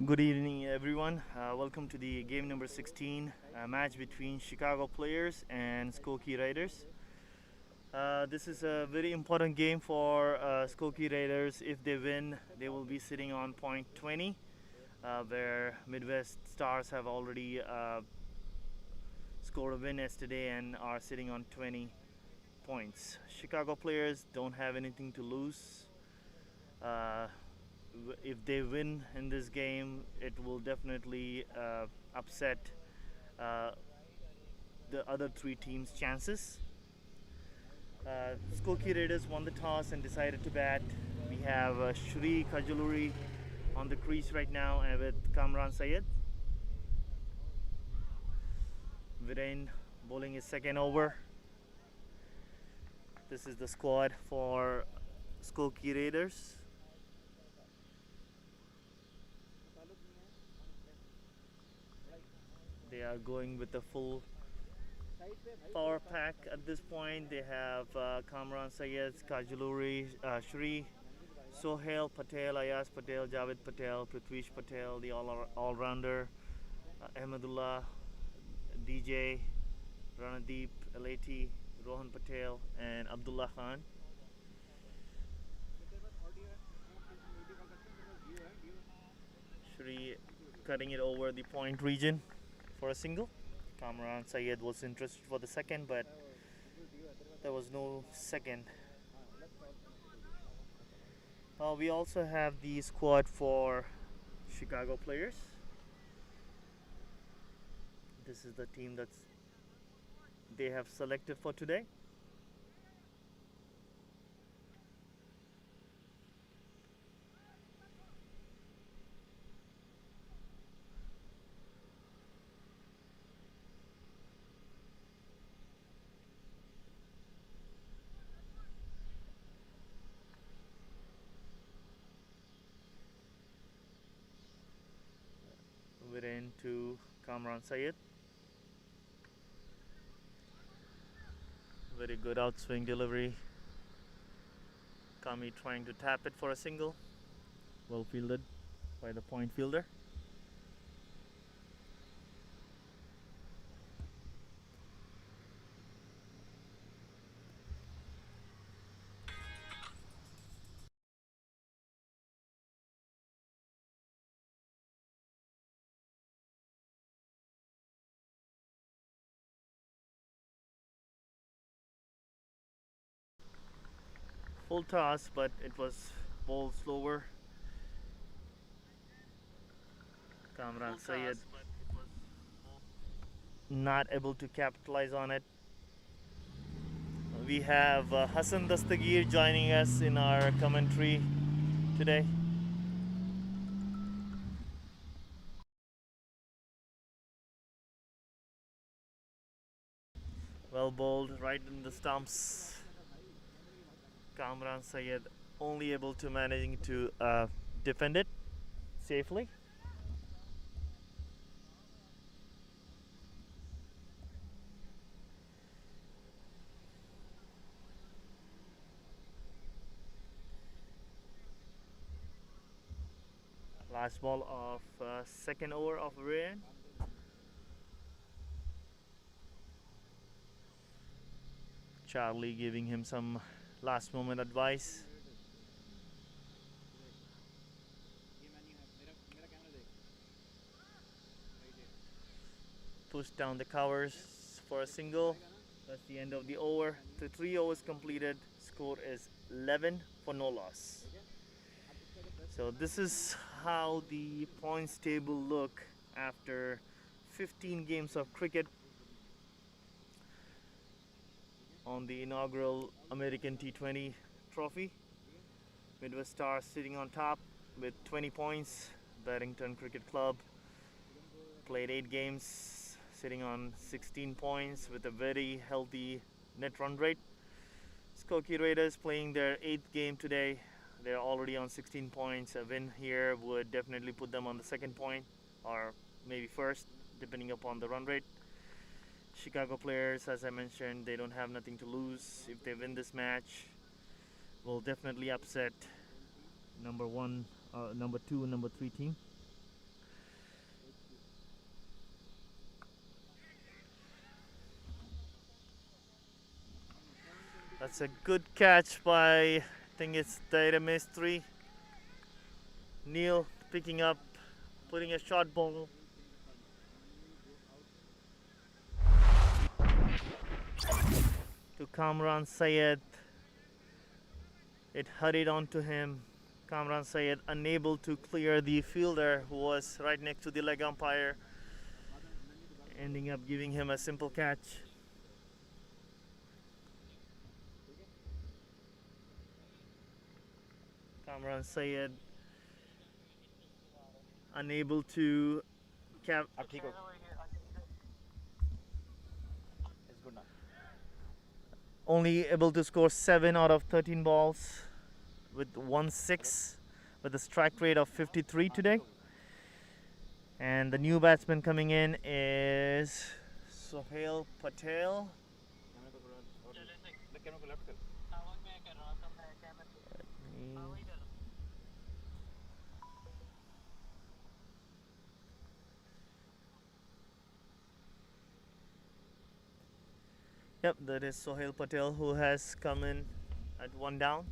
Good evening, everyone. Welcome to the game number 16, match between Chicago Players and SKOKIE Raiders. This is a very important game for SKOKIE Raiders. If they win, they will be sitting on point 20, where Midwest Stars have already scored a win yesterday and are sitting on 20 points. Chicago Players don't have anything to lose. If they win in this game, it will definitely upset uh, the other three teams' chances. Skokie Raiders won the toss and decided to bat. We have Shri Kajuluri on the crease right now with Kamran Syed. Viren bowling his second over. This is the squad for Skokie Raiders. They are going with the full power pack at this point. They have Kamran Syed, Kajuluri, Shri, Sohail Patel, Ayaz Patel, Javed Patel, Prithvish Patel, the all-rounder, Ahmedullah, DJ, Ranadeep, Aleti, Rohan Patel, and Abdullah Khan. Shri cutting it over the point region for a single. Kamran Syed was interested for the second, but there was no second. We also have the squad for Chicago Players. This is the team that they have selected for today. Viren to Kamran Syed. Very good outswing delivery. Kami trying to tap it for a single. Well fielded by the point fielder. Full toss, but it was bowled slower. Kamran Syed not able to capitalize on it. We have Hassan Dastagir joining us in our commentary today. Well bowled right in the stumps. Kamran Syed only able to managing to defend it safely. Last ball of second over of Viren. Charlie giving him some last moment advice. Push down the covers for a single. That's the end of the over. The 3 overs completed. Score is 11 for no loss. So this is how the points table look after 15 games of cricket on the inaugural American T20 Trophy. Midwest Stars sitting on top with 20 points. Barrington Cricket Club played 8 games, sitting on 16 points with a very healthy net run rate. Skokie Raiders playing their 8th game today. They're already on 16 points. A win here would definitely put them on the second point, or maybe first, depending upon the run rate. Chicago Players, as I mentioned, they don't have nothing to lose. If they win this match, will definitely upset number 1, number 2, and number 3 team. That's a good catch by, I think it's Daira Mistry. Neil picking up, putting a short ball. To Kamran Sayed. It hurried onto him. Kamran Sayed unable to clear the fielder who was right next to the leg umpire, ending up giving him a simple catch. Kamran Sayed unable to only able to score 7 out of 13 balls with 1-6 with a strike rate of 53 today. And the new batsman coming in is Sohail Patel. Yep, that is Sohail Patel who has come in at 1 down.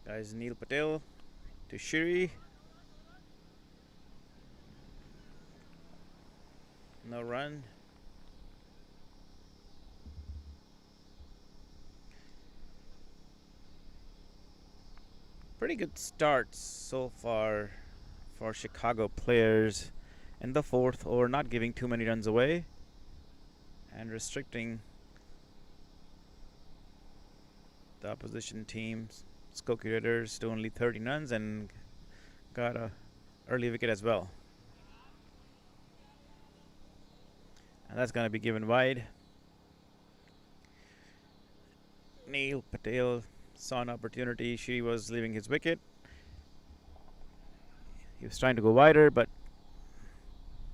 Guys, Neil Patel to Shiri. No run. Pretty good starts so far for Chicago players in the fourth over, not giving too many runs away and restricting the opposition team's SKOKIE Raiders to only 13 runs and got a early wicket as well. And that's going to be given wide. Neil Patel saw an opportunity. She was leaving his wicket. He was trying to go wider, but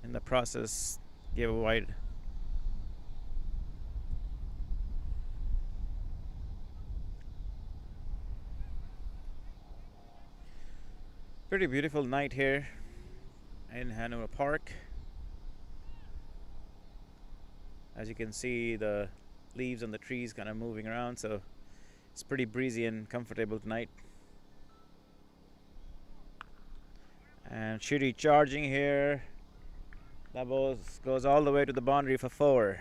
in the process gave a wide. Pretty beautiful night here in Hanover Park. As you can see, the leaves on the trees kind of moving around, so it's pretty breezy and comfortable tonight. And Shiri charging here. That ball goes all the way to the boundary for 4.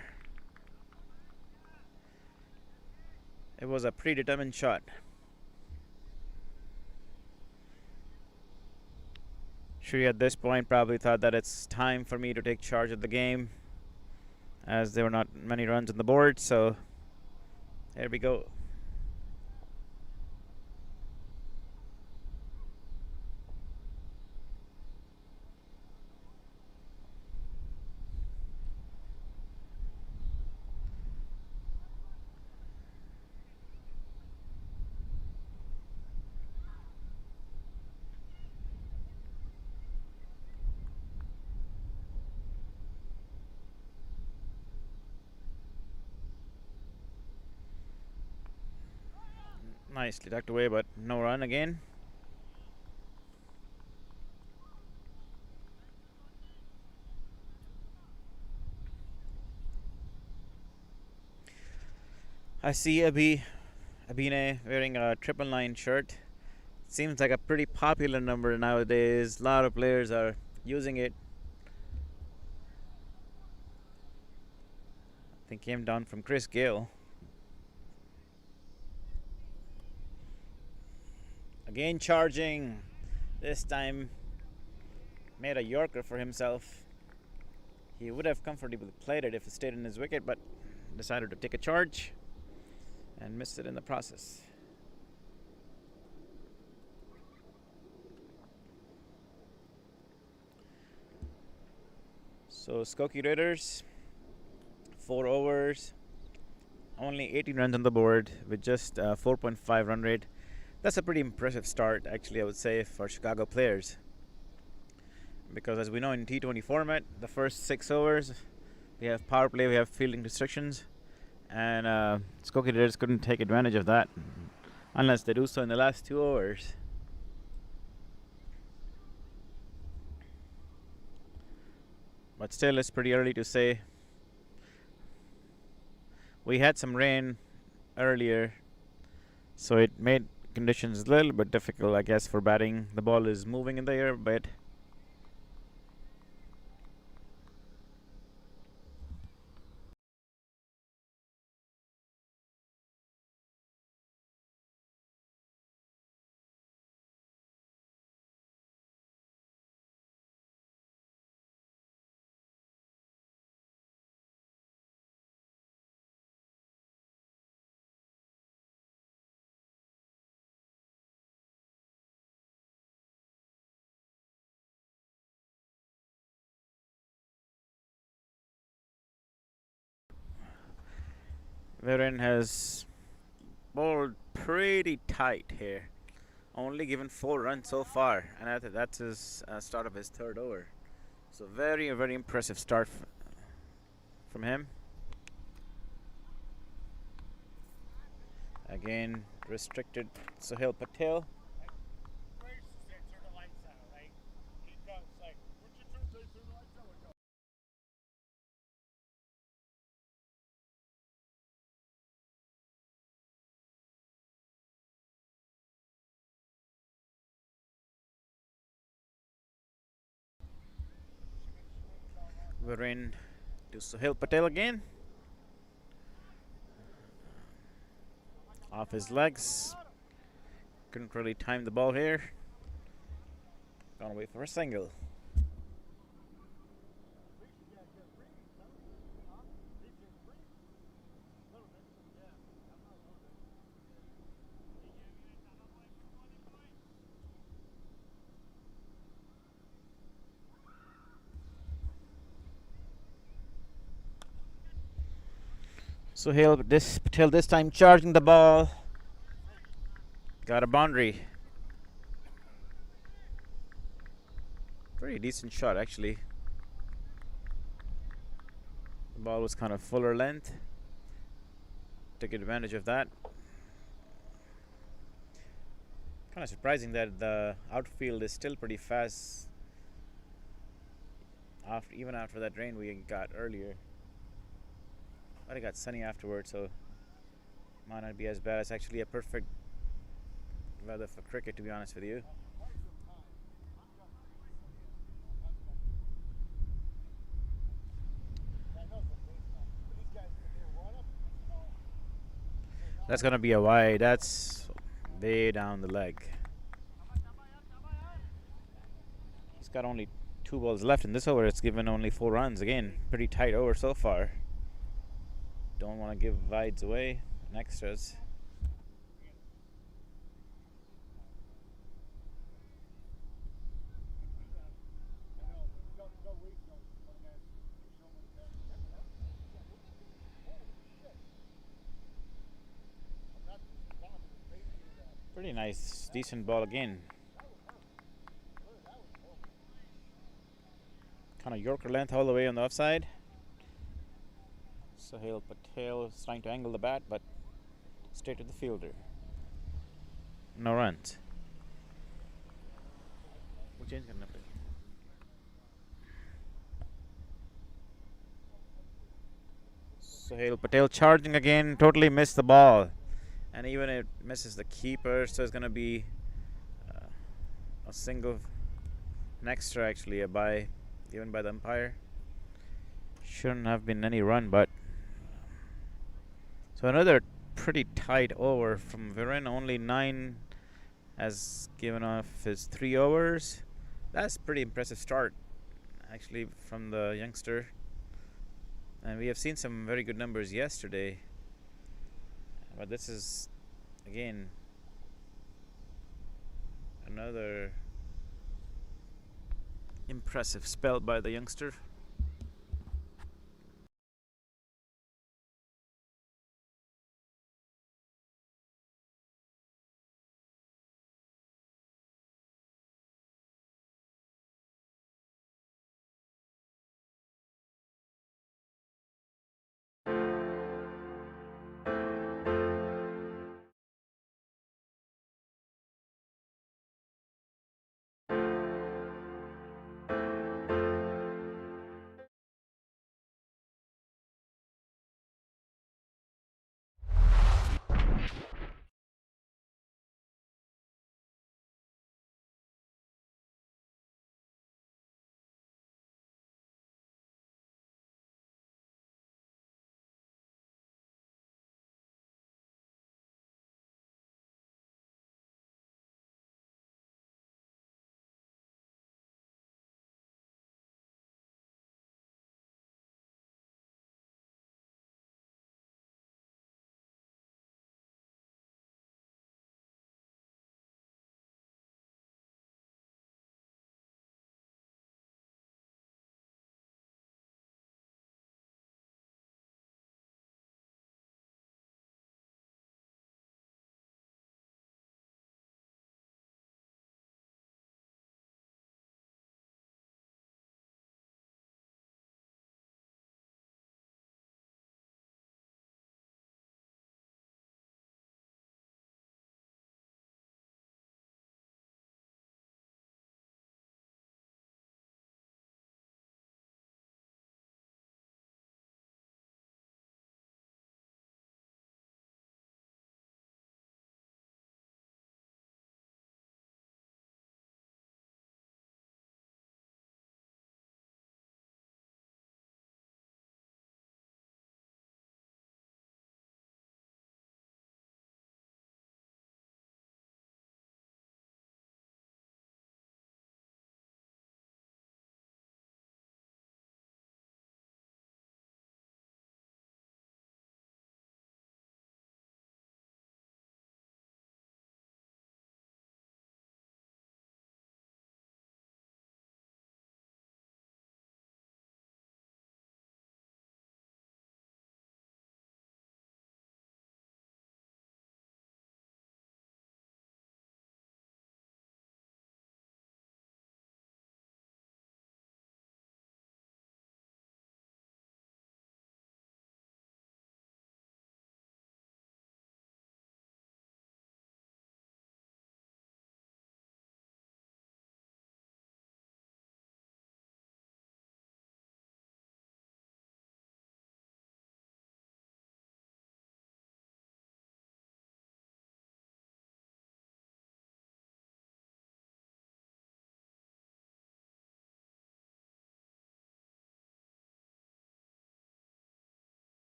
It was a predetermined shot. Shiri at this point probably thought that it's time for me to take charge of the game, as there were not many runs on the board, so here we go. Nicely tucked away, but no run again. I see Abhinay wearing a 999 shirt. Seems like a pretty popular number nowadays. A lot of players are using it. I think came down from Chris Gale. Again charging. This time made a Yorker for himself. He would have comfortably played it if it stayed in his wicket, but decided to take a charge and missed it in the process. So SKOKIE Raiders, 4 overs, only 18 runs on the board with just 4.5 run rate. That's a pretty impressive start, actually, I would say, for Chicago players. Because as we know in T20 format, the first 6 overs, we have power play, we have fielding restrictions, and SKOKIE Raiders couldn't take advantage of that unless they do so in the last 2 overs. But still, it's pretty early to say. We had some rain earlier, so it made conditions a little bit difficult, I guess, for batting. The ball is moving in the air a bit. Viren has bowled pretty tight here. Only given 4 runs so far, and that's his start of his 3rd over. So very, very impressive start from him. Again, restricted Sohail Patel. We're in to Sohail Patel again. Off his legs. Couldn't really time the ball here. Gonna wait for a single. Sohail Patel this time charging the ball. Got a boundary. Pretty decent shot, actually. The ball was kind of fuller length. Took advantage of that. Kind of surprising that the outfield is still pretty fast even after that rain we got earlier. But it got sunny afterwards, so might not be as bad. It's actually a perfect weather for cricket, to be honest with you. That's gonna be a wide. That's way down the leg. He's got only 2 balls left in this over. It's given only 4 runs. Again, pretty tight over so far. Don't want to give wides away and extras. Pretty nice, decent ball again. Kind of Yorker length all the way on the offside. Sohail Patel is trying to angle the bat, but straight to the fielder. No runs. Sohail Patel charging again, totally missed the ball. And even it misses the keeper, so it's going to be a single, an extra actually, a bye given by the umpire. Shouldn't have been any run, but. So another pretty tight over from Viren, only 9 has given off his 3 overs. That's pretty impressive start actually from the youngster. And we have seen some very good numbers yesterday. But this is, again, another impressive spell by the youngster.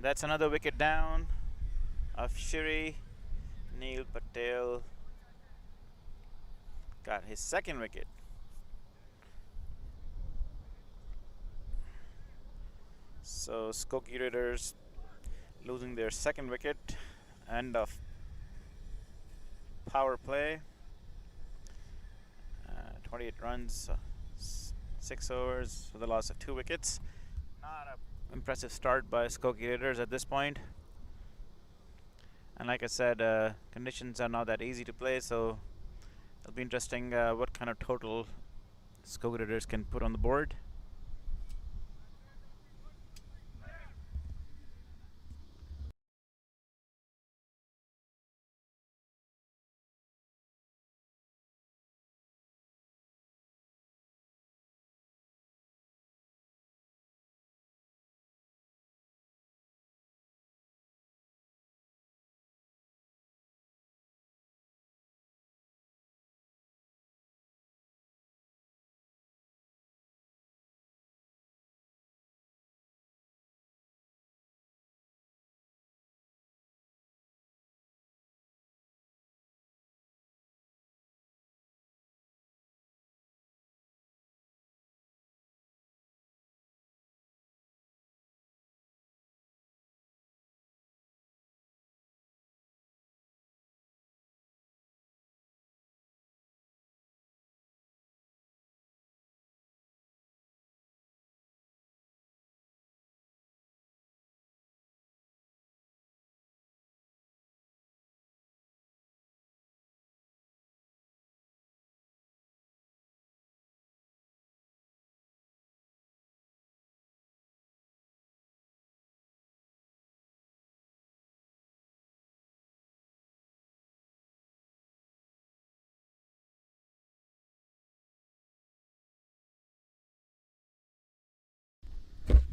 That's another wicket down of Shri. Neil Patel got his second wicket. So Skokie Raiders losing their second wicket. End of power play. 28 runs, 6 overs for the loss of 2 wickets. Not an impressive start by Skokie Raiders at this point. And like I said, conditions are not that easy to play, so it'll be interesting what kind of total Skokie Raiders can put on the board.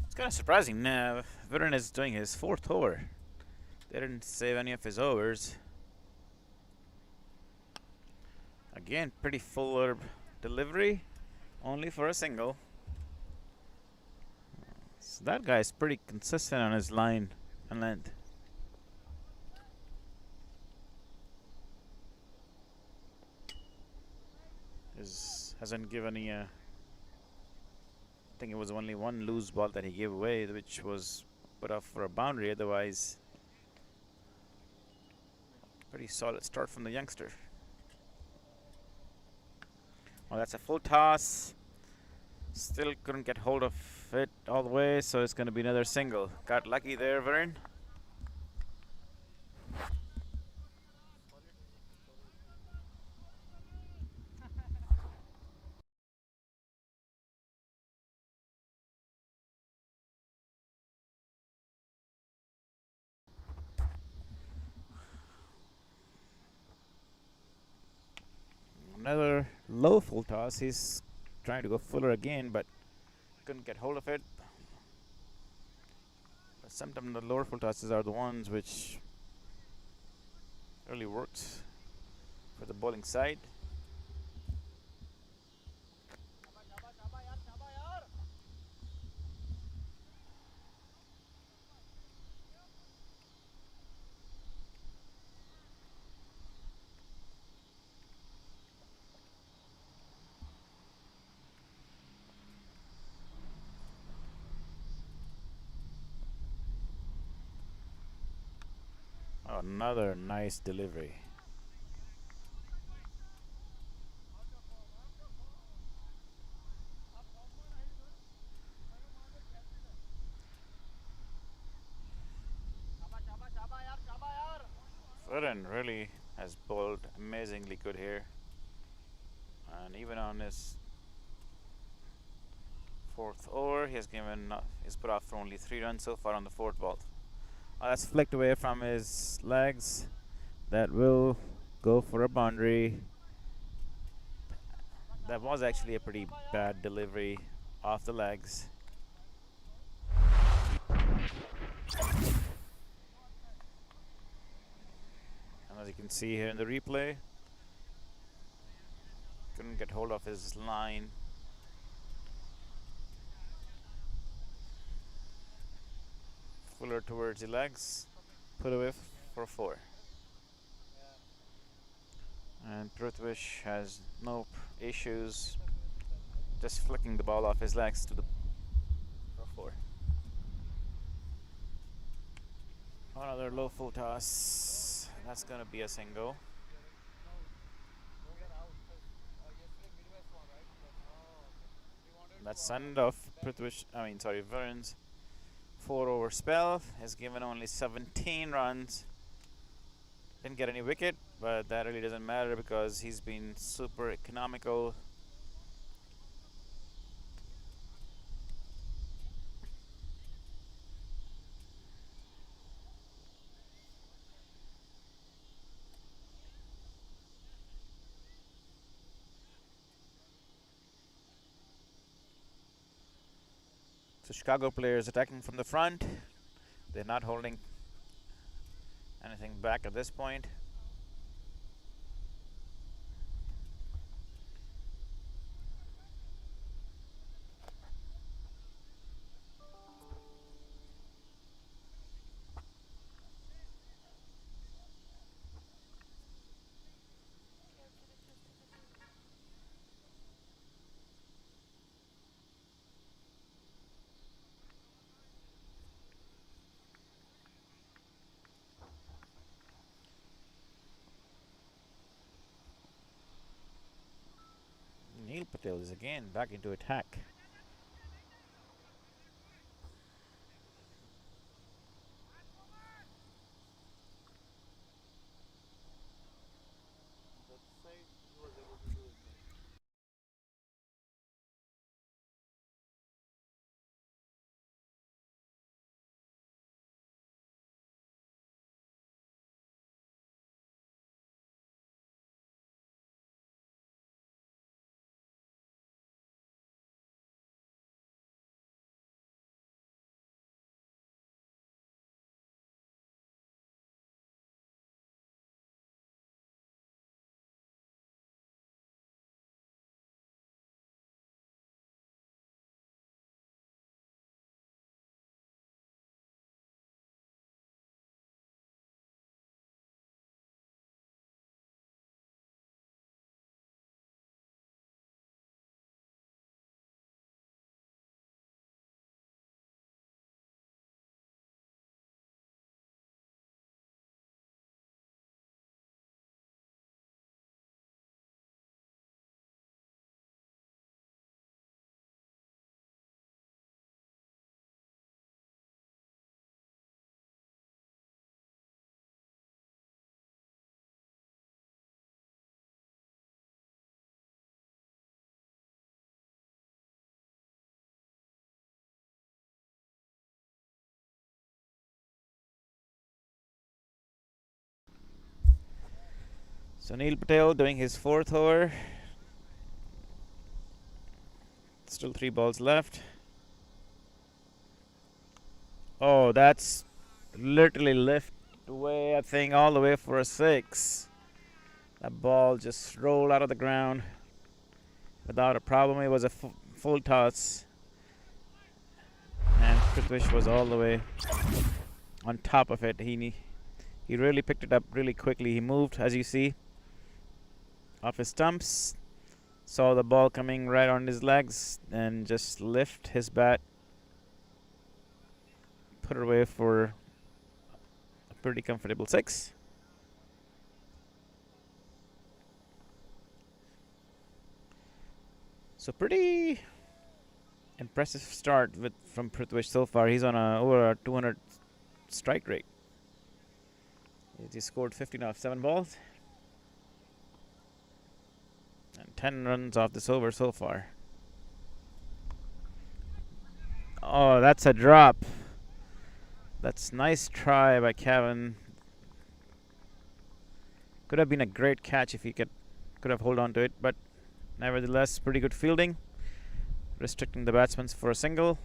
It's kind of surprising. Viren is doing his 4th over. They didn't save any of his overs. Again, pretty full delivery, only for a single. So that guy's pretty consistent on his line and length. Hasn't given any. I think it was only one loose ball that he gave away, which was put off for a boundary. Otherwise, pretty solid start from the youngster. Well, that's a full toss. Still couldn't get hold of it all the way, so it's going to be another single. Got lucky there, Viren. Another low full toss. He's trying to go fuller again, but couldn't get hold of it. But sometimes the lower full tosses are the ones which really worked for the bowling side. Another nice delivery. Viren really has bowled amazingly good here, and even on his 4th over, he has he's put off for only 3 runs so far on the 4th ball. That's flicked away from his legs. That will go for a boundary. That was actually a pretty bad delivery off the legs. And as you can see here in the replay, couldn't get hold of his line. fuller towards the legs, put away for 4. And Prithvish has no issues just flicking the ball off his legs to the for 4. Another low full toss. That's gonna be a single. That's send off Prithvish. Varun's 4-over spell has given only 17 runs. Didn't get any wicket, but that really doesn't matter because he's been super economical. So Chicago players attacking from the front. They're not holding anything back at this point. Neil Patel is again back into attack. So Neil Patel doing his 4th over. Still 3 balls left. Oh, that's literally lift away, I think, all the way for a 6. That ball just rolled out of the ground without a problem. It was a full toss. And Prithvish was all the way on top of it. He really picked it up really quickly. He moved, as you see, off his stumps. Saw the ball coming right on his legs and just lift his bat. Put it away for a pretty comfortable 6. So pretty impressive start from Prithvish so far. He's on over a 200 strike rate. He scored 15 off 7 balls. And 10 runs off this over so far. Oh, that's a drop. That's nice try by Kevin. Could have been a great catch if he could have hold on to it, but nevertheless, pretty good fielding. Restricting the batsmen for a single.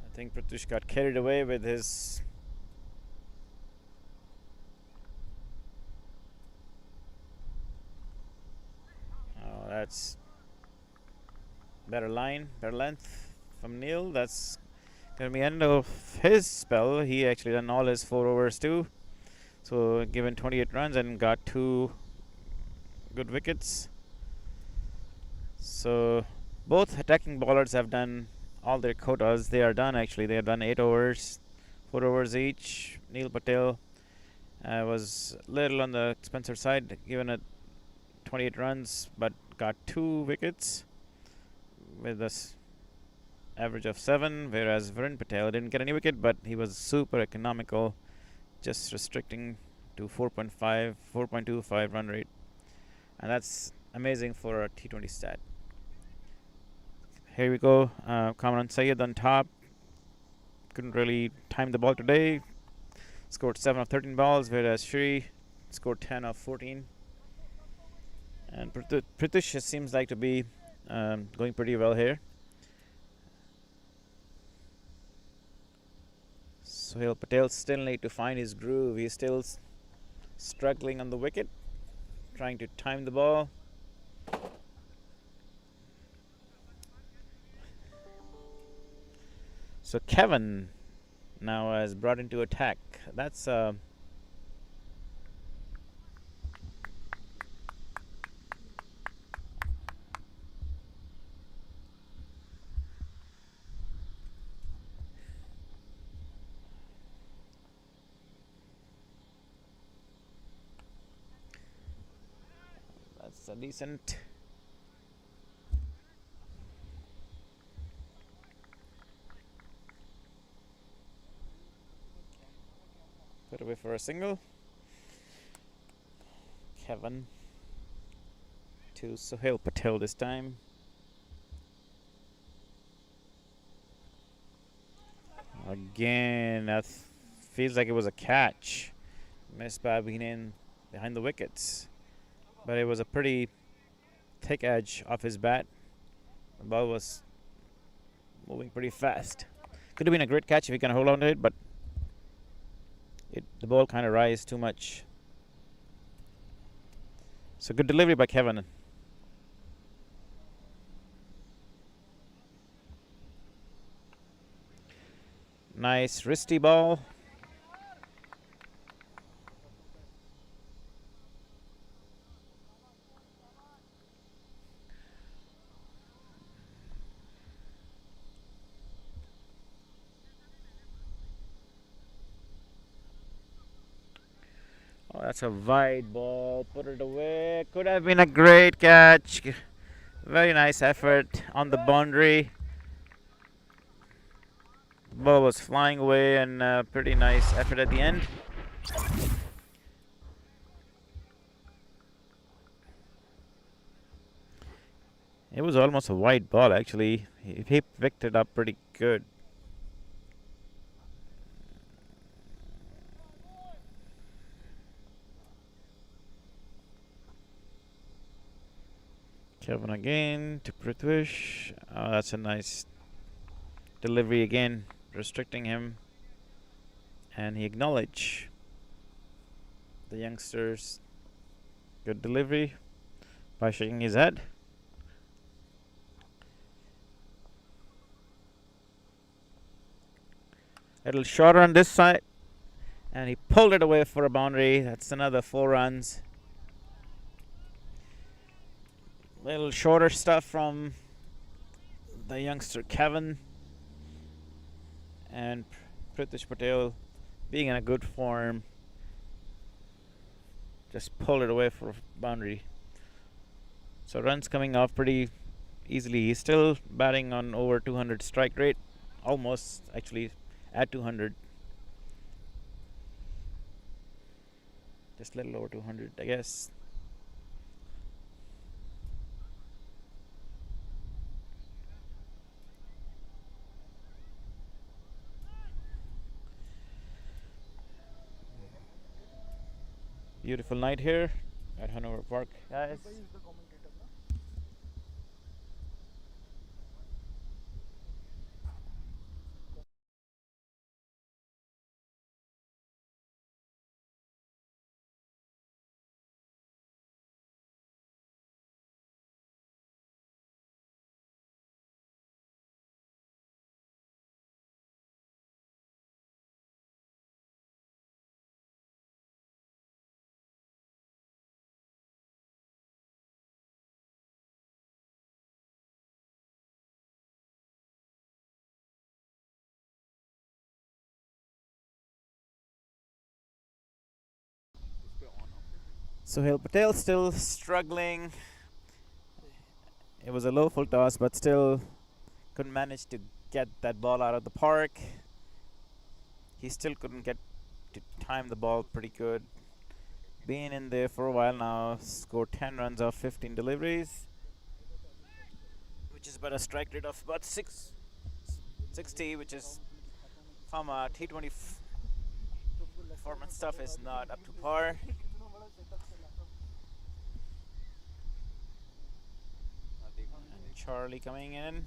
I think Prithvish got carried away with his That's better line, better length from Neil. That's gonna be end of his spell. He actually done all his 4 overs too. So given 28 runs and got 2 good wickets. So both attacking bowlers have done all their quotas. They are done actually. They have done 8 overs, 4 overs each. Neil Patel was little on the expensive side, given it 28 runs, but got 2 wickets with this average of 7. Whereas Varun Patel didn't get any wicket, but he was super economical, just restricting to 4.25 run rate, and that's amazing for a T20 stat. Here we go. Kamran Syed on top. Couldn't really time the ball today. Scored 7 of 13 balls, whereas Shri scored 10 of 14. And Pritish seems like to be going pretty well here. Sohail Patel still need to find his groove. He's still struggling on the wicket, trying to time the ball. So Kevin now has brought into attack. That's a decent. Put away for a single. Kevin to Sohail Patel this time. Again, that feels like it was a catch. Missed by being in behind the wickets. But it was a pretty thick edge off his bat. The ball was moving pretty fast. Could have been a great catch if he can hold on to it, but the ball kind of rise too much. So good delivery by Kevin. Nice wristy ball. Oh, that's a wide ball. Put it away. Could have been a great catch. Very nice effort on the boundary. The ball was flying away, and pretty nice effort at the end. It was almost a wide ball actually. He picked it up pretty good. Kevin again to Prithvish. Oh, that's a nice delivery again, restricting him. And he acknowledged the youngsters. Good delivery by shaking his head. A little shorter on this side, and he pulled it away for a boundary. That's another 4 runs. Little shorter stuff from the youngster Kevin, and Pritish Patel being in a good form just pulled it away for a boundary. So runs coming off pretty easily. He's still batting on over 200 strike rate, almost actually at 200, just a little over 200 I guess. Beautiful night here at Hanover Park, guys. Sohail Patel still struggling. It was a low full toss, but still couldn't manage to get that ball out of the park. He still couldn't get to time the ball pretty good. Been in there for a while now. Scored 10 runs off 15 deliveries, which is about a strike rate of about 60, which is from a T20 format stuff is not up to par. And Charlie coming in.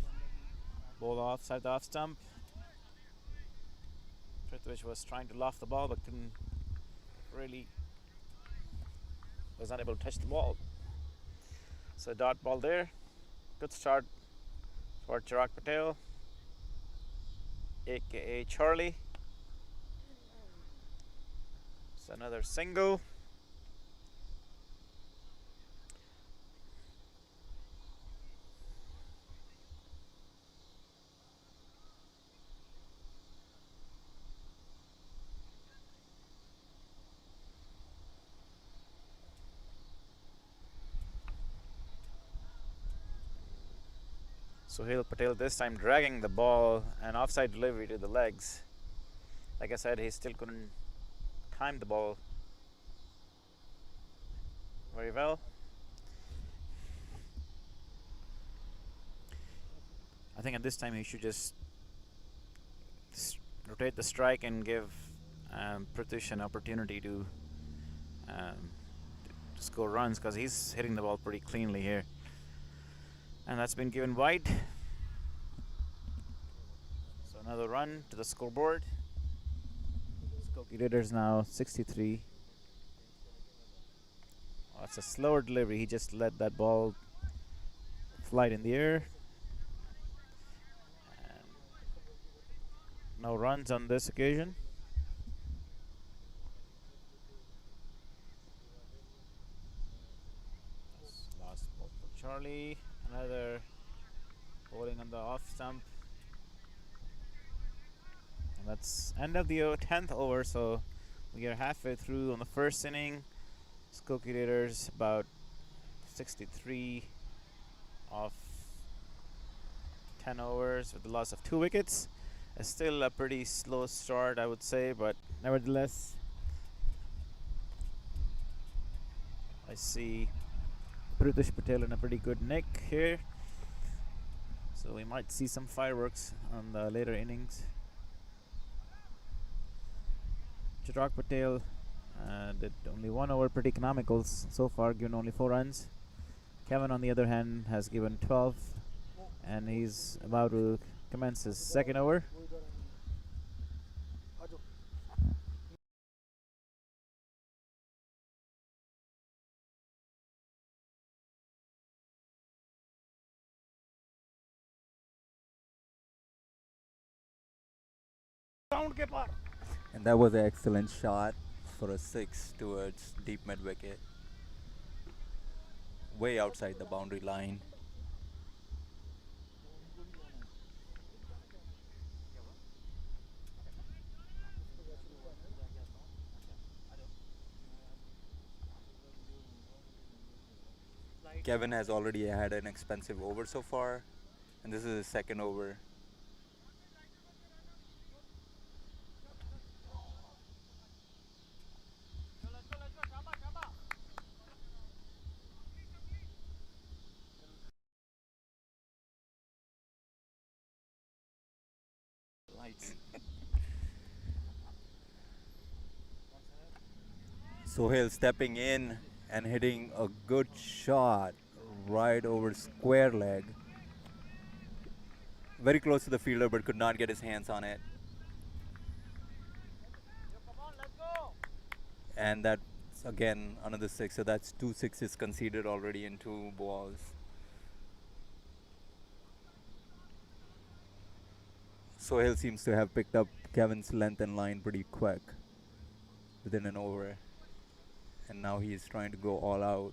Ball offside the off stump. Prithvish was trying to loft the ball but couldn't really, was unable to touch the ball. So dot ball there. Good start for Chirag Patel, aka Charlie. It's another single. Sohail Patel this time dragging the ball and offside delivery to the legs. Like I said, he still couldn't time the ball very well. I think at this time he should just rotate the strike and give Prithvish an opportunity to score runs, because he's hitting the ball pretty cleanly here. And that's been given wide. So another run to the scoreboard. SKOKIE Raiders now 63. Oh, it's a slower delivery. He just let that ball fly in the air. And no runs on this occasion. Last ball for Charlie. Another bowling on the off stump. And that's end of the 10th over, so we are halfway through on the first inning. SKOKIE Raiders about 63 off 10 overs with the loss of 2 wickets. It's still a pretty slow start, I would say, but nevertheless, I see Prithvish Patel in a pretty good nick here. So we might see some fireworks on the later innings. Chirag Patel did only 1 over, pretty economical so far, given only 4 runs. Kevin, on the other hand, has given 12, and he's about to commence his second over. And that was an excellent shot for a 6 towards deep mid wicket, way outside the boundary line. Kevin has already had an expensive over so far, and this is his second over. Lights. Sohail stepping in and hitting a good shot right over square leg. Very close to the fielder, but could not get his hands on it. And that's again another 6, so that's 2 sixes conceded already in 2 balls. Sohail seems to have picked up Kevin's length and line pretty quick within an over, and now he's trying to go all out.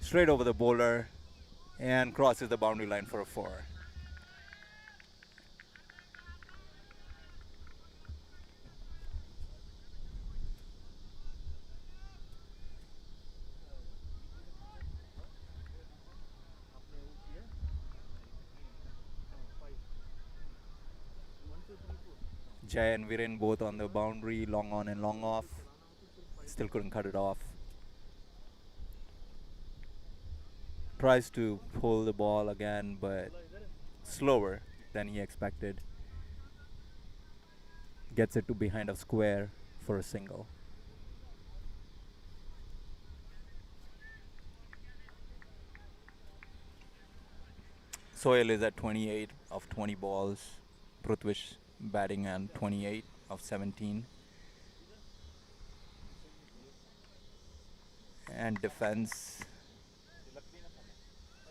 straight over the bowler and crosses the boundary line for a 4. Jay and Viren both on the boundary, long on and long off. Still couldn't cut it off. Tries to pull the ball again, but slower than he expected. Gets it to behind a square for a single. Sohail is at 28 of 20 balls. Prithvish batting at 28 of 17. And defends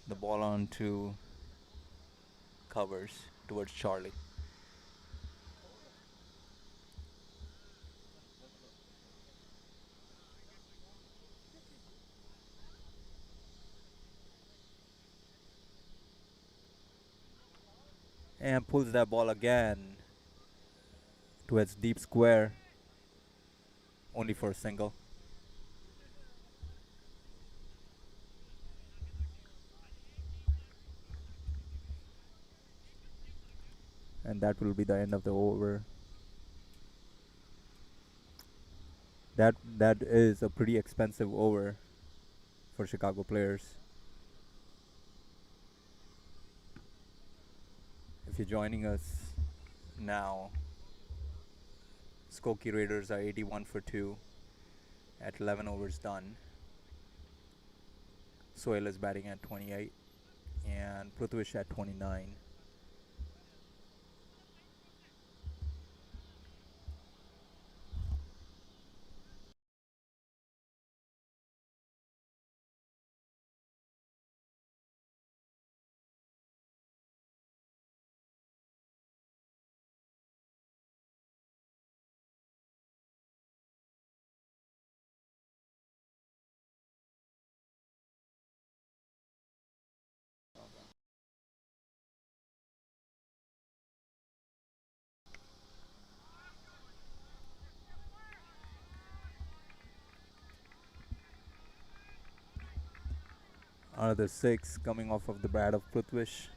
the ball onto covers towards Charlie. And pulls that ball again towards deep square, only for a single. And that will be the end of the over. That is a pretty expensive over for Chicago players. If you're joining us now, Skokie Raiders are 81 for 2 at 11 overs done. Sohail is batting at 28 and Prithvish at 29. Another 6 coming off of the bat of Prithvish.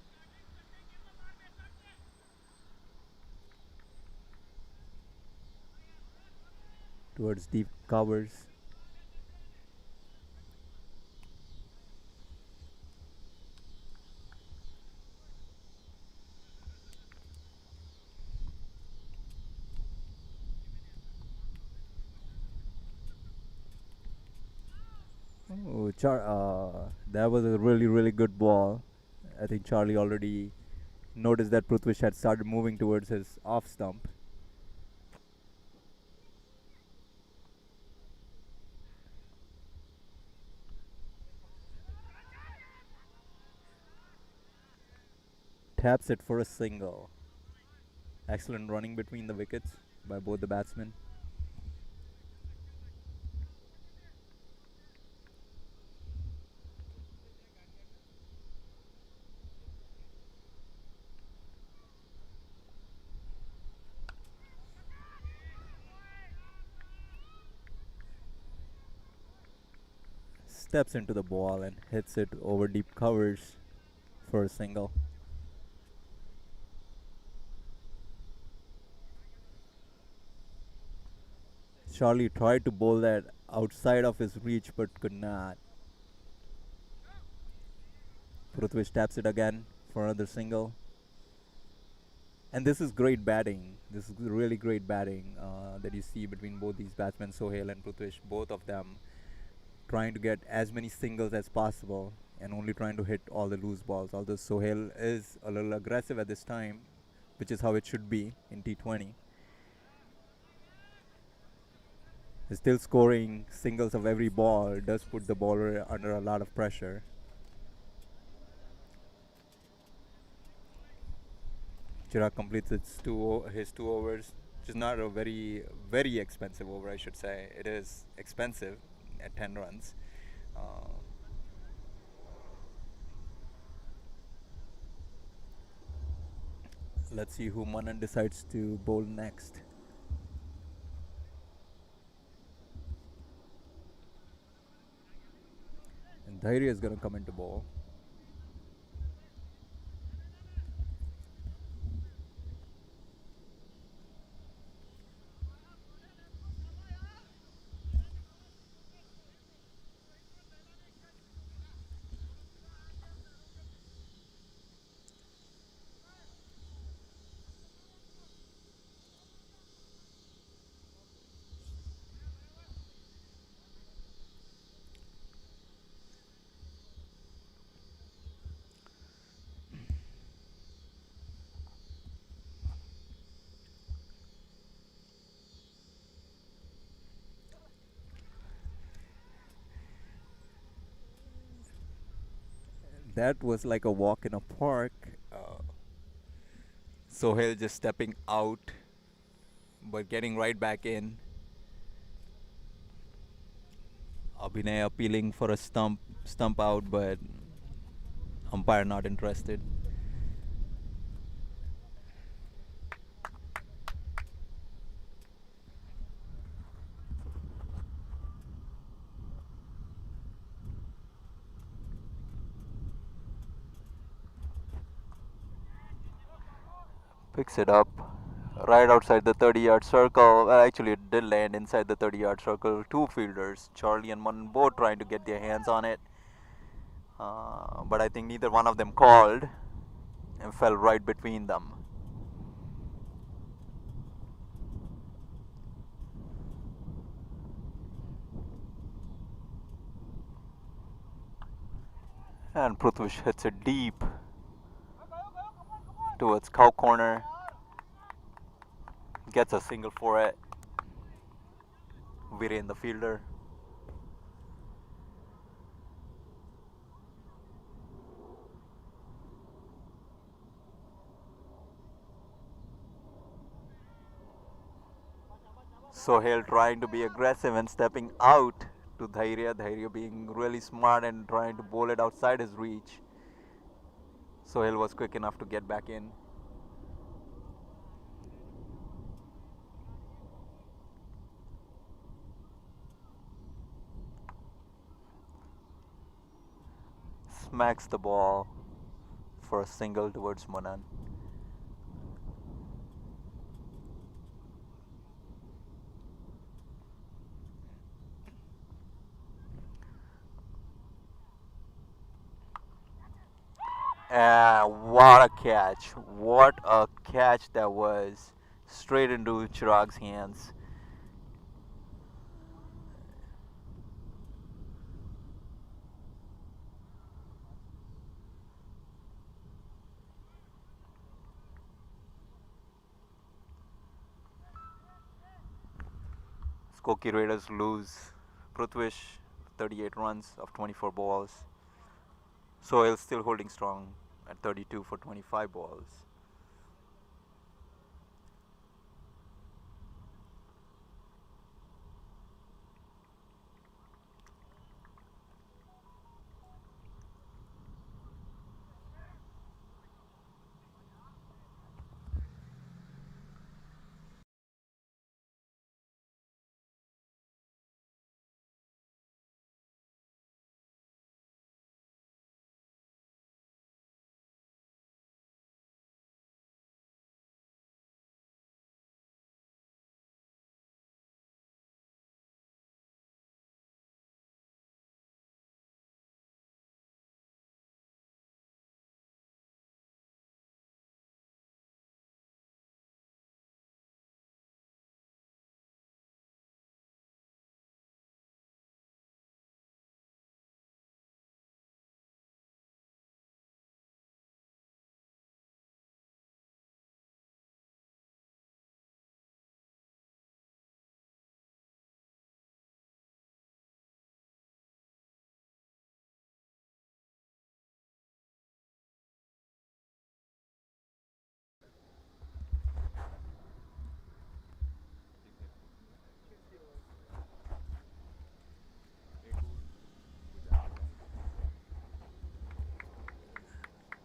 Towards deep covers. Oh, that was a really good ball. I think Charlie already noticed that Prithvish had started moving towards his off stump. Taps it for a single. Excellent running between the wickets by both the batsmen. Steps into the ball and hits it over deep covers for a single. Charlie tried to bowl that outside of his reach but could not. Prithvish taps it again for another single. And this is great batting. This is really great batting that you see between both these batsmen, Sohail and Prithvish. Both of them trying to get as many singles as possible and only trying to hit all the loose balls. Although Sohail is a little aggressive at this time, which is how it should be in T20. Still scoring singles of every ball does put the bowler under a lot of pressure. Chirag completes his 2 overs, which is not a very expensive over, I should say. It is expensive at 10 runs. Let's see who Manan decides to bowl next. And Dhairya is gonna come into bowl. That was like a walk in a park. Sohail just stepping out, but getting right back in. Abhinay appealing for a stump out, but umpire not interested. Picks it up right outside the 30-yard circle. Well, actually, it did land inside the 30-yard circle. Two fielders, Charlie and Manan, both trying to get their hands on it. But I think neither one of them called and fell right between them. And Prithvish hits it deep towards cow corner. Gets a single for it. Viren the fielder. Sohail trying to be aggressive and stepping out to Dhairya. Dhairya being really smart and trying to bowl it outside his reach. Sohail was quick enough to get back in. Smacks the ball for a single towards Manan. What a catch. What a catch that was. Straight into Chirag's hands. Skokie Raiders lose. Prithvish 38 runs of 24 balls. Sohail still holding strong at 32 for 25 balls.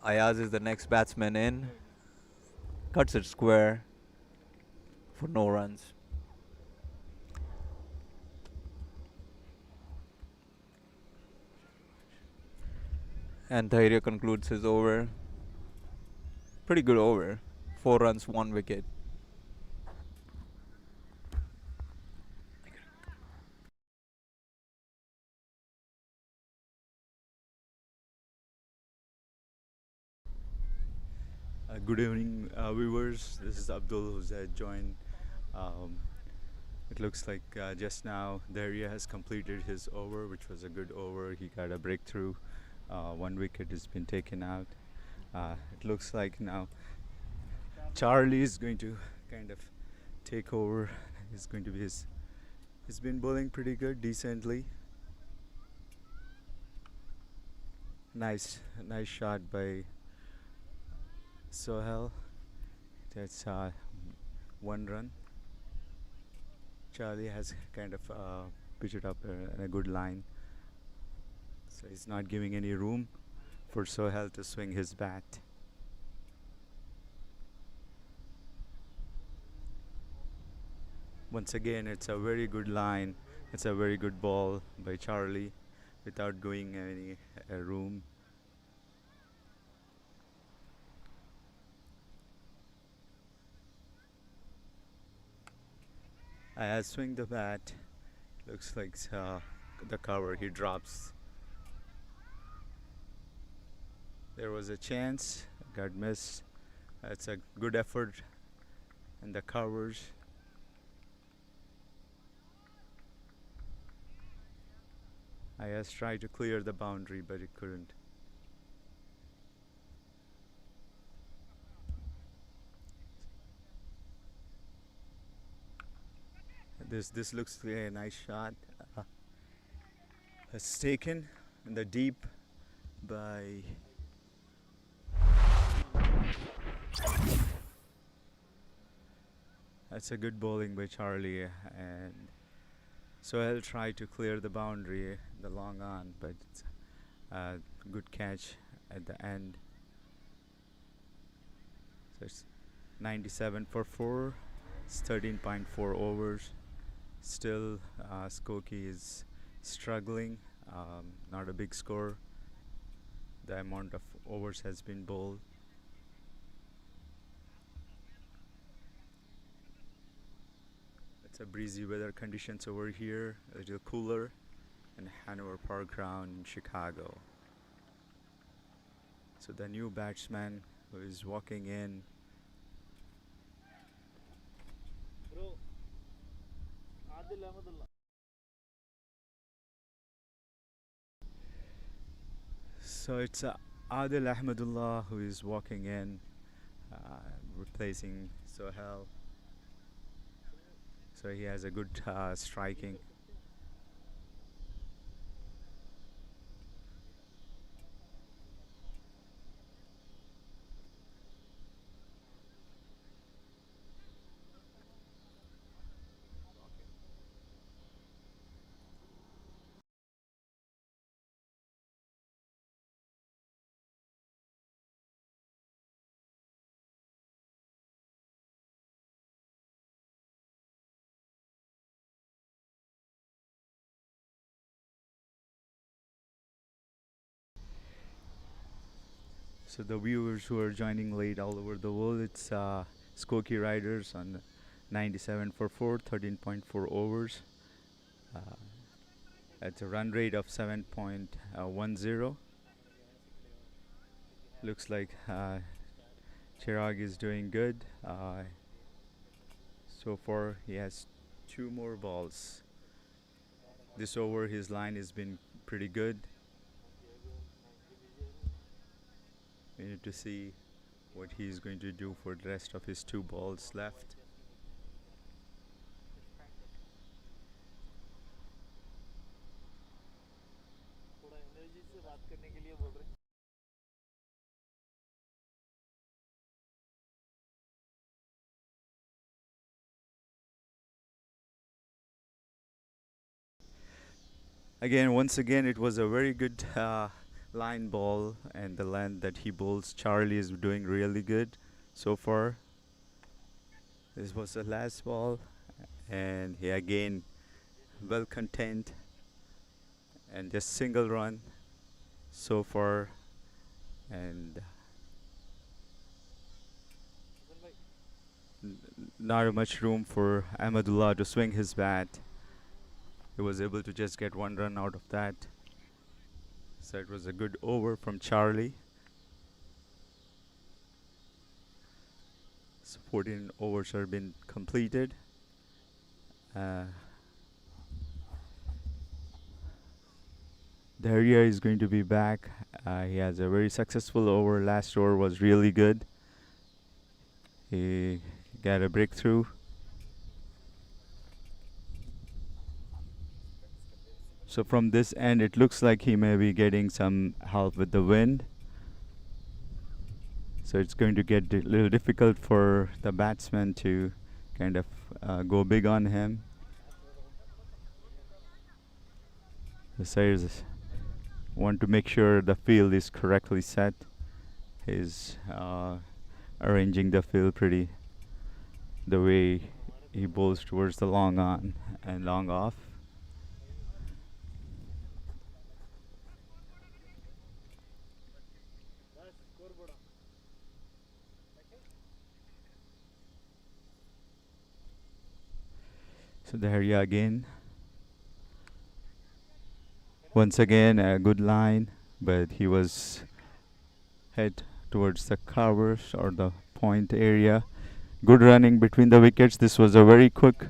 Ayaz is the next batsman in. cuts it square for no runs. And Tahirya concludes his over. Pretty good over. 4 runs, 1 wicket. Good evening, viewers. This is Abdul who's joined. Um, it looks like just now Daria has completed his over, which was a good over. He got a breakthrough. 1 wicket has been taken out. It looks like now Charlie is going to kind of take over. He's going to be his. He's been bowling pretty good, decently. Nice shot by Sohail. That's 1 run. Charlie has kind of pitched it up in a good line, so he's not giving any room for Sohail to swing his bat. Once again, it's a very good line. It's a very good ball by Charlie without going any room. I swing the bat. Looks like the cover he drops. There was a chance, got missed. It's a good effort, and the covers. I has tried to clear the boundary, but it couldn't. This looks like a nice shot. It's taken in the deep by that's a good bowling by Charlie, and so I'll try to clear the boundary, the long on, but it's a good catch at the end. So it's 97 for 4. It's 13.4 overs. Still, SKOKIE is struggling. Not a big score. The amount of overs has been bowled. It's a breezy weather conditions over here. A little cooler in Hanover Park Ground in Chicago. So the new batsman who is walking in. So it's Adil Ahmedullah who is walking in, replacing Sohail. So he has a good striking. So the viewers who are joining late all over the world, it's SKOKIE Riders on 97 for 4, 13.4 overs. At a run rate of 7.10. Looks like Chirag is doing good. So far he has 2 more balls. This over his line has been pretty good. We need to see what he's going to do for the rest of his 2 balls left. Once again, it was a very good line ball, and the length that he bowls. Charlie is doing really good so far. This was the last ball, and he again well content and just single run so far, and not much room for Ahmadullah to swing his bat. He was able to just get one run out of that. So it was a good over from Charlie. So 14 overs have been completed. Daria is going to be back. He has a very successful over. Last over was really good. He got a breakthrough. So from this end, it looks like he may be getting some help with the wind. So it's going to get a little difficult for the batsman to kind of go big on him. The Sayers want to make sure the field is correctly set. He's arranging the field pretty the way he bowls towards the long on and long off. So there you again. Once again a good line, but he was head towards the covers or the point area. Good running between the wickets. This was a very quick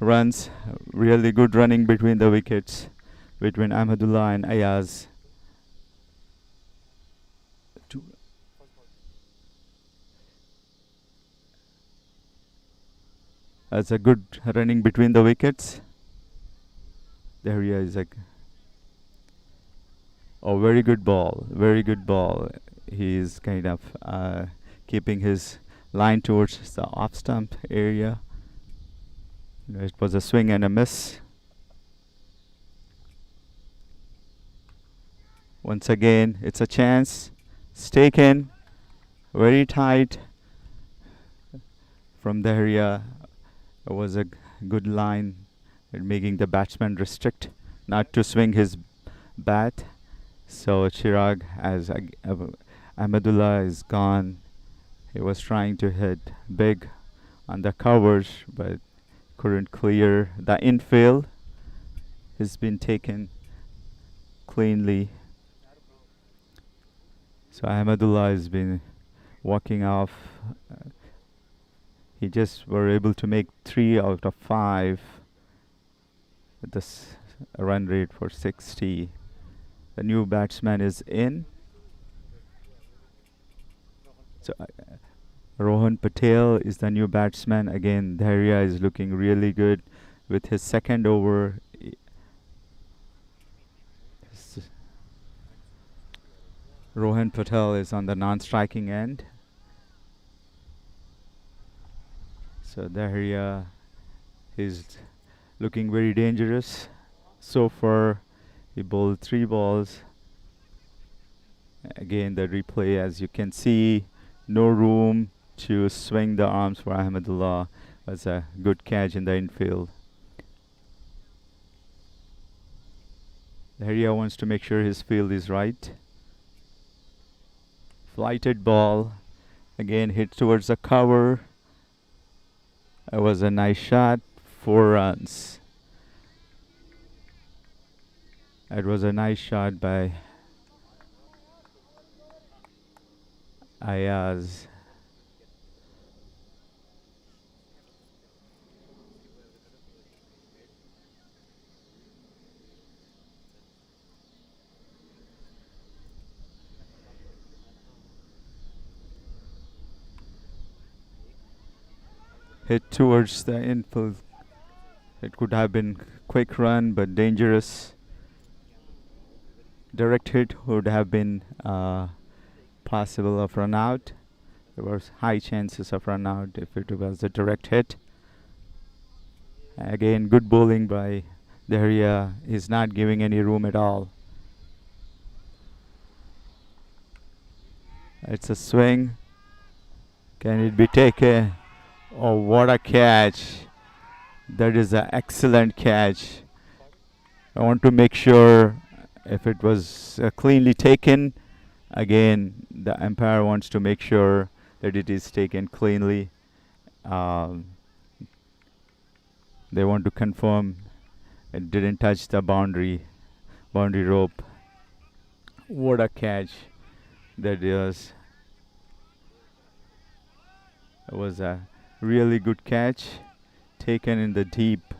runs. Really good running between the wickets between Ahmadullah and Ayaz. That's a good running between the wickets. There he is. Oh, very good ball. Very good ball. He's kind of keeping his line towards the off stump area. It was a swing and a miss. Once again, it's a chance. It's taken. Very tight. From the area, it was a good line at making the batsman restrict not to swing his bat. So Chirag, as Ahmadullah is gone, he was trying to hit big on the covers, but couldn't clear the infield. Has been taken cleanly. So Ahmadullah has been walking off. He just were able to make 3 out of 5 with this run rate for 60. The new batsman is in. So Rohan Patel is the new batsman. Again, Dharia is looking really good with his second over. Rohan Patel is on the non-striking end. So Dharia is looking very dangerous. So far, he bowled 3 balls. Again, the replay, as you can see, no room to swing the arms for Ahmadullah. That's a good catch in the infield. Dharia wants to make sure his field is right. Flighted ball. Again, hit towards the cover. It was a nice shot. 4 runs. It was a nice shot by Ayaz. Hit towards the infield. It could have been quick run, but dangerous. Direct hit would have been possible of run out. There was high chances of run out if it was a direct hit. Again, good bowling by Dharia. He's not giving any room at all. It's a swing. Can it be taken? Oh, what a catch! That is an excellent catch. I want to make sure if it was cleanly taken. Again, the umpire wants to make sure that it is taken cleanly. Um, they want to confirm it didn't touch the boundary rope. What a catch that is. It was a really good catch taken in the deep.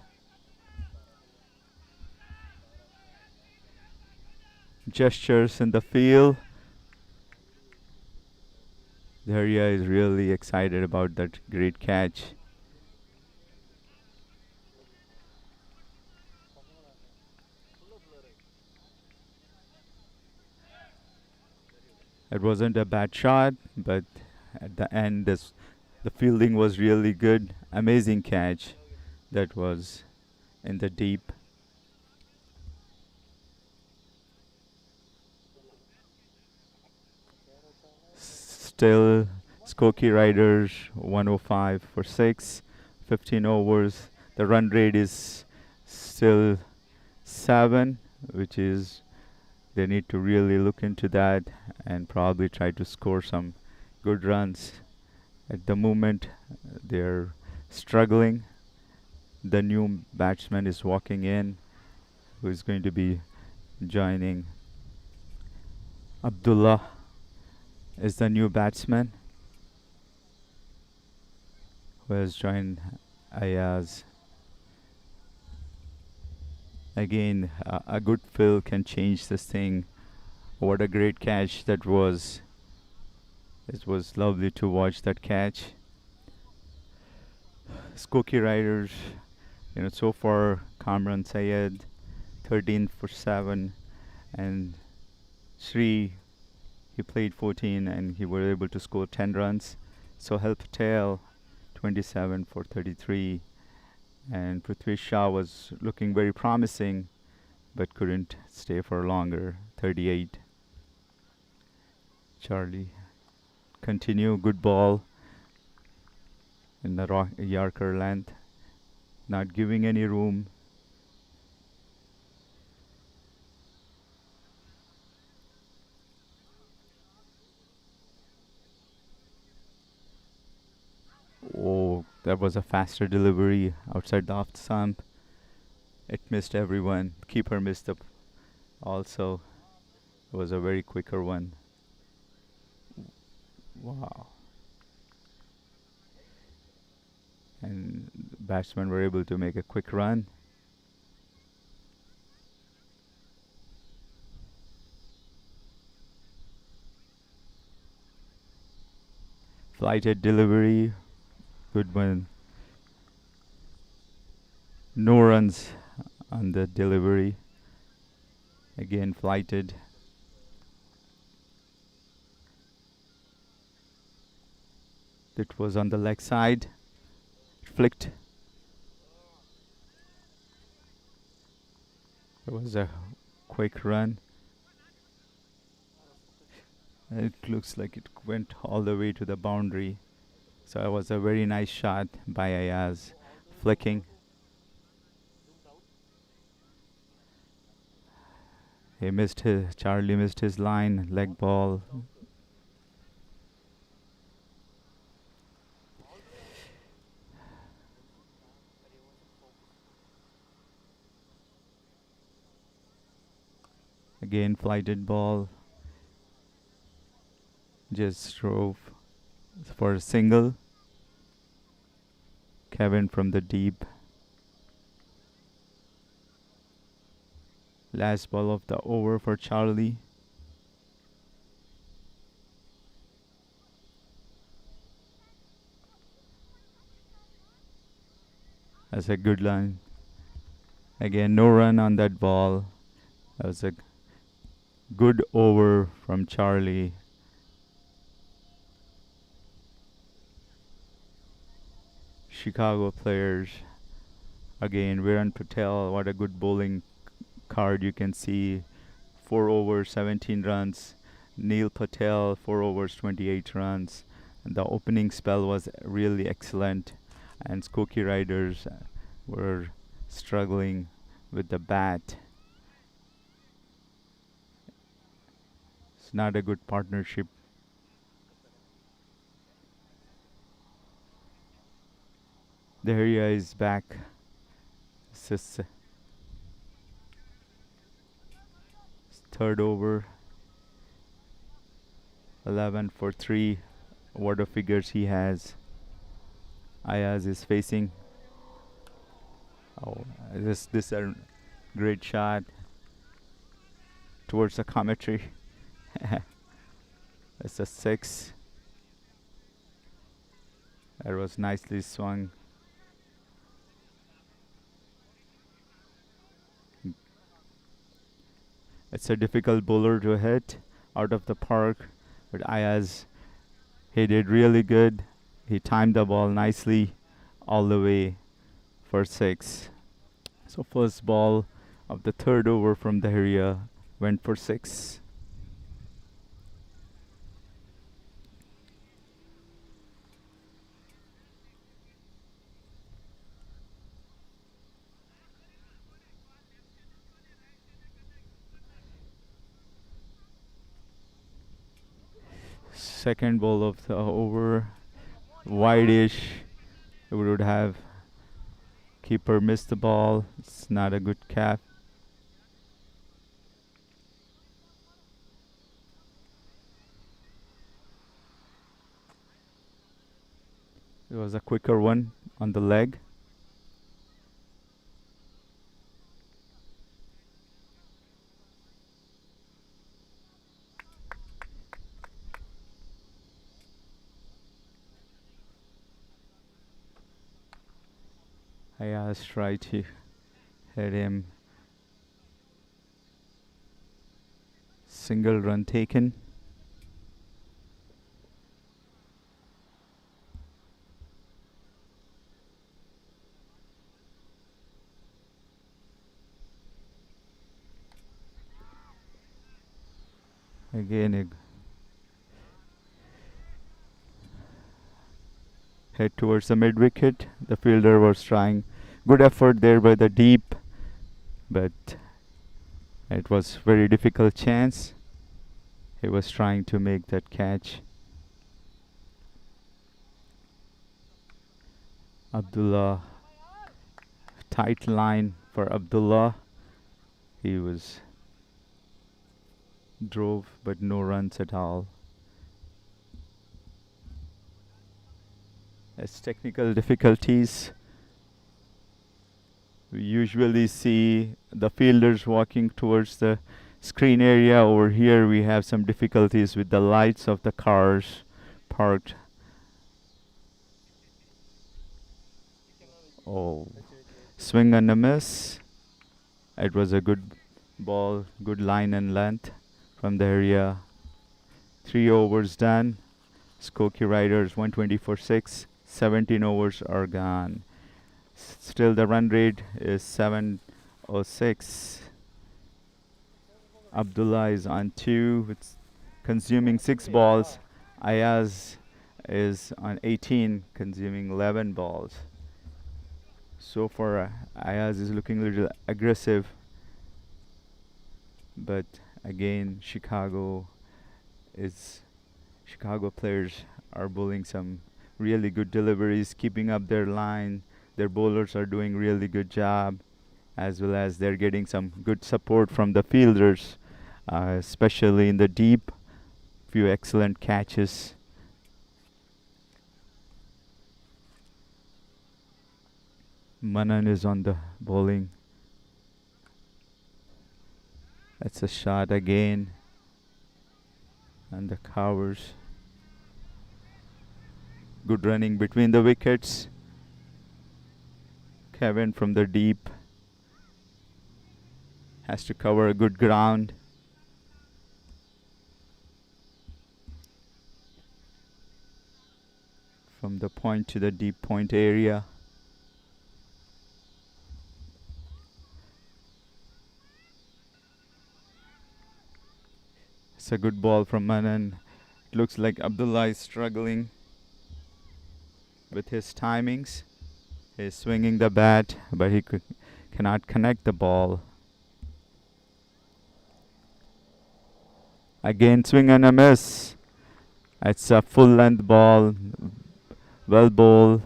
Gestures in the field. Daria is really excited about that great catch. It wasn't a bad shot, but at the end, the fielding was really good. Amazing catch that was in the deep. Still, Skokie Riders 105 for 6, 15 overs. The run rate is still 7, which is they need to really look into that and probably try to score some good runs. At the moment, they're struggling. The new batsman is walking in, who is going to be joining. Abdullah is the new batsman who has joined Ayaz. Again, a good fill can change this thing. What a great catch that was. It was lovely to watch that catch. Skokie Riders, so far Kamran Sayed 13 for 7 and Sri, he played 14 and he was able to score 10 runs. Sohail Patel 27 for 33 and Prithvi Shah was looking very promising but couldn't stay for longer, 38. Charlie continue, good ball in the Yorker length, not giving any room. Oh, that was a faster delivery outside the off stump. It missed everyone. Keeper missed up also. It was a very quicker one. Wow. And batsmen were able to make a quick run. Flighted delivery. Good one. No runs on the delivery. Again, flighted. It was on the leg side. Flicked. It was a quick run. It looks like it went all the way to the boundary. So it was a very nice shot by Ayaz. Flicking. Charlie missed his line, leg ball. Again, flighted ball. Just drove for a single. Kevin from the deep. Last ball of the over for Charlie. That's a good line. Again, no run on that ball. That was a good over from Charlie. Chicago players. Again, Viren Patel, what a good bowling card you can see. 4 overs, 17 runs. Neil Patel, 4 overs, 28 runs. And the opening spell was really excellent. and Skokie riders were struggling with the bat. It's not a good partnership. Daria is back. This is third over. 11 for 3. What figures he has. Ayaz is facing. Oh, this a great shot towards the commentary. That's a 6. That was nicely swung. It's a difficult bowler to hit out of the park, but Ayaz, he did really good. He timed the ball nicely all the way for 6. So first ball of the third over from the area went for 6. Second ball of the over, wide-ish. It would have keeper missed the ball. It's not a good cap. It was a quicker one on the leg. Ayaz tried to hit him. Single run taken. Again, a head towards the mid wicket. The fielder was trying. Good effort there by the deep, but it was very difficult chance. He was trying to make that catch. Abdullah, tight line for Abdullah. He was drove, but no runs at all. As technical difficulties, we usually see the fielders walking towards the screen area. Over here we have some difficulties with the lights of the cars parked. Oh, swing and a miss. It was a good ball, good line and length from the area. 3 overs done. Skokie Riders 120 for 6. 17 overs are gone. Still the run rate is 706. Abdullah is on 2 with consuming 6 balls. Ayaz is on 18, consuming 11 balls. So far, Ayaz is looking a little aggressive, but again, Chicago players are bowling some really good deliveries, keeping up their line. Their bowlers are doing really good job, as well as they're getting some good support from the fielders, especially in the deep. Few excellent catches. Manan is on the bowling. That's a shot again, and the covers. Good running between the wickets. Kevin from the deep has to cover a good ground. From the point to the deep point area. It's a good ball from Manan. It looks like Abdullah is struggling with his timings. He's swinging the bat, but he cannot connect the ball. Again, swing and a miss. It's a full length ball. Well ball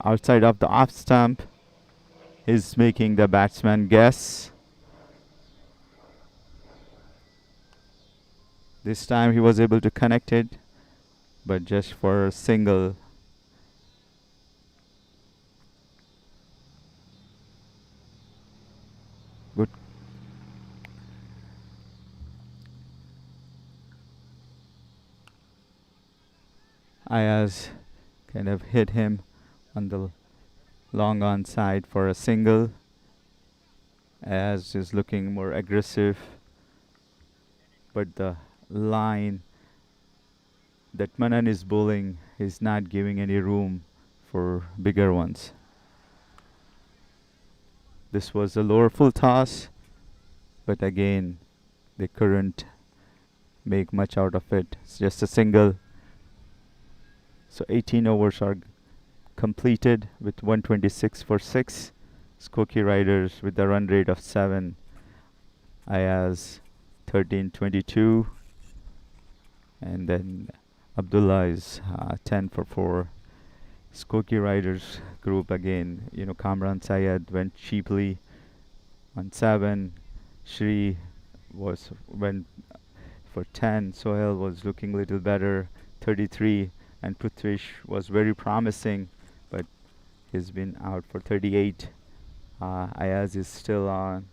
outside of the off stump. He's making the batsman guess. This time he was able to connect it, but just for a single. Good. Ayaz kind of hit him on the long on side for a single. Ayaz is looking more aggressive, but the line that Manan is bowling is not giving any room for bigger ones. This was a lower full toss, but again they couldn't make much out of it. It's just a single. So 18 overs are completed with 126 for 6. SKOKIE Riders with the run rate of 7. Ayaz 13-22. And then Abdullah is 10 for 4. SKOKIE Riders group again. Kamran Syed went cheaply on 7. Shri went for 10. Sohail was looking a little better, 33. And Prithvish was very promising, but he's been out for 38. Ayaz is still on,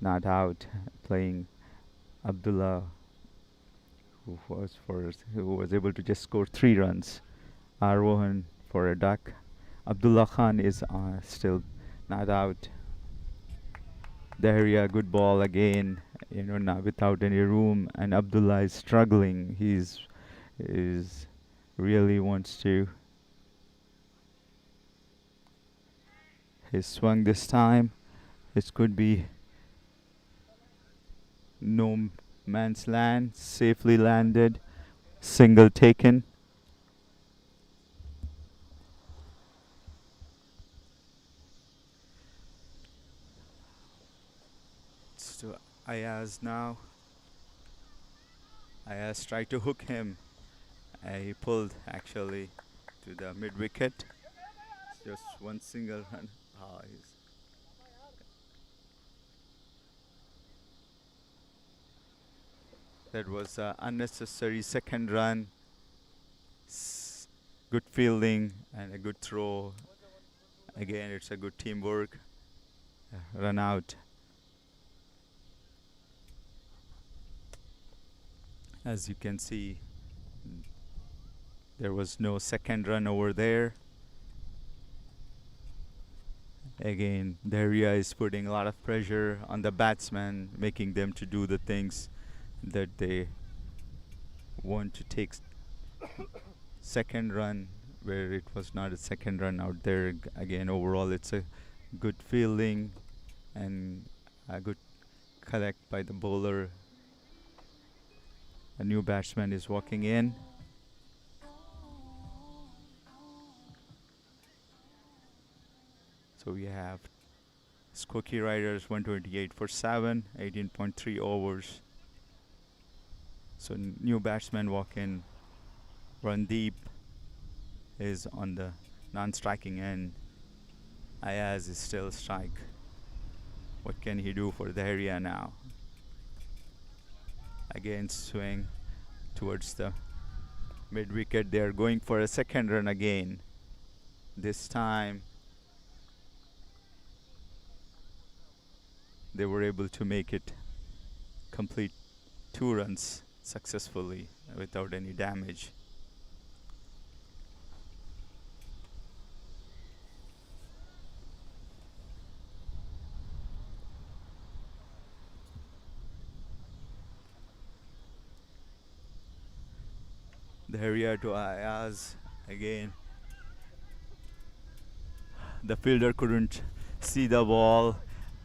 not out, playing Abdullah, who was able to just score 3 runs. Arvohan for a duck. Abdullah Khan is still not out. Daharia, good ball again, not without any room, and Abdullah is struggling. He's really wants to. He swung this time. It could be no man's land. Safely landed. Single taken. It's to Ayaz now. Ayaz tried to hook him. He pulled actually to the mid wicket. Just one single run. That was an unnecessary second run. Good fielding and a good throw. Again, it's a good teamwork. Run out. As you can see, there was no second run over there. Again, Daharia is putting a lot of pressure on the batsmen, making them to do the things that they want to take second run, where it was not a second run out there. Again, overall, it's a good fielding and a good collect by the bowler. A new batsman is walking in. So we have SKOKIE Riders 128 for 7, 18.3 overs. So new batsman walk in. Randeep is on the non-striking end. Ayaz is still strike. What can he do for the area now? Again, swing towards the mid wicket. They are going for a second run again. This time they were able to make it complete 2 runs successfully without any damage. The area to Ayaz again. The fielder couldn't see the ball,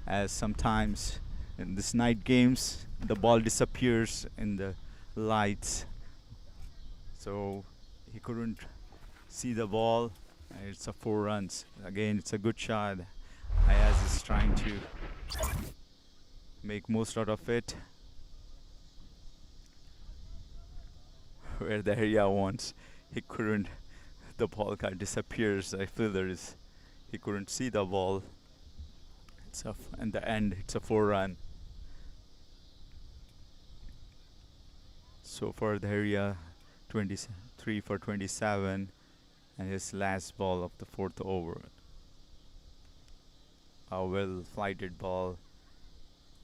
as sometimes in this night games the ball disappears in the lights, so he couldn't see the ball. It's a 4 runs. Again, it's a good shot. Ayaz is trying to make most out of it. Where the area wants, he couldn't. The ball kind of disappears. I feel he couldn't see the ball. In the end, it's a 4 run. So for the area, 23 for 27, and his last ball of the 4th over. A well flighted ball,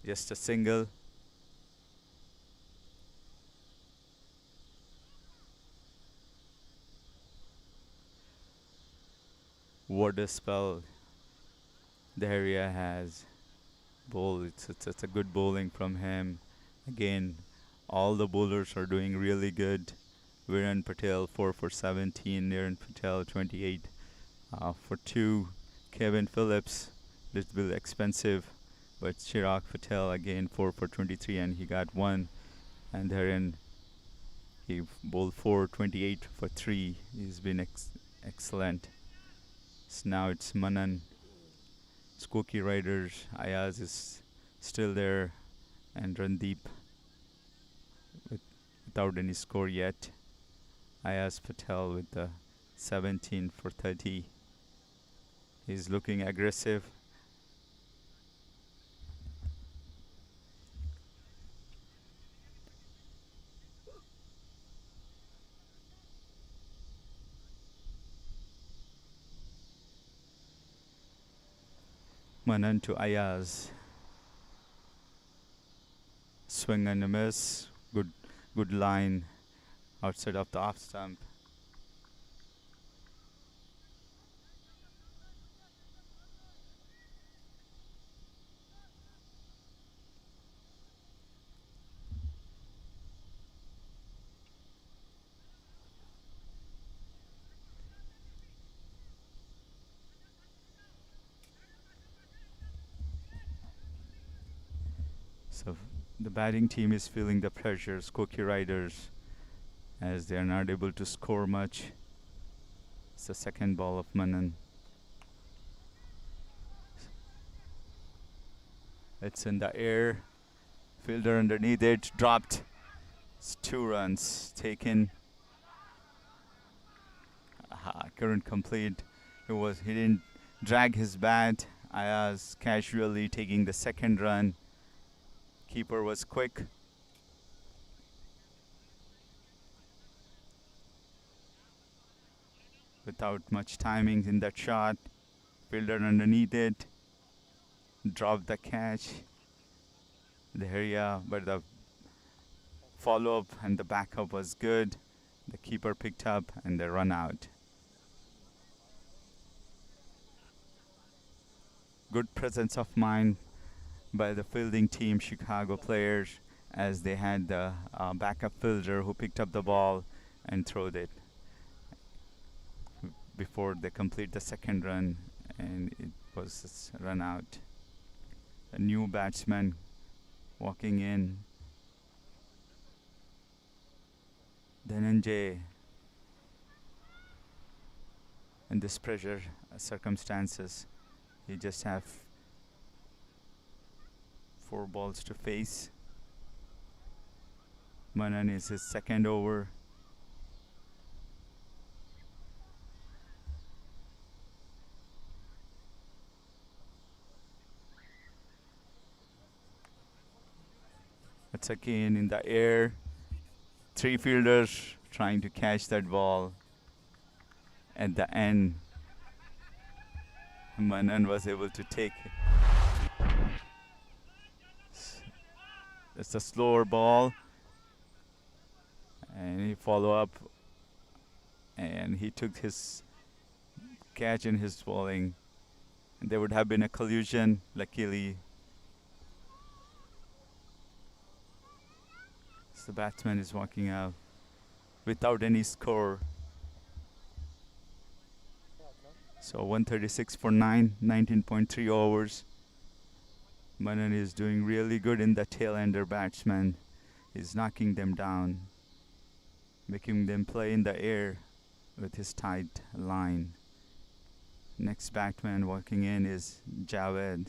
just a single. What a spell the area has. It's a good bowling from him. Again, all the bowlers are doing really good. Viren Patel 4 for 17, Niran Patel 28 for 2. Kevin Phillips, little bit expensive, but Chirag Patel again 4 for 23 and he got 1. And therein he bowled 4, 28 for 3. He's been excellent. So now it's Manan. SKOKIE Riders, Ayaz is still there, and Randeep without any score yet. Ayaz Patel with the 17 for 30. He's looking aggressive. Manan to Ayaz. Swing and a miss. Good line outside of the off stump. So the batting team is feeling the pressure, SKOKIE Riders, as they are not able to score much. It's the second ball of Manan. It's in the air. Fielder underneath it, dropped. It's 2 runs taken. Couldn't complete. He didn't drag his bat. Ayaz casually taking the second run. Keeper was quick. Without much timing in that shot. Fielder underneath it. Dropped the catch. The area, but the follow-up and the backup was good. The keeper picked up and they run out. Good presence of mind by the fielding team, Chicago players, as they had the backup fielder who picked up the ball and throwed it before they complete the second run, and it was run out. A new batsman walking in. Dhananjay, in this pressure circumstances, he just have 4 balls to face. Manan is his second over. It's again in the air. 3 fielders trying to catch that ball. At the end, Manan was able to take it. It's a slower ball, and he follow up, and he took his catch in his bowling. And there would have been a collision, luckily. So the batsman is walking out without any score. So 136 for 9, 19.3 overs. Manan is doing really good in the tail-ender batsman. He's knocking them down, making them play in the air with his tight line. Next batsman walking in is Javed.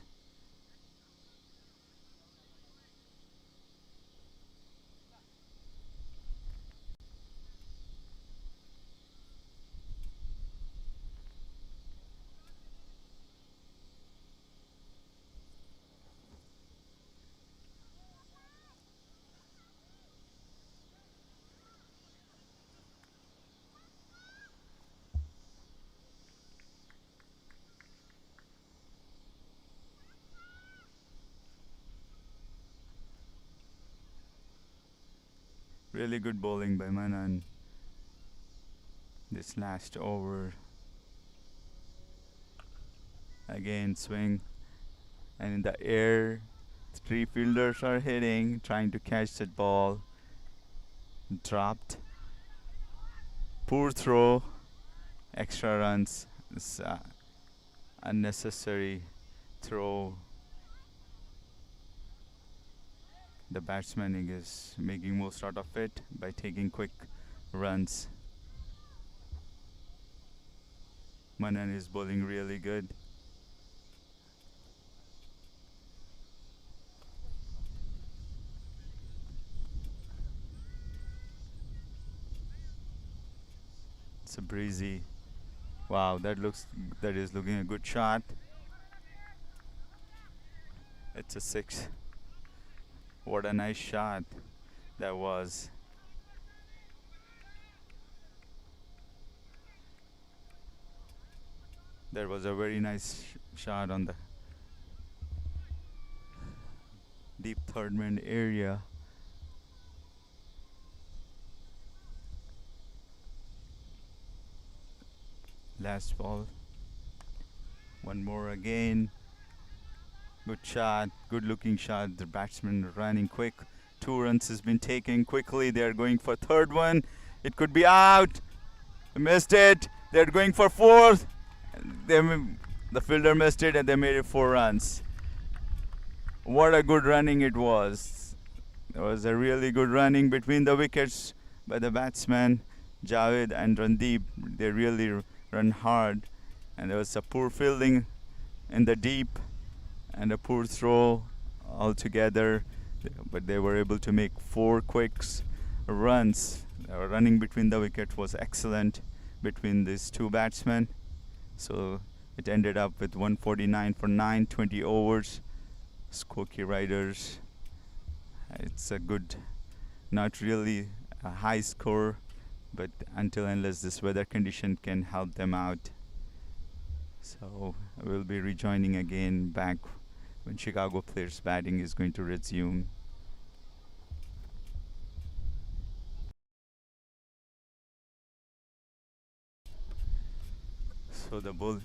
Really good bowling by Manan this last over. Again, swing and in the air. Three fielders are hitting, trying to catch that ball. Dropped. Poor throw. Extra runs. It's unnecessary throw. The batsman is making most out of it by taking quick runs. Manan is bowling really good. It's a breezy. Wow, that is looking a good shot. It's a six. What a nice shot that was. That was a very nice shot on the deep third man area. Last ball. One more again. Good shot, good looking shot. The batsman running quick. 2 runs has been taken quickly. They are going for third one. It could be out. Missed it. They're going for fourth. The fielder missed it and they made it 4 runs. What a good running it was. There was a really good running between the wickets by the batsman Javed and Randeep. They really run hard, and there was a poor fielding in the deep and a poor throw altogether, but they were able to make 4 quick runs. Running between the wicket was excellent between these two batsmen, so it ended up with 149 for 920 overs. SKOKIE Riders, it's a good, not really a high score, but until unless this weather condition can help them out. So we'll be rejoining again back when Chicago players batting is going to resume. So the bull.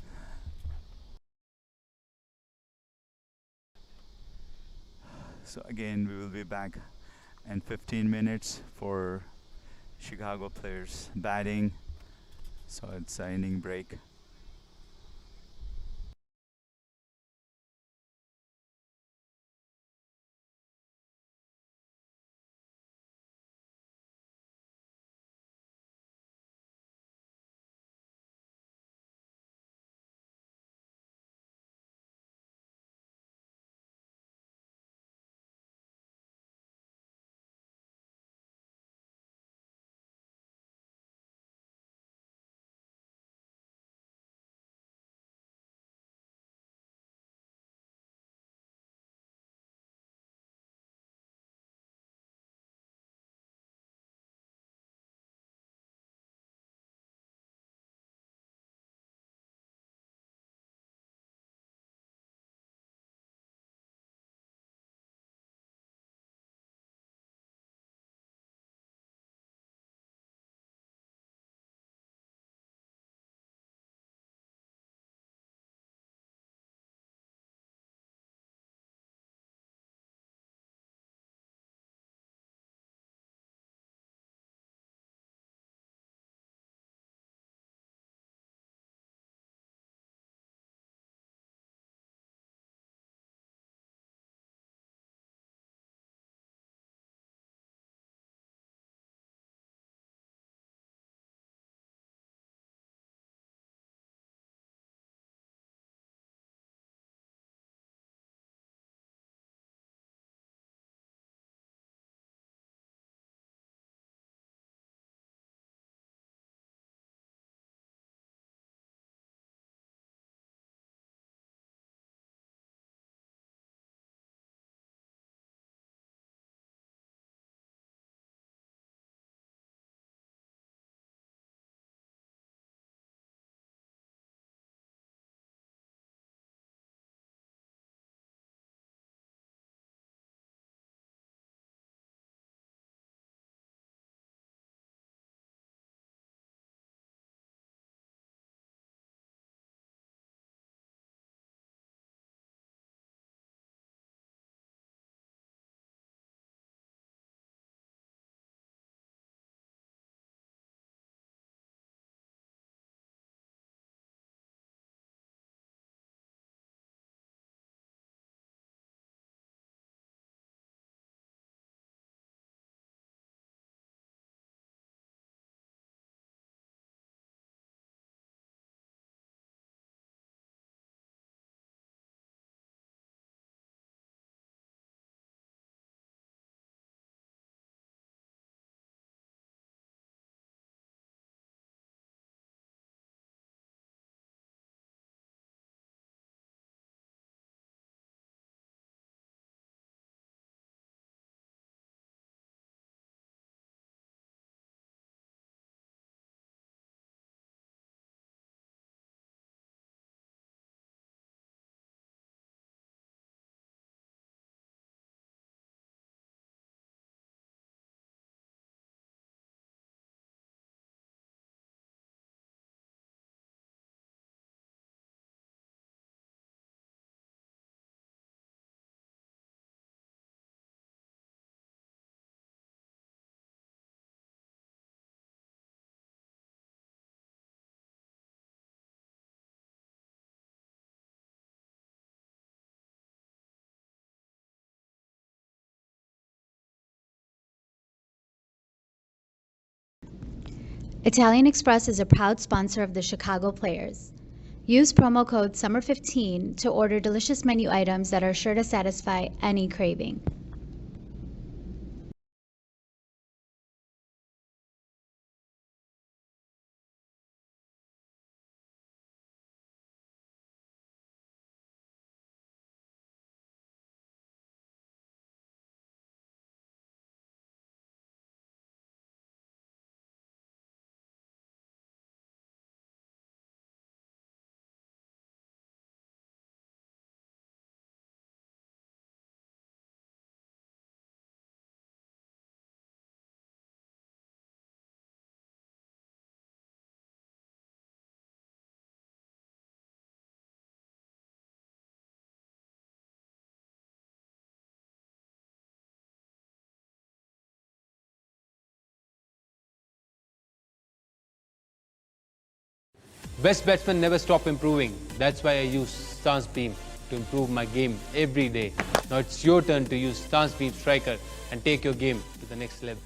So again, we will be back in 15 minutes for Chicago players batting. So it's an inning break. Italian Express is a proud sponsor of the Chicago Players. Use promo code SUMMER15 to order delicious menu items that are sure to satisfy any craving. Best batsmen never stop improving. That's why I use Stance Beam to improve my game every day. Now it's your turn to use Stance Beam Striker and take your game to the next level.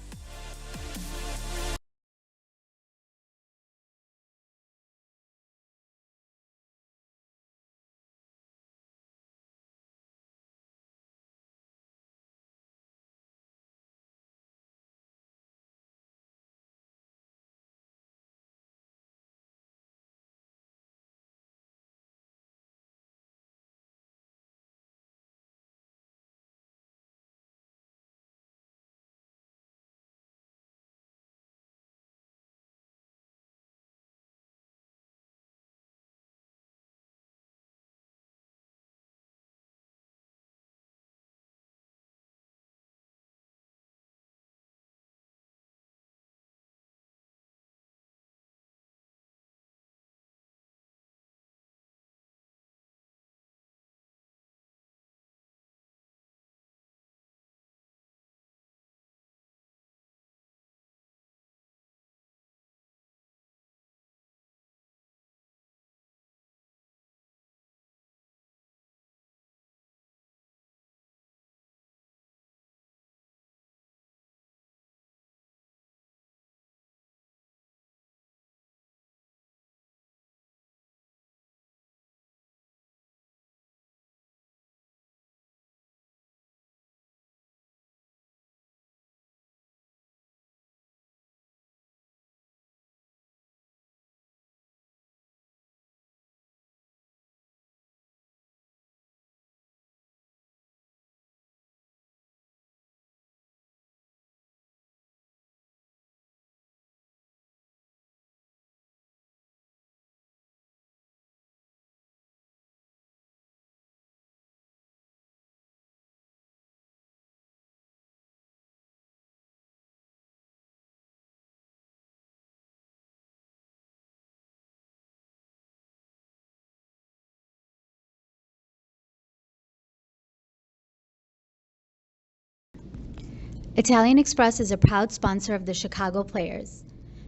Italian Express is a proud sponsor of the Chicago Players.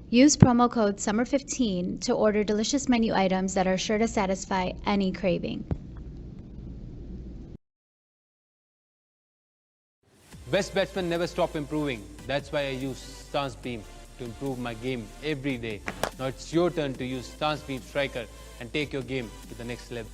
Use promo code SUMMER15 to order delicious menu items that are sure to satisfy any craving. Best batsmen never stop improving. That's why I use Stance Beam to improve my game every day. Now it's your turn to use Stance Beam Striker and take your game to the next level.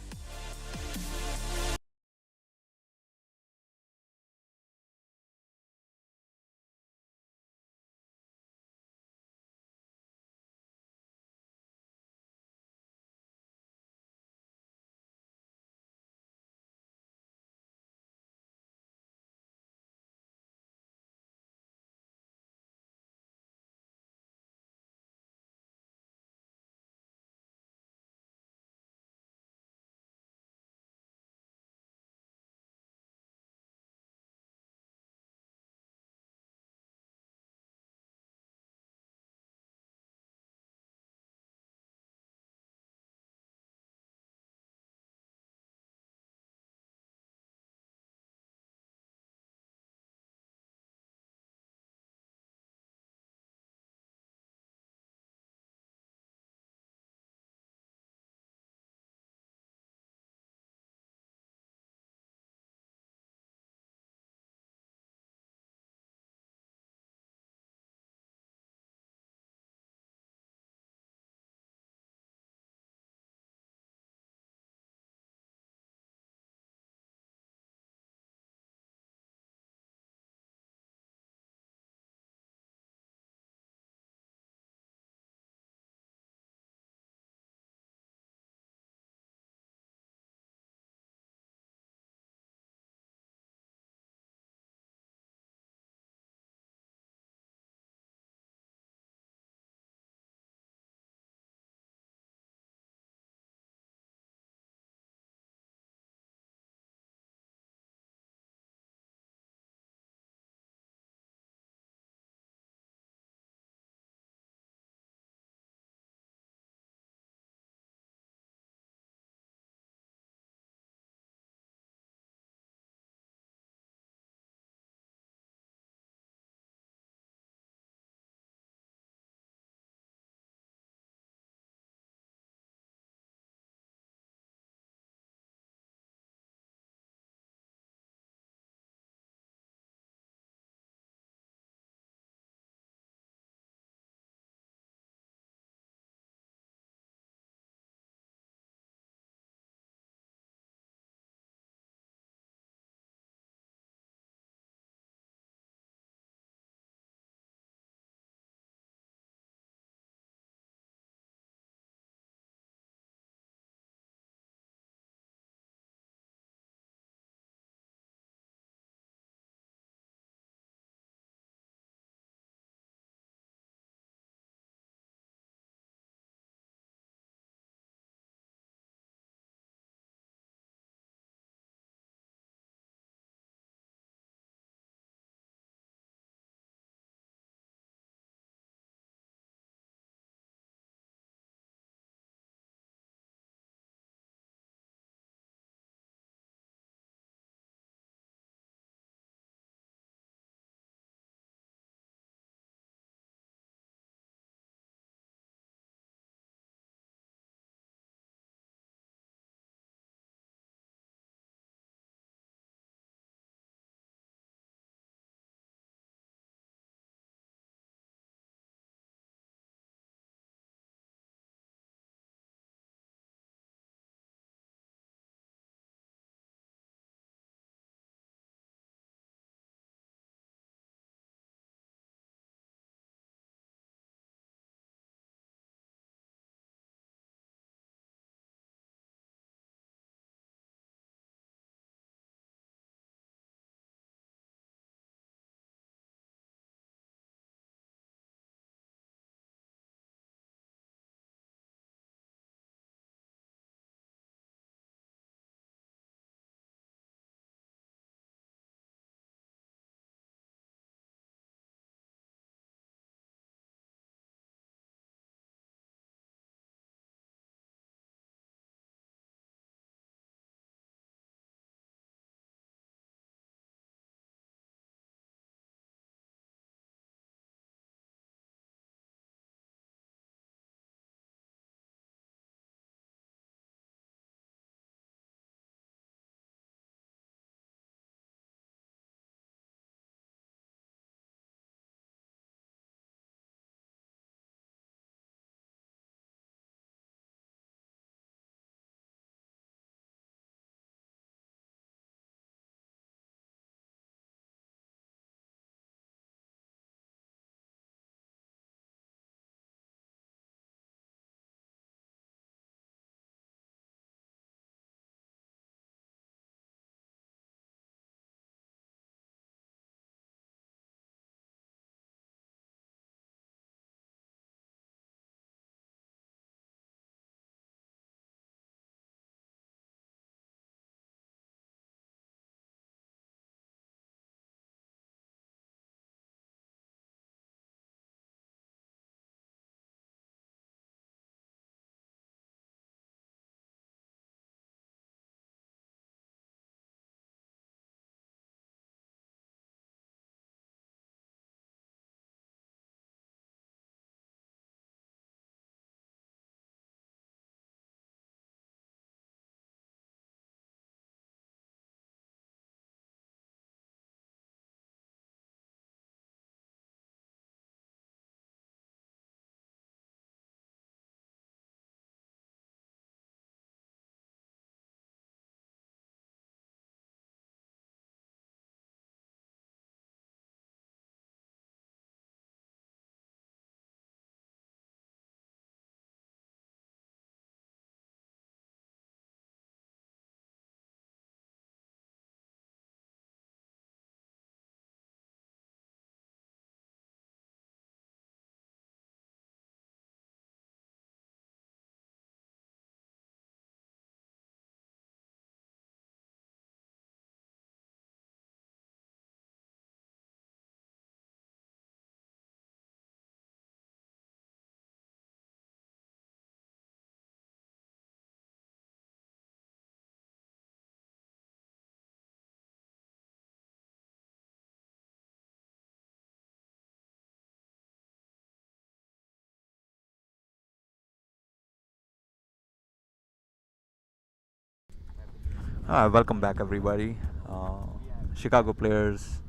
Welcome back, everybody. Uh, Chicago players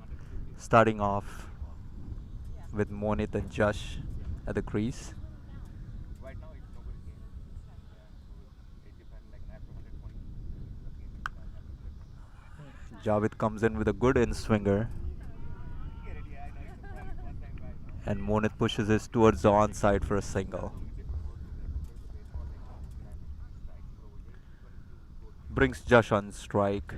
starting off with Monit and Josh at the crease. Javed comes in with a good in swinger, and Monit pushes this towards the onside for a single. Brings Josh on strike.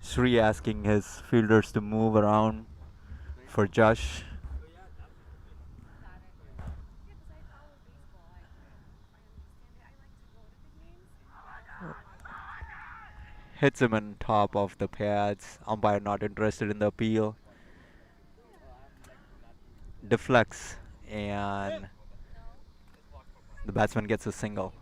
Sri asking his fielders to move around for Josh. Hits him on top of the pads. Umpire not interested in the appeal. Deflects, and the batsman gets a single.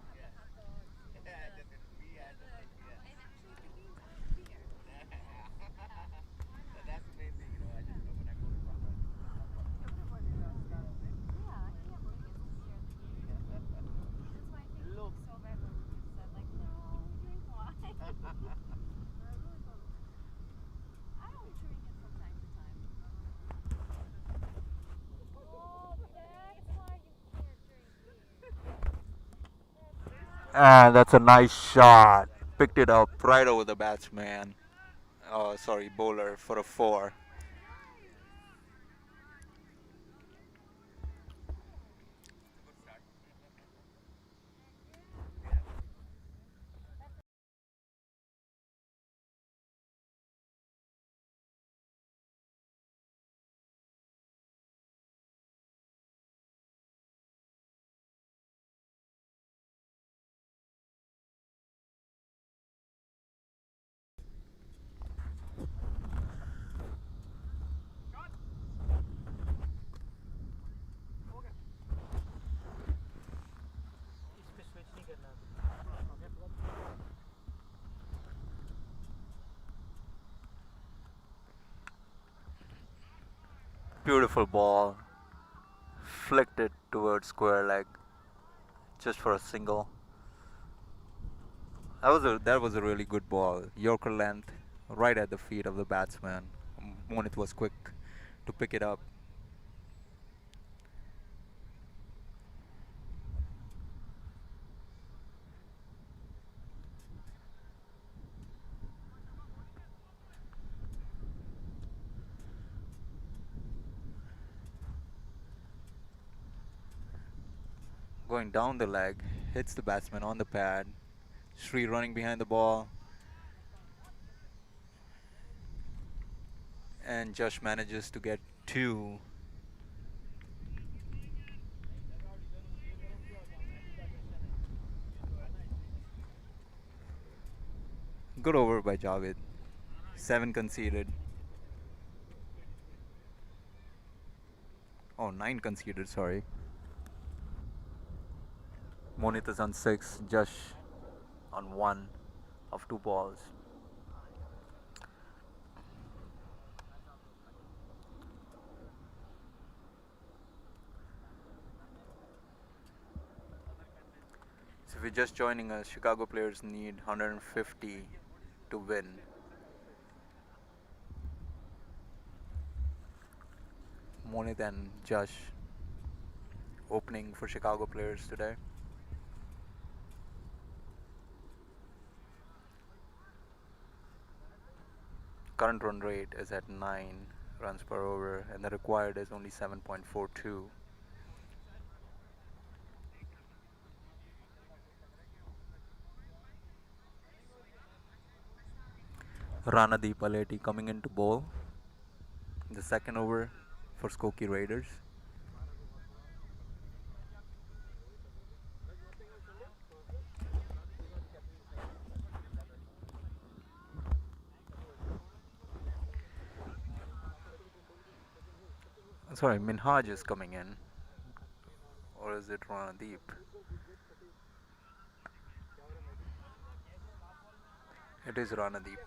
And that's a nice shot. Picked it up right over the batsman. Oh, sorry, bowler for a four. Beautiful ball. Flicked it towards square leg just for a single. That was a really good ball. Yorker length, right at the feet of the batsman. Monit was quick to pick it up. Going down the leg, hits the batsman on the pad. Sri running behind the ball, and Josh manages to get two. Good over by Javed. 7 conceded. Oh, 9 conceded, sorry. Monit is on 6, Josh on 1 of 2 balls. So if you're just joining us, Chicago players need 150 to win. Monit and Josh opening for Chicago players today. Current run rate is at 9 runs per over, and the required is only 7.42. Ranadeep Aleti coming into bowl. The second over for SKOKIE Raiders. Sorry, Minhaj is coming in. Or is it Ranadeep? It is Ranadeep.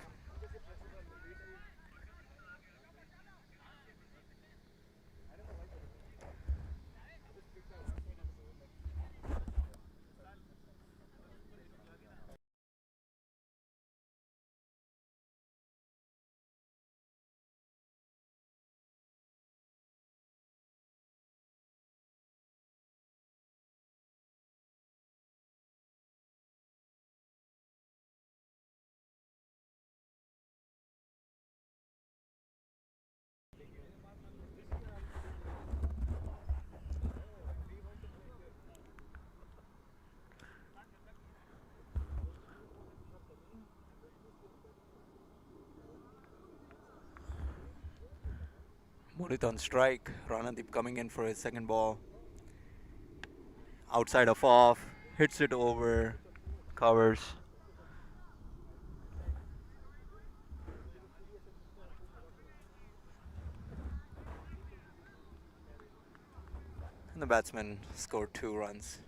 Mohit on strike. Ranadeep coming in for his second ball. Outside of off. Hits it over. Covers. And the batsman scored 2 runs.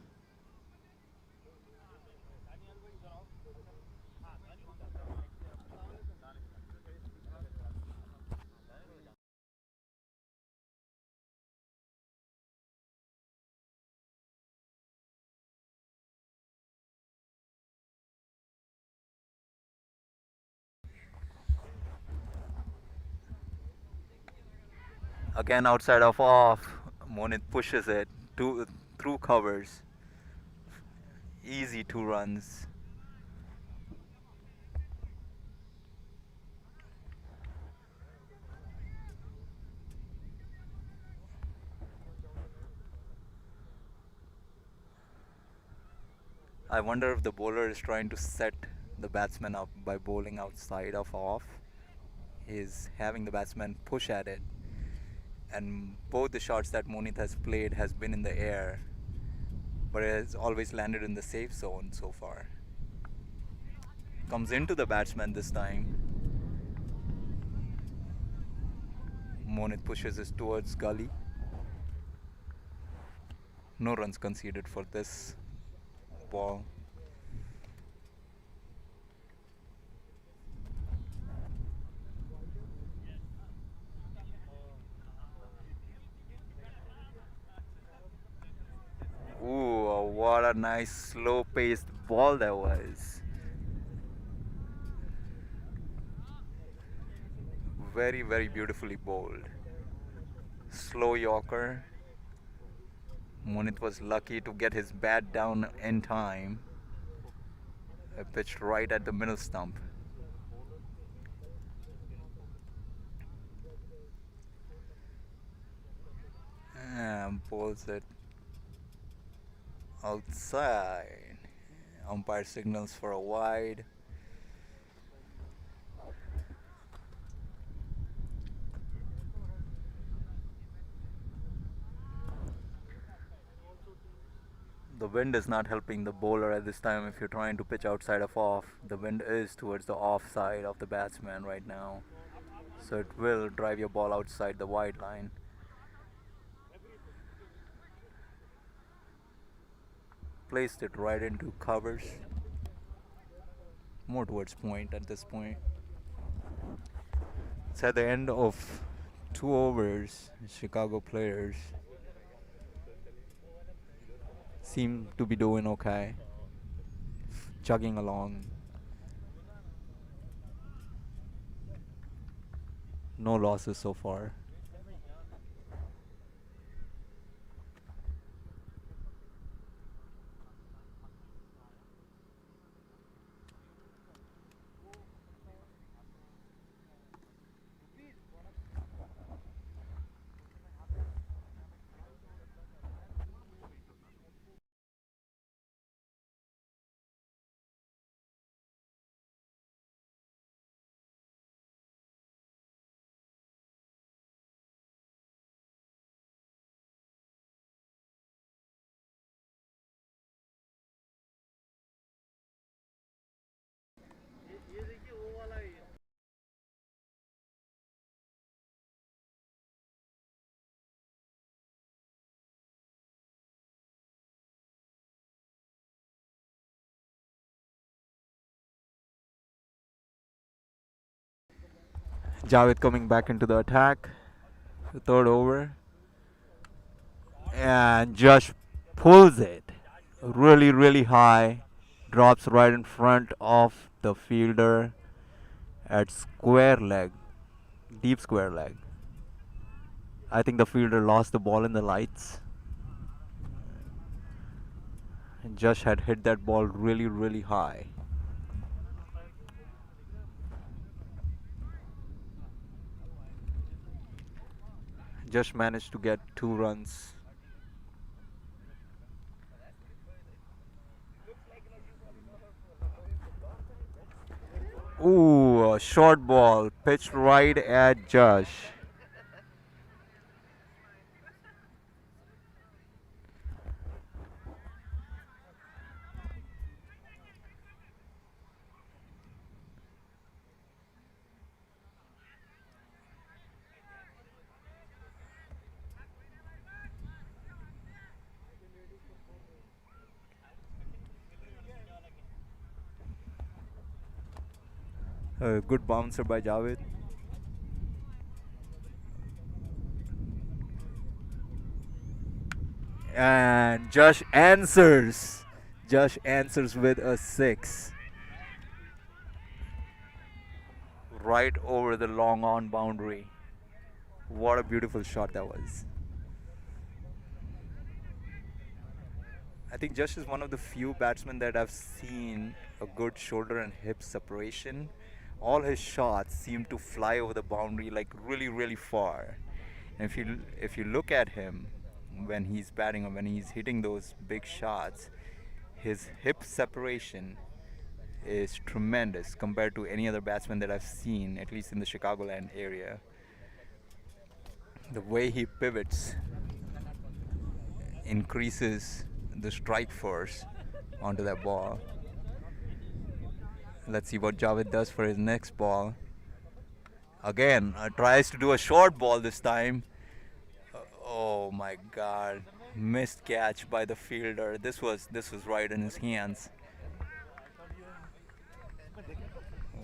Again outside of off. Mohit pushes it through covers. Easy 2 runs. I wonder if the bowler is trying to set the batsman up by bowling outside of off. He's having the batsman push at it, and both the shots that Mohit has played has been in the air, but it has always landed in the safe zone so far. Comes into the batsman this time. Mohit pushes it towards gully. No runs conceded for this ball. Ooh, what a nice slow-paced ball that was. Very, very beautifully bowled. Slow Yorker. Mohit was lucky to get his bat down in time. Pitched right at the middle stump. And bowls it outside. Umpire signals for a wide. The wind is not helping the bowler at this time. If you're trying to pitch outside of off, the wind is towards the off side of the batsman right now, so it will drive your ball outside the wide line. Placed it right into covers, more towards point at this point. It's at the end of 2 overs. Chicago players seem to be doing okay, chugging along. No losses so far. Javed coming back into the attack. The third over. And Josh pulls it really, really high. Drops right in front of the fielder at square leg. Deep square leg. I think the fielder lost the ball in the lights. And Josh had hit that ball really, really high. Just managed to get 2 runs. Ooh, a short ball pitched right at Josh. A good bouncer by Javed. And Josh answers. Josh answers with a 6. Right over the long on boundary. What a beautiful shot that was. I think Josh is one of the few batsmen that I've seen a good shoulder and hip separation. All his shots seem to fly over the boundary like really, really far. And if you look at him when he's batting or when he's hitting those big shots, his hip separation is tremendous compared to any other batsman that I've seen, at least in the Chicagoland area. The way he pivots increases the strike force onto that ball. Let's see what Javed does for his next ball. Again, tries to do a short ball this time. Oh my God. Missed catch by the fielder. This was right in his hands.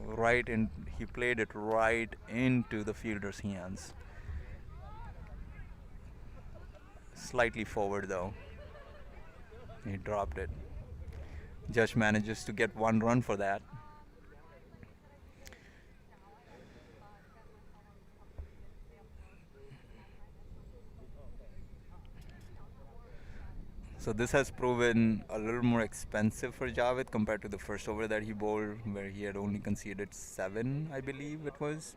Right in, he played it right into the fielder's hands. Slightly forward though. He dropped it. Josh manages to get 1 run for that. So this has proven a little more expensive for Javed compared to the first over that he bowled, where he had only conceded 7, I believe it was.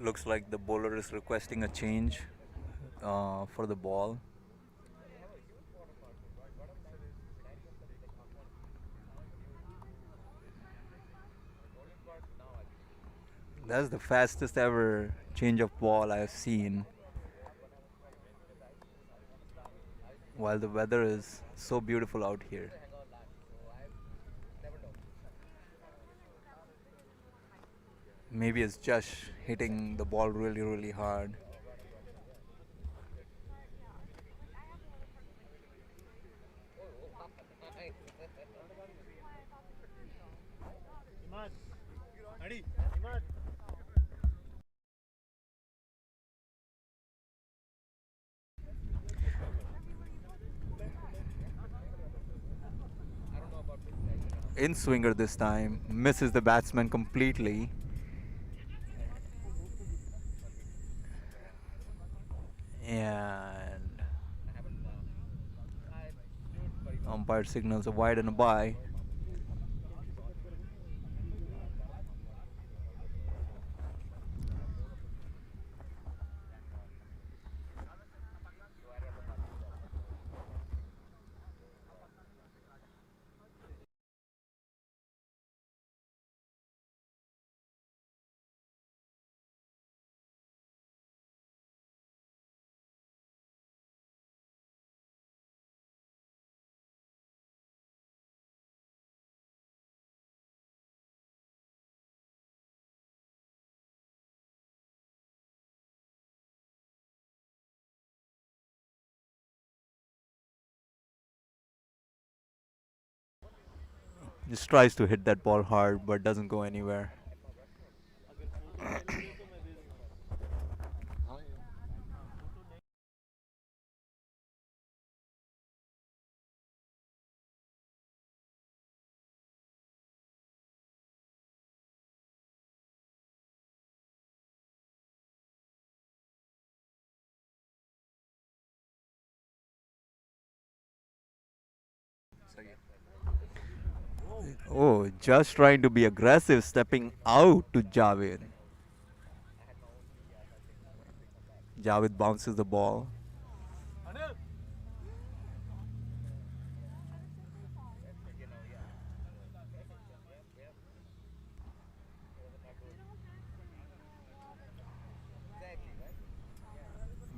Looks like the bowler is requesting a change for the ball. That's the fastest ever change of ball I've seen. While the weather is so beautiful out here. Maybe it's just hitting the ball really, really hard. In swinger this time, misses the batsman completely. And umpire signals a wide and a bye. Just tries to hit that ball hard but doesn't go anywhere. Oh, just trying to be aggressive, stepping out to Javed. Javed bounces the ball.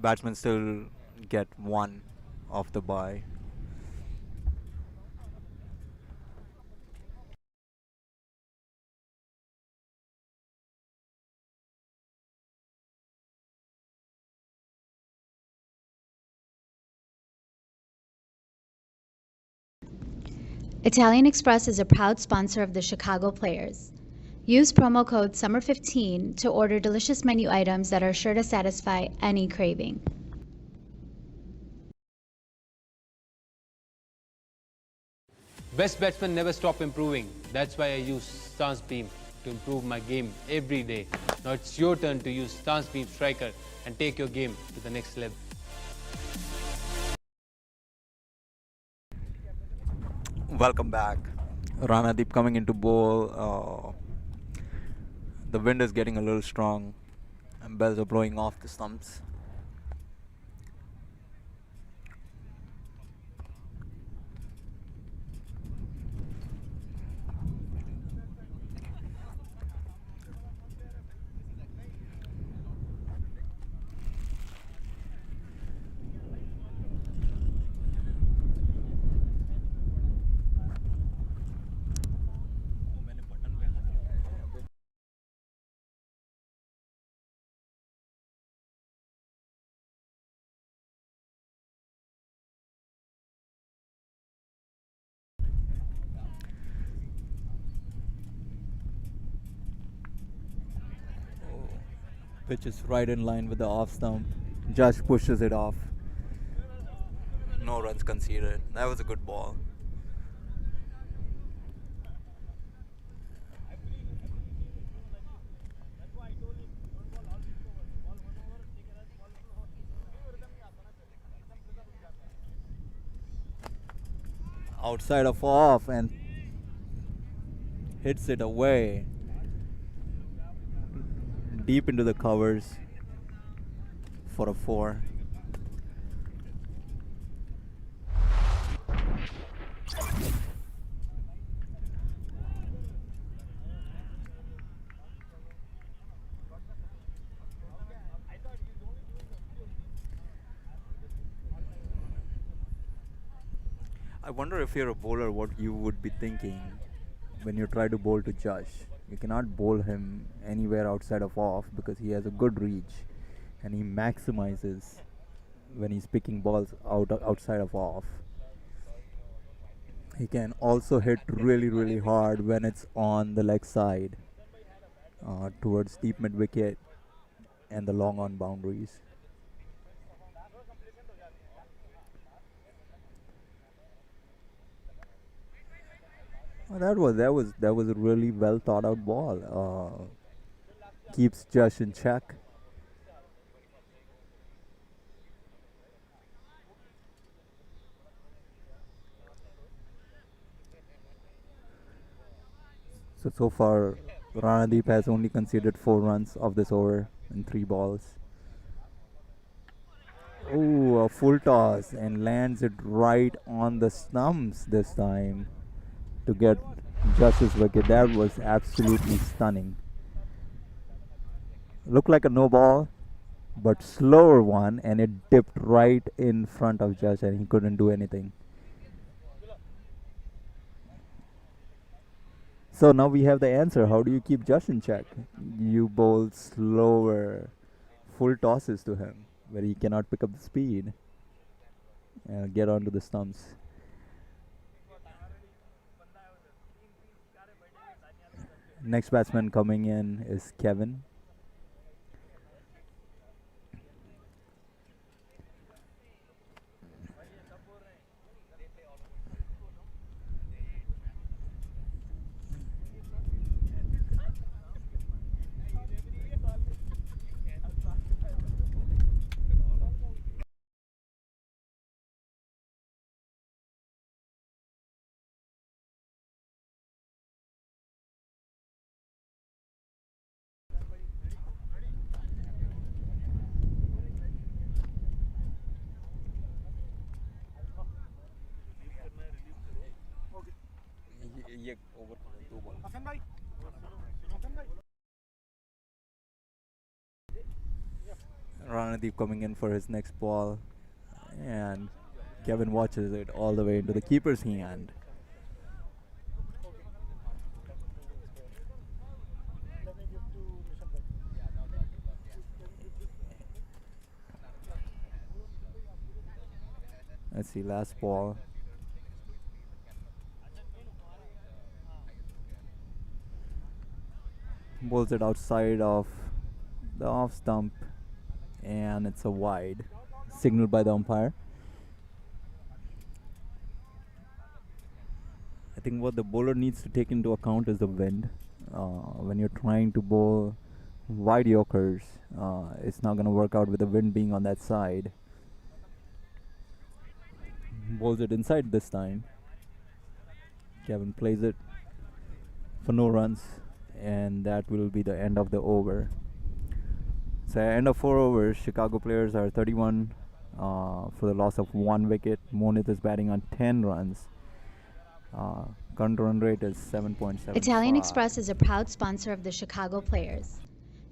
batsmen still get one off the bye. Italian Express is a proud sponsor of the Chicago Players. Use promo code SUMMER15 to order delicious menu items that are sure to satisfy any craving. Best batsmen never stop improving. That's why I use Stance Beam to improve my game every day. Now it's your turn to use Stance Beam Striker and take your game to the next level. Welcome back. Ranadeep coming into bowl. The wind is getting a little strong and bells are blowing off the stumps. Pitch is right in line with the off stump. Josh pushes it off. No runs conceded. That was a good ball. Outside of off and hits it away. Deep into the covers for a 4. I wonder if you're a bowler what you would be thinking when you try to bowl to Josh. You cannot bowl him anywhere outside of off because he has a good reach and he maximizes when he's picking balls outside of off. He can also hit really hard when it's on the leg side towards deep mid wicket and the long on boundaries. That was a really well thought out ball. Keeps Josh in check. So far, Ranadeep has only conceded 4 runs of this over in 3 balls. Oh, a full toss and lands it right on the stumps this time to get Josh's wicket. That was absolutely stunning. Looked like a no ball, but slower one, and it dipped right in front of Josh and he couldn't do anything. So now we have the answer. How do you keep Josh in check? You bowl slower, full tosses to him where he cannot pick up the speed and get onto the stumps. Next batsman coming in is Kevin. Ranadeep coming in for his next ball, and Kevin watches it all the way into the keeper's hand. Let's see, last ball. Bowls it outside of the off stump, and it's a wide, signaled by the umpire. I think what the bowler needs to take into account is the wind. When you're trying to bowl wide yorkers, it's not going to work out with the wind being on that side. Bowls it inside this time. Kevin plays it for no runs, and that will be the end of the over. So end of 4 overs, Chicago players are 31 for the loss of 1 wicket. Monith is batting on 10 runs. Current run rate is 7.7. Italian Express is a proud sponsor of the Chicago Players.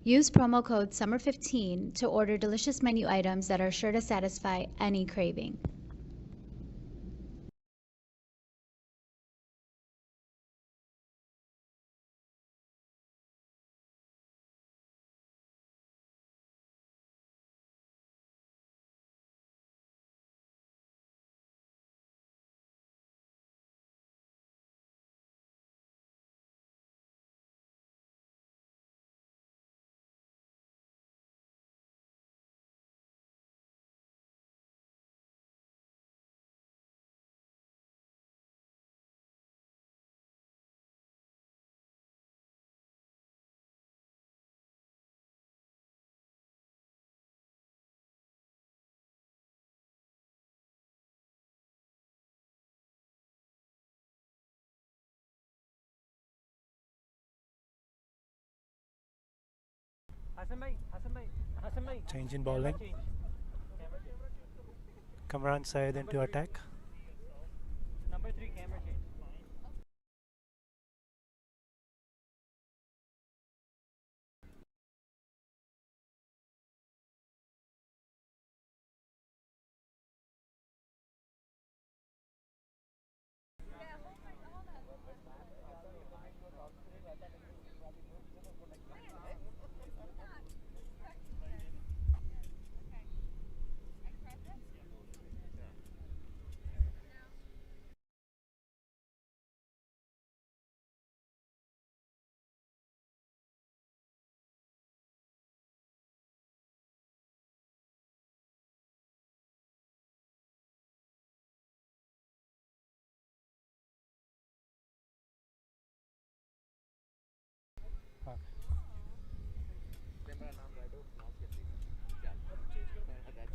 Use promo code SUMMER15 to order delicious menu items that are sure to satisfy any craving. Change in bowling. Kamran Syed into attack.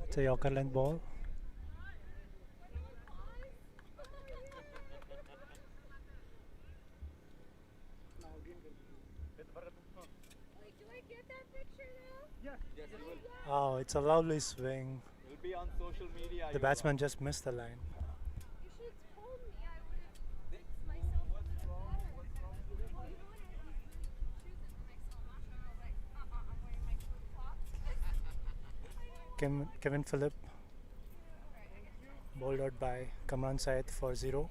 It's a Yorker length ball. Oh, it's a lovely swing. The batsman just missed the line. Kevin Phillip bowled out by Kamran Syed for 0.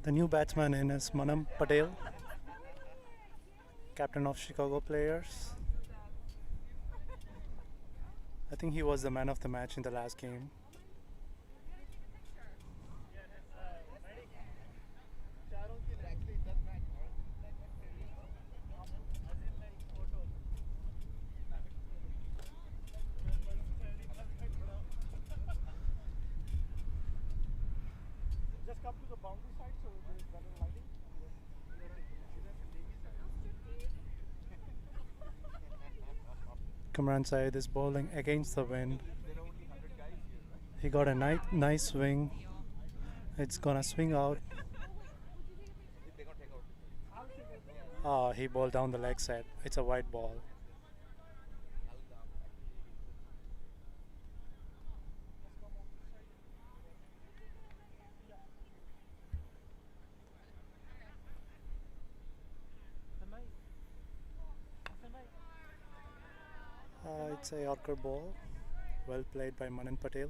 The new batsman in is Manam Patel, captain of Chicago Players. I think he was the man of the match in the last game. Kamran Syed is bowling against the wind. He got a nice swing. It's gonna swing out. He bowled down the leg side. It's a white ball. It's a Yorker ball. Well played by Manan Patel.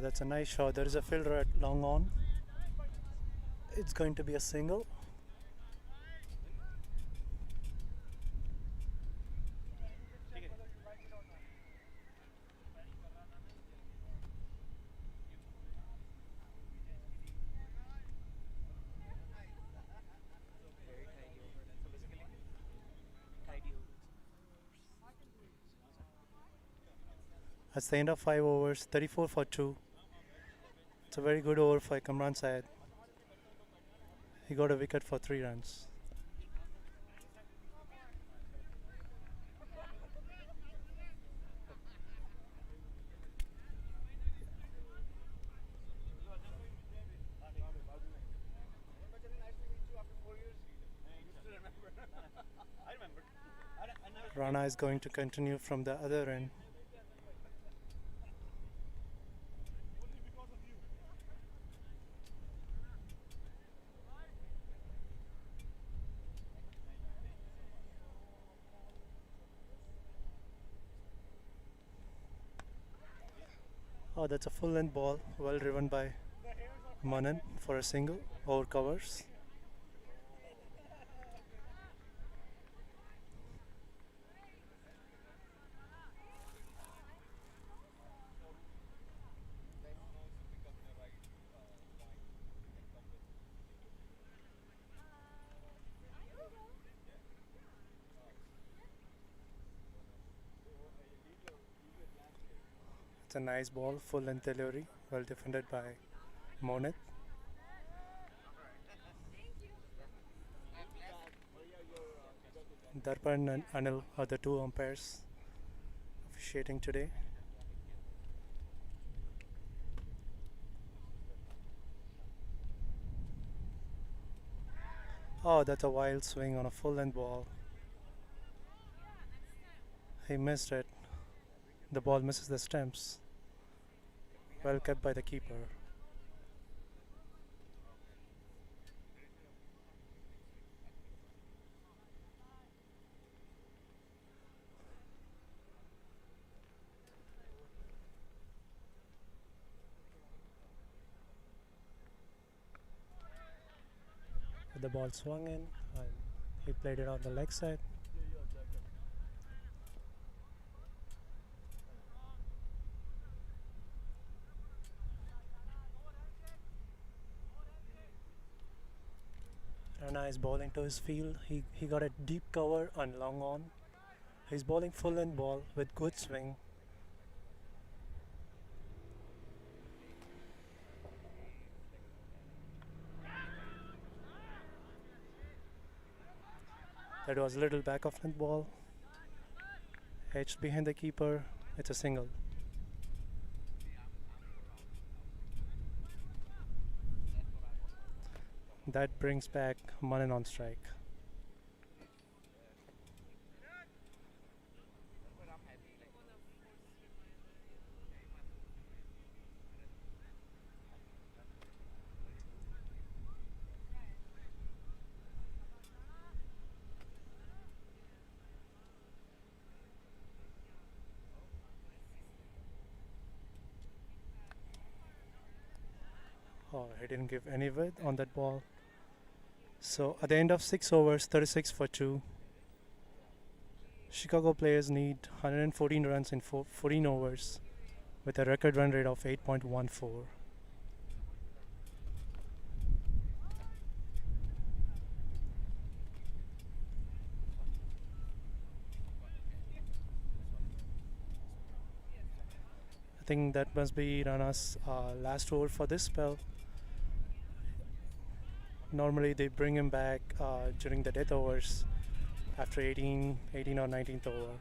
That's a nice shot. There is a fielder at long on. It's going to be a single. That's the end of 5 overs, 34 for 2. It's a very good over for Kamran Syed. He got a wicket for 3 runs. Rana is going to continue from the other end. That's a full length ball, well driven by Manan for a single over covers. It's a nice ball, full length delivery, well defended by Monit. Darpan and Anil are the 2 umpires officiating today. That's a wild swing on a full length ball. He missed it. The ball misses the stumps. Well kept by the keeper. The ball swung in and he played it on the leg side. Rana is bowling to his field. He got a deep cover on long on. He's bowling full length ball with good swing. That was a little back of length ball. Edged behind the keeper. It's a single. That brings back Manan on strike. He didn't give any width on that ball. So at the end of 6 overs, 36 for 2. Chicago players need 114 runs in 14 overs with a record run rate of 8.14. I think that must be Rana's last over for this spell. Normally they bring him back during the death overs after 18 or 19th over.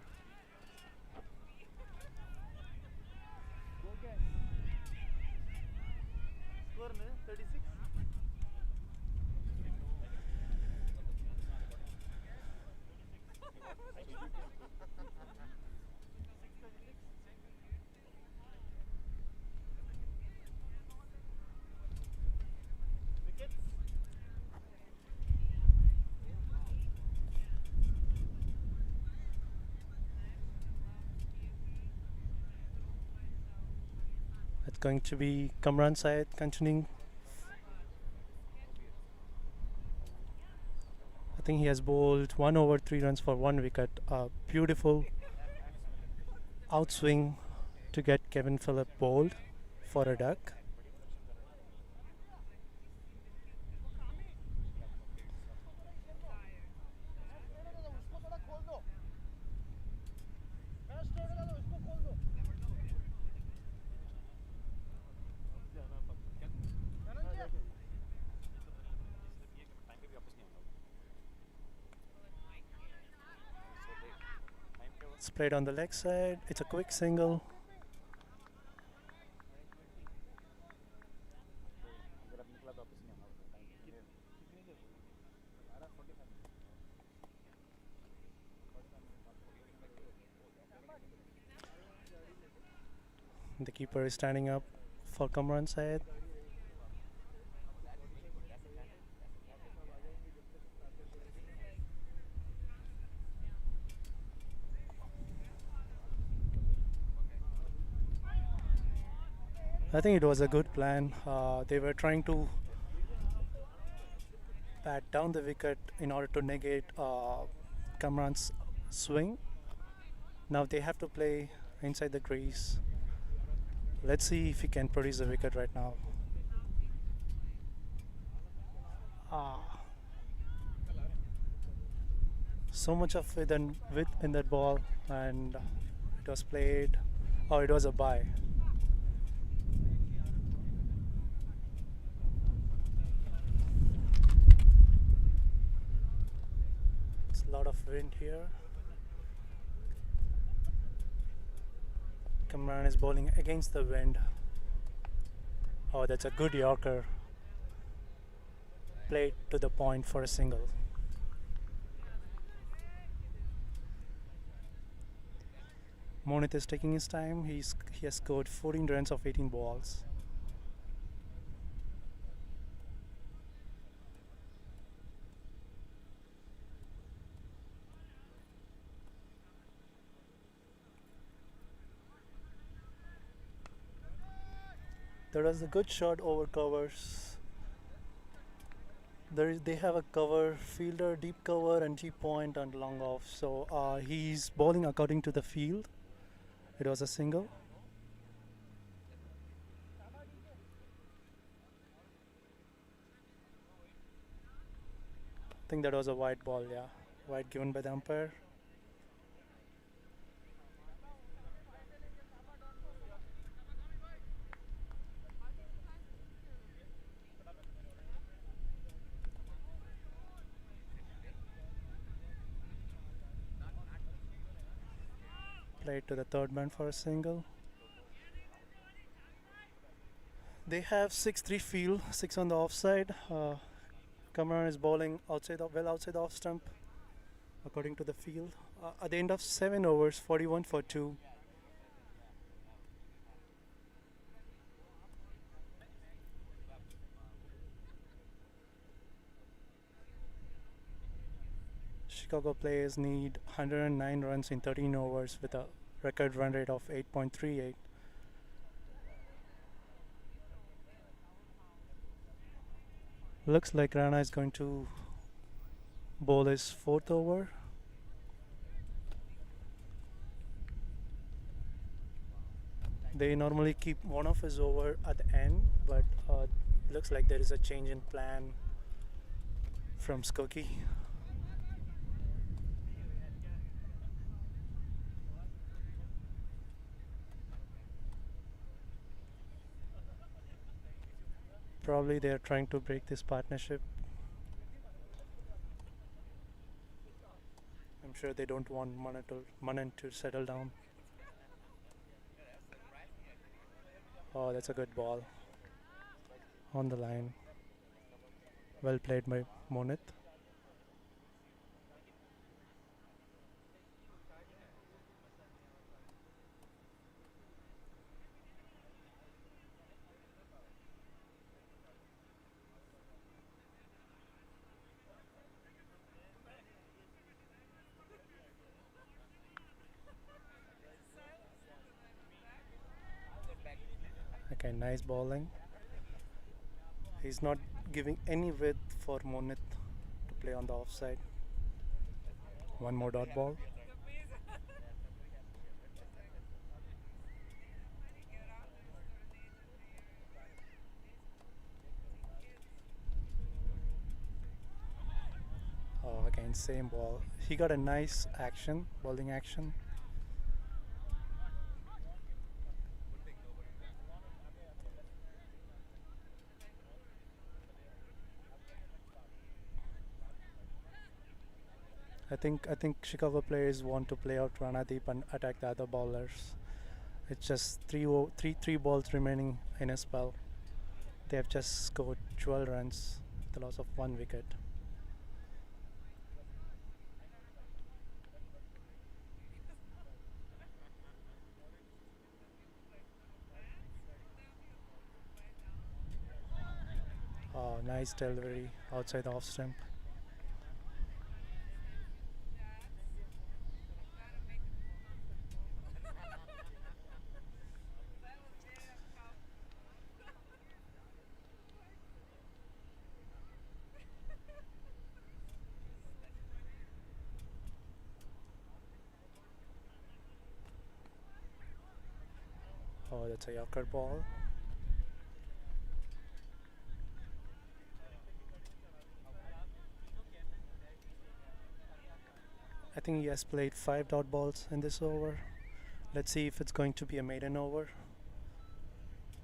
It's going to be Kamran Syed continuing. I think he has bowled 1 over 3 runs for 1 wicket. A beautiful outswing to get Kevin Phillip bowled for a duck. It's played on the leg side. It's a quick single. The keeper is standing up for Kamran Syed. I think it was a good plan. They were trying to bat down the wicket in order to negate Kamran's swing. Now they have to play inside the crease. Let's see if he can produce a wicket right now. So much of width in that ball, and it was played. Oh, it was a bye. It's a lot of wind here. Kamran is bowling against the wind. Oh, that's a good Yorker. Played to the point for a single. Monith is taking his time. He has scored 14 runs of 18 balls. There was a good shot over covers. They have a cover fielder, deep cover and deep point and long off. So he's bowling according to the field. It was a single. I think that was a wide ball, yeah. Wide given by the umpire. Played to the third man for a single. They have 6-3 field, 6 on the offside. Kamran is bowling outside the off stump, according to the field. At the end of 7 overs, 41 for 2. Chicago players need 109 runs in 13 overs with a record run rate of 8.38. Looks like Rana is going to bowl his 4th over. They normally keep one of his over at the end, but looks like there is a change in plan from SKOKIE. Probably they are trying to break this partnership. I'm sure they don't want Manan to settle down. Oh, that's a good ball. On the line. Well played by Monit. Okay, nice bowling. He's not giving any width for Monit to play on the offside. One more dot ball. Oh, again, same ball. He got a nice action, bowling action. I think Chicago players want to play out Ranadeep and attack the other bowlers. It's just three balls remaining in a spell. They have just scored 12 runs, the loss of 1 wicket. Oh, nice delivery outside the off stump. Oh, that's a Yorker ball. I think he has played 5 dot balls in this over. Let's see if it's going to be a maiden over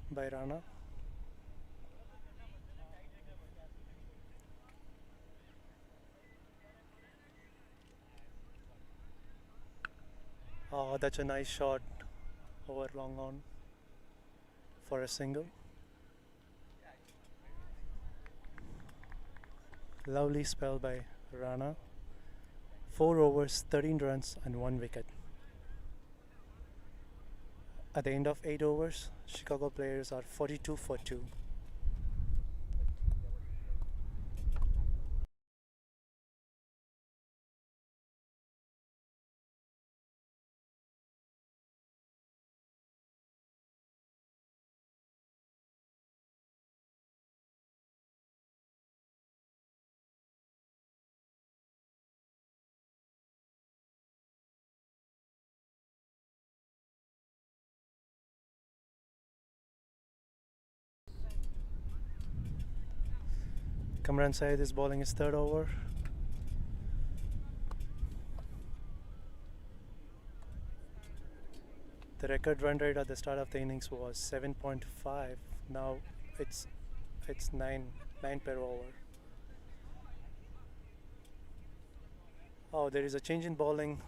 by Rana. Oh, that's a nice shot over long on for a single. Lovely spell by Rana. 4 overs, 13 runs, and 1 wicket. At the end of 8 overs, Chicago players are 42 for 2. Kamran Syed is bowling his 3rd over. The record run rate at the start of the innings was 7.5. Now it's 9 per over. Oh, there is a change in bowling.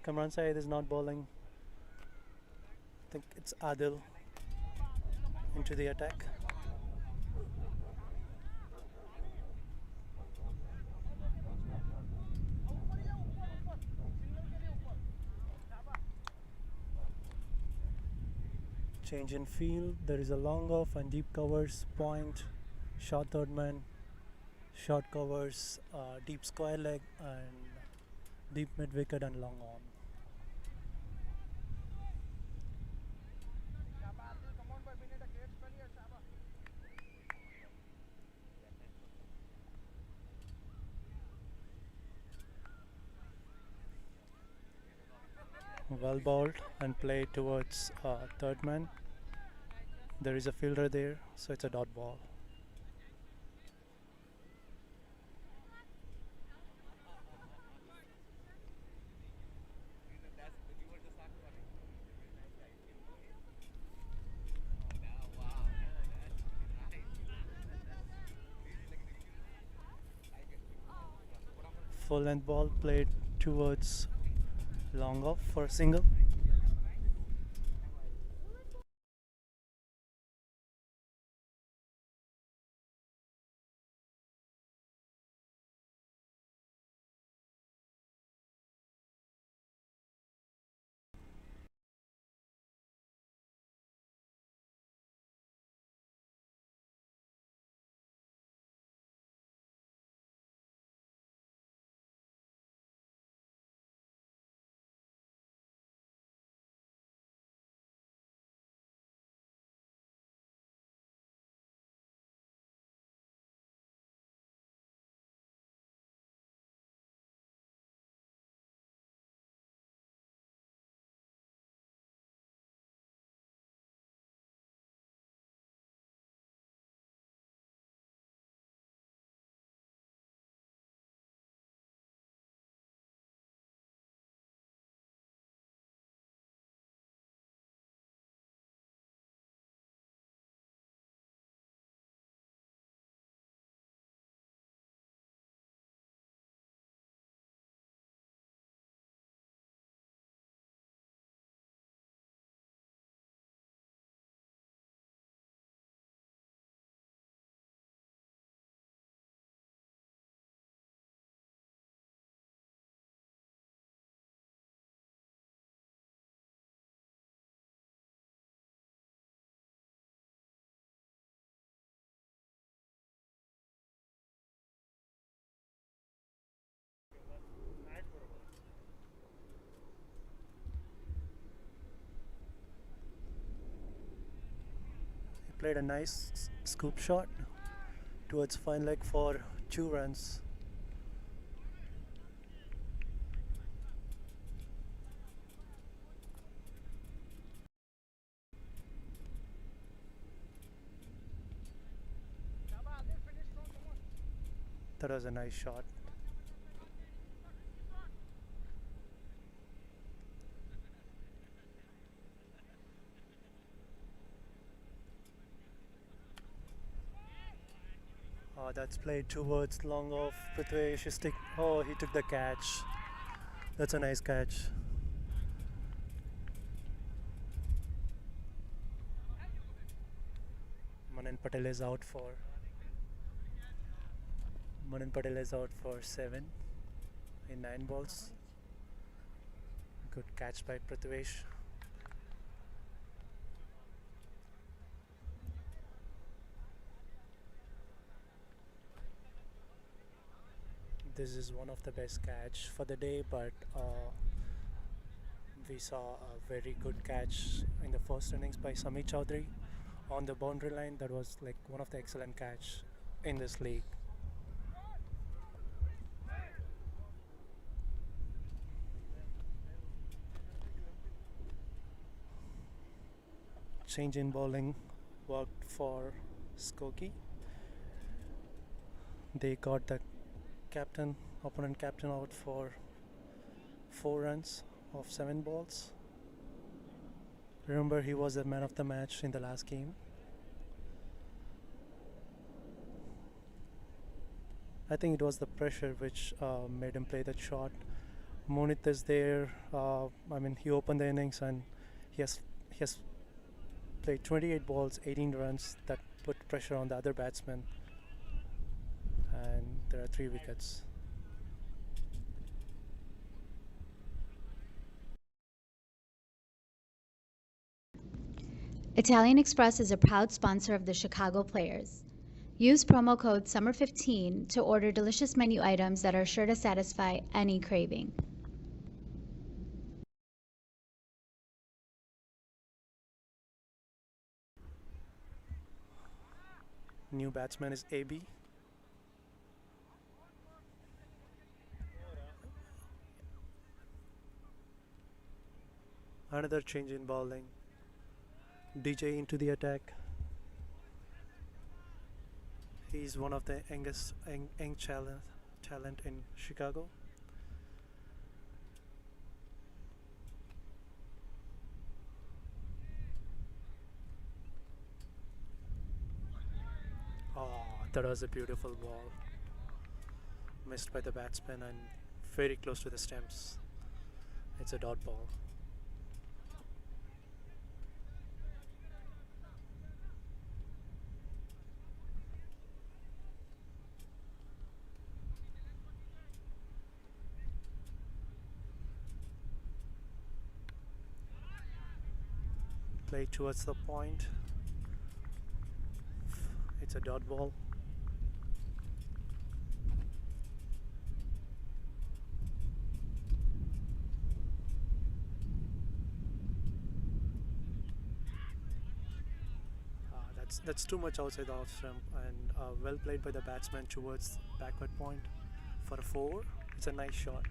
Kamran Syed is not bowling. I think it's Adil into the attack. Change in field. There is a long off and deep covers, point, short third man, short covers, deep square leg, and deep mid wicket and long on. Well bowled and played towards third man. There is a fielder there, so it's a dot ball. Full length ball played towards long off for a single. He played a nice scoop shot towards fine leg for 2 runs. That was a nice shot. That's played towards long off. Prithvesh is he took the catch. That's a nice catch. Manan Patel is out for 7 in 9 balls. Good catch by Prithvesh. This is one of the best catch for the day, but we saw a very good catch in the first innings by Sami Chaudhary on the boundary line. That was like one of the excellent catch in this league. Change in bowling worked for SKOKIE. They got the opponent captain out for 4 runs of 7 balls. Remember, he was the man of the match in the last game. I think it was the pressure which made him play that shot. Monith is there. He opened the innings and he has played 28 balls, 18 runs. That put pressure on the other batsmen. And there are 3 wickets. Italian Express is a proud sponsor of the Chicago Players. Use promo code SUMMER15 to order delicious menu items that are sure to satisfy any craving. New batsman is AB. Another change in bowling. DJ into the attack. He's one of the youngest young talent in Chicago. Oh, that was a beautiful ball. Missed by the batsman and very close to the stems. It's a dot ball. Play towards the point. It's a dot ball. That's too much outside the off stump, and well played by the batsman towards backward point for a 4. It's a nice shot.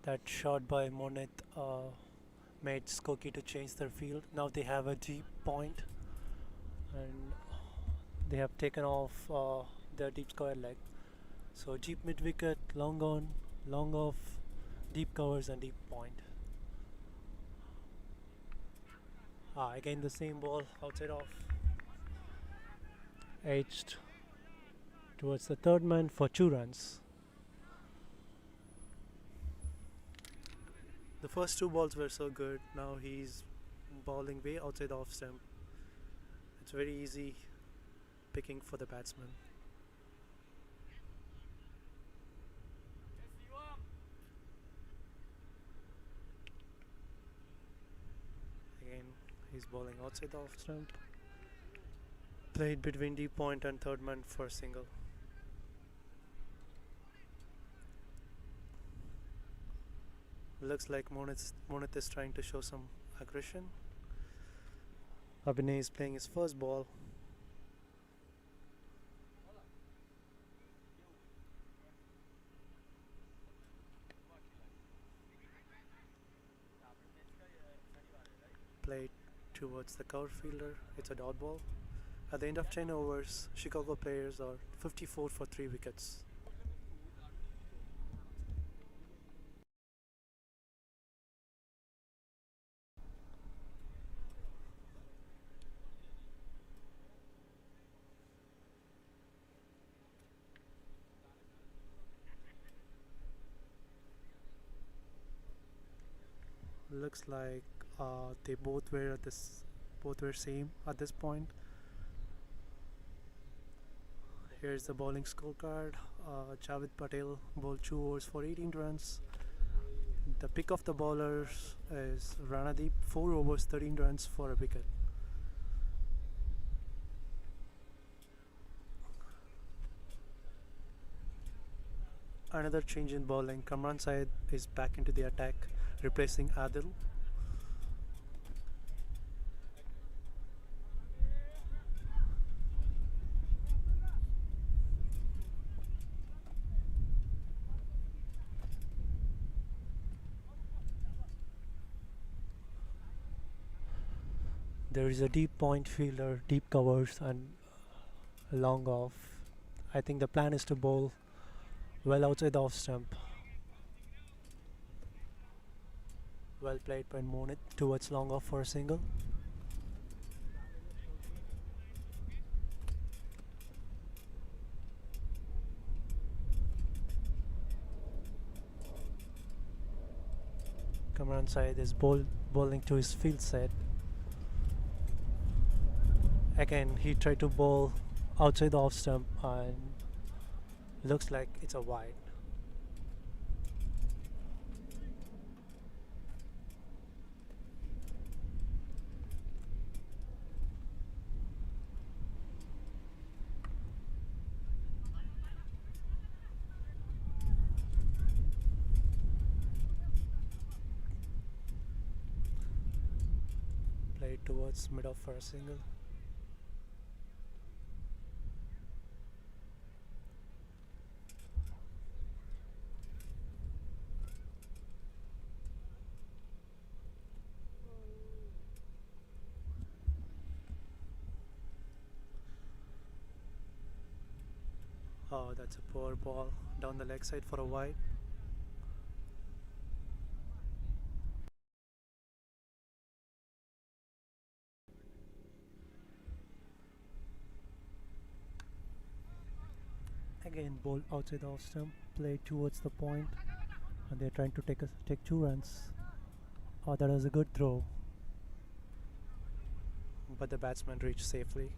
That shot by Monith made SKOKIE to change their field. Now they have a deep point, and they have taken off their deep square leg. So deep mid wicket, long on, long off, deep covers and deep point. Again the same ball outside off. Edged towards the third man for 2 runs. The first 2 balls were so good. Now he's bowling way outside the off stump. It's very easy picking for the batsman. Again, he's bowling outside the off stump. Played between deep point and third man for a single. Looks like Monith is trying to show some aggression. Abhinay is playing his first ball. Played towards the cover fielder. It's a dot ball. At the end of 10 overs, Chicago players are 54 for 3 wickets. Looks like they both were same at this point. Here's the bowling scorecard. Javed Patel bowled 2 overs for 18 runs. The pick of the bowlers is Ranadeep, 4 overs 13 runs for a wicket. Another change in bowling. Kamran Syed is back into the attack, replacing Adil. There is a deep point fielder, deep covers and long off. I think the plan is to bowl well outside the off stump. Well played by Monith towards long off for a single. Kamran Syed is bowling to his field set. Again, he tried to bowl outside the off stump and looks like it's a wide. played towards mid-off for a single. Oh, that's a poor ball down the leg side for a wide. Again, ball outside the off stump, played towards the point, and they're trying to take 2 runs. Oh, that was a good throw, but the batsman reached safely.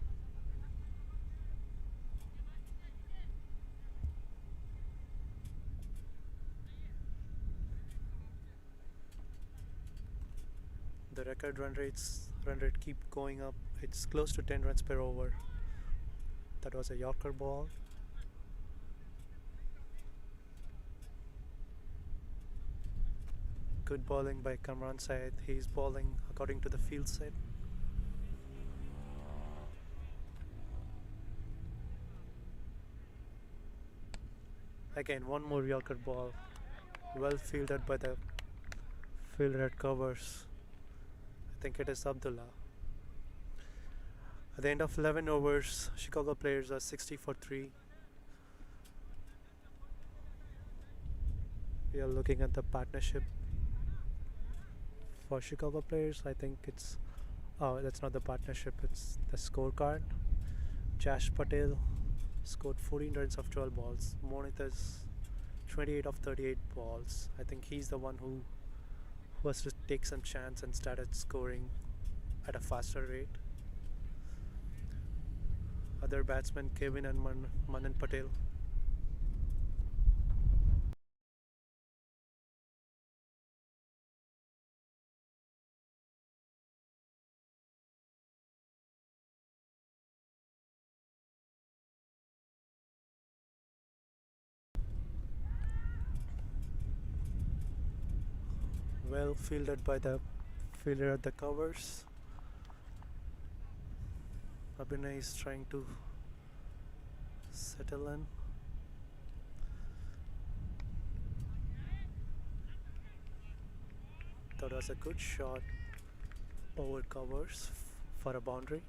The record run rate keep going up. It's close to 10 runs per over. That was a Yorker ball. Good bowling by Kamran Syed. He's bowling according to the field set. Again, one more Yorker ball. Well fielded by the fielder at covers. I think it is Abdullah. At the end of 11 overs, Chicago players are 60 for 3. We are looking at the partnership for Chicago players. I think it's, oh, that's not the partnership, it's the scorecard. Jash Patel scored 14 runs of 12 balls. Monith is 28 of 38 balls. I think he's the one who has to take some chance and started scoring at a faster rate. Other batsmen, Kevin and Manan Patel. Well fielded by the fielder at the covers. Abhinay is trying to settle in. That was a good shot over covers for a boundary.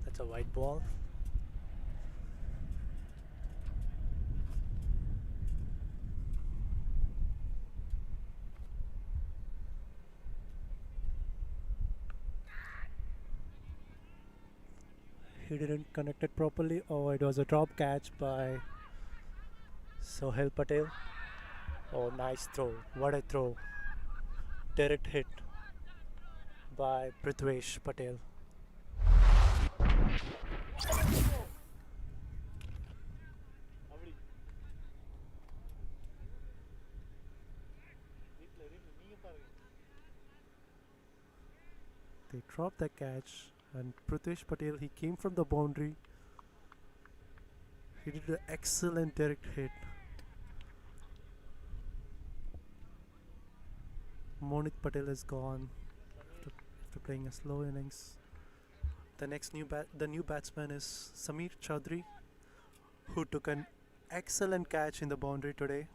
That's a white ball. He didn't connect it properly. Oh, it was a drop catch by Sohail Patel. Oh, nice throw. What a throw. Direct hit by Prithvesh Patel. They dropped the catch, and Prithvesh Patel, he came from the boundary. He did an excellent direct hit. Monith Patel is gone after playing a slow innings. The new batsman is Sameer Chaudhary, who took an excellent catch in the boundary today.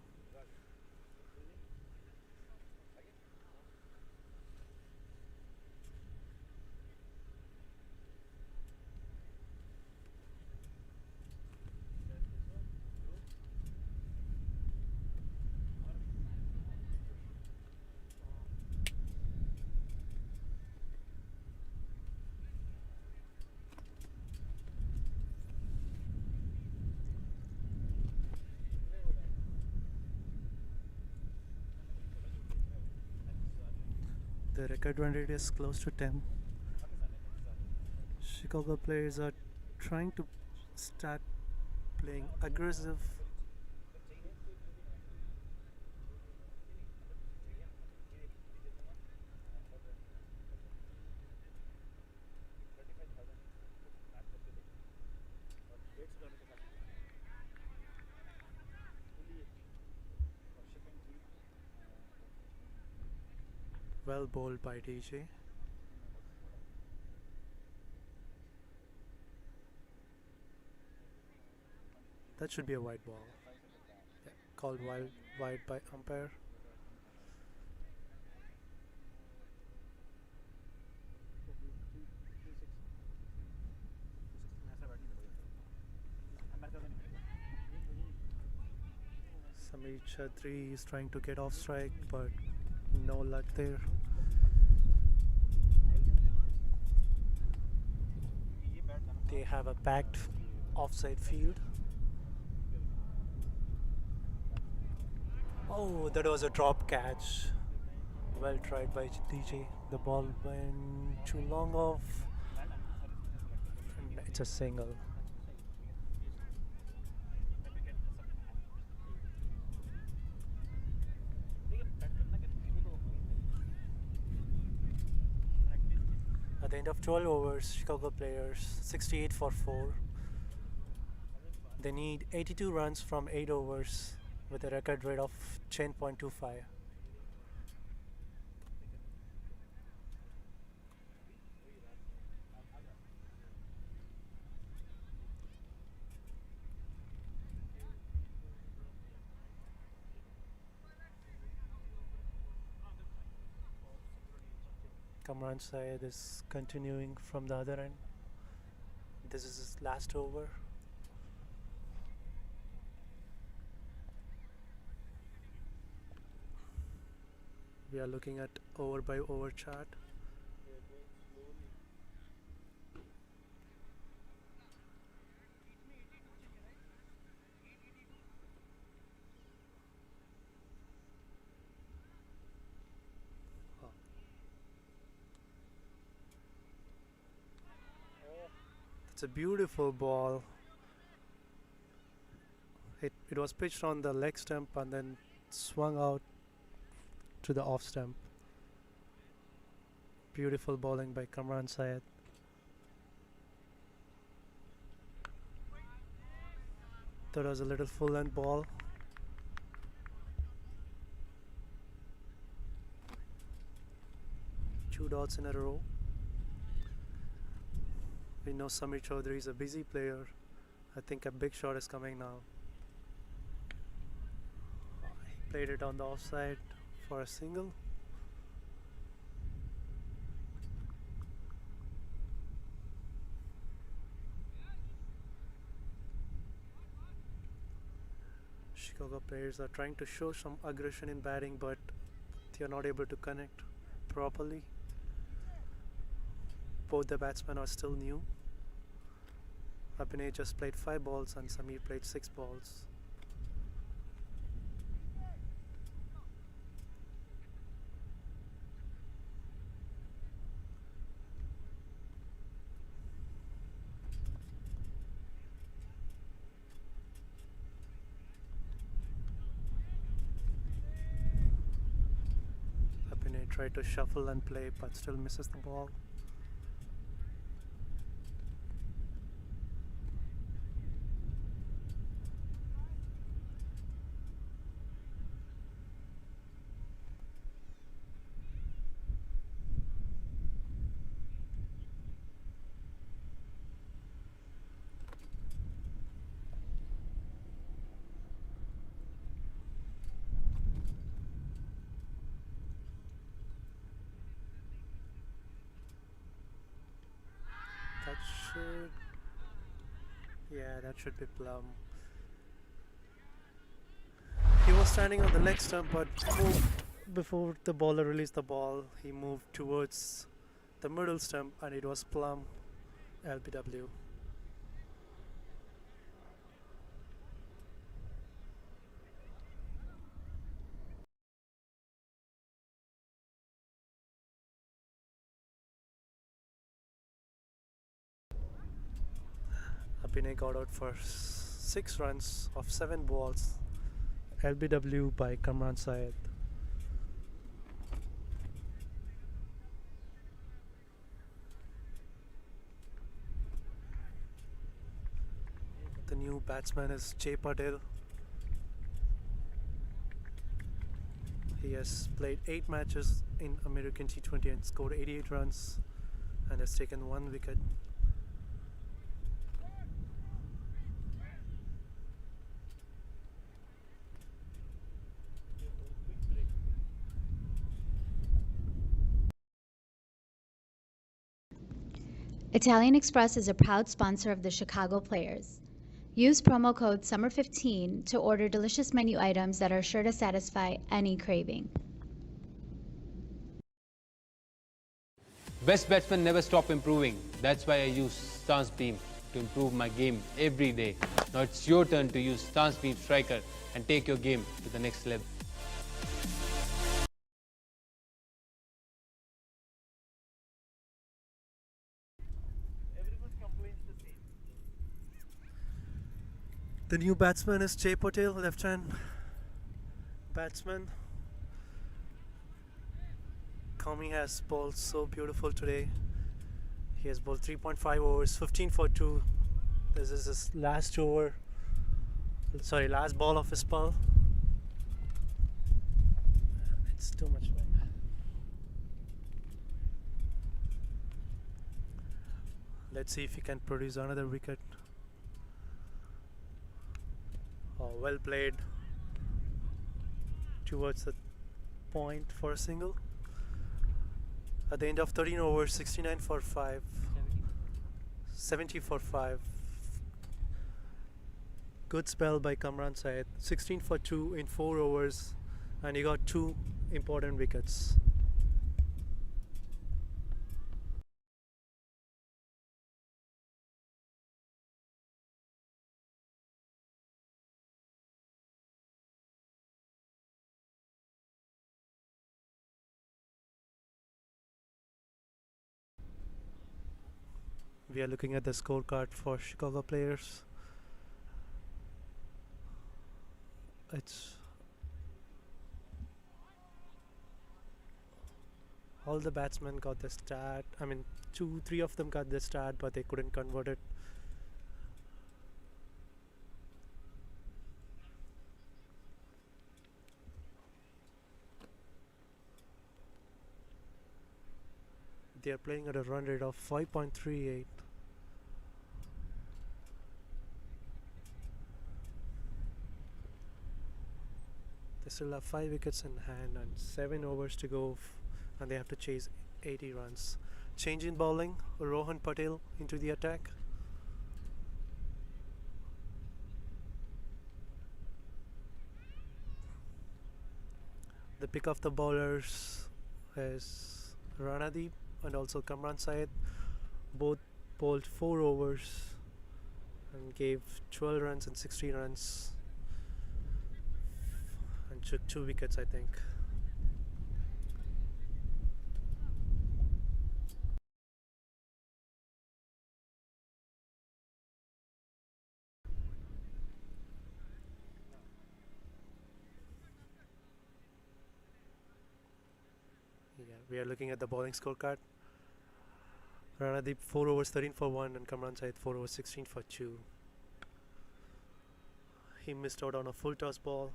The record run rate is close to 10. Chicago players are trying to start playing aggressive. Well bowled by DJ. That should be a wide ball. Yeah, called wide by umpire. Samir Chhatri is trying to get off strike, but no luck there. They have a packed offside field. Oh, that was a drop catch. Well tried by DJ. The ball went too long off. And it's a single. At the end of 12 overs, Chicago players 68 for 4. They need 82 runs from 8 overs with a record rate of 10.25. Kamran Syed is continuing from the other end. This is his last over. We are looking at over by over chart. It's a beautiful ball. It was pitched on the leg stump and then swung out to the off stump. Beautiful bowling by Kamran Syed. That was a little full length ball. Two dots in a row. We know Samir Chaudhary is a busy player. I think a big shot is coming now. He played it on the offside for a single. Chicago players are trying to show some aggression in batting, but they are not able to connect properly. Both the batsmen are still new. Abhinay just played 5 balls and Samir played 6 balls. Abhinay tried to shuffle and play but still misses the ball. That should... yeah, that should be plum. He was standing on the leg stump but moved before the bowler released the ball. He moved towards the middle stump and it was plum. LBW. Pinay got out for 6 runs of 7 balls. LBW by Kamran Syed. The new batsman is Jay Patel. He has played 8 matches in American T20 and scored 88 runs and has taken 1 wicket. Italian Express is a proud sponsor of the Chicago Players. Use promo code SUMMER15 to order delicious menu items that are sure to satisfy any craving. Best batsmen never stop improving. That's why I use Stance Beam to improve my game every day. Now it's your turn to use Stance Beam Striker and take your game to the next level. The new batsman is Jay Patel, left-hand batsman. Kami has bowled so beautiful today. He has bowled 3.5 overs, 15 for 2. This is his last ball of his spell. It's too much wind. Let's see if he can produce another wicket. Oh, well played towards the point for a single. At the end of 13 overs, 69 for 5, 70 for 5. Good spell by Kamran Syed. 16 for 2 in 4 overs, and he got 2 important wickets. We are looking at the scorecard for Chicago Players. It's all the batsmen got the start. I mean, 2-3 of them got the start, but they couldn't convert it. They are playing at a run rate of 5.38. They still have 5 wickets in hand and 7 overs to go, and they have to chase 80 runs. Change in bowling, Rohan Patel into the attack. The pick of the bowlers is Ranadeep and also Kamran Syed. Both bowled 4 overs and gave 12 runs and 16 runs and took 2 wickets, I think. Yeah, we are looking at the bowling scorecard. Ranadeep 4 overs 13 for 1 and Kamran Syed 4 overs 16 for 2. He missed out on a full toss ball.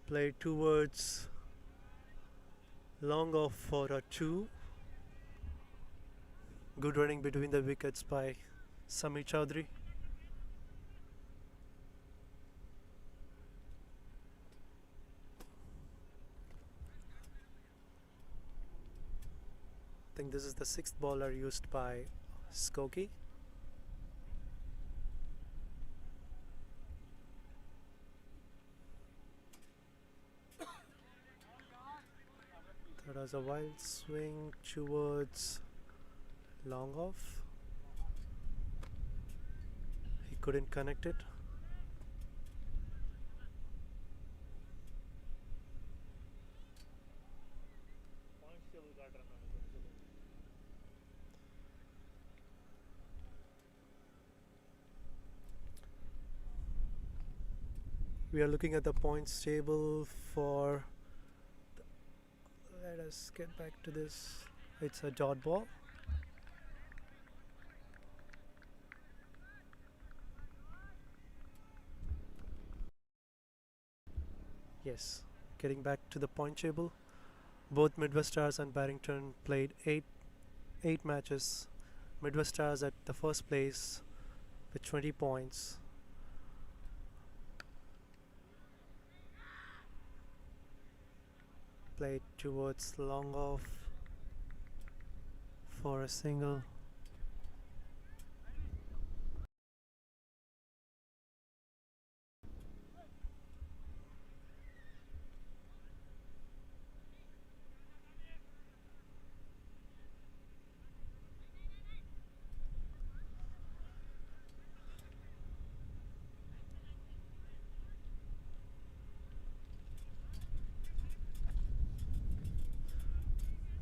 Played towards long off for a 2. Good running between the wickets by Samir Chowdhury. I think this is the 6th bowler used by SKOKIE. That was a wild swing towards long off. He couldn't connect it. We are looking at the points table for. Let us get back to this. It's a dot ball. Yes, getting back to the point table. Both Midwest Stars and Barrington played eight matches. Midwest Stars at the first place with 20 points. Played towards long off for a single.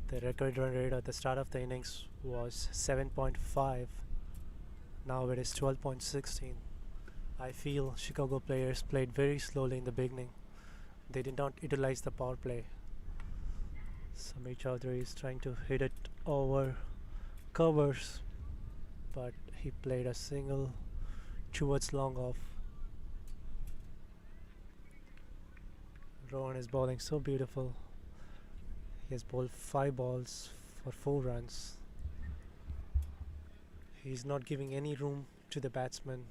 The record run rate at the start of the innings was 7.5. Now it is 12.16. I feel Chicago players played very slowly in the beginning. They did not utilize the power play. Samir Chaudhary is trying to hit it over covers, but he played a single towards long off. Rohan is bowling so beautiful. He has bowled 5 balls for 4 runs. He's not giving any room to the batsman.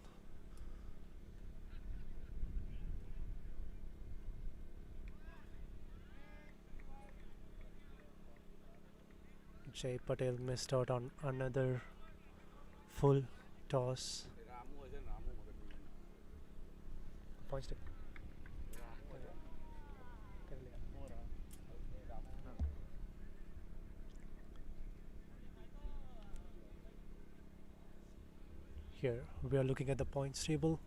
Jay Patel missed out on another full toss. Points to here we are looking at the points table.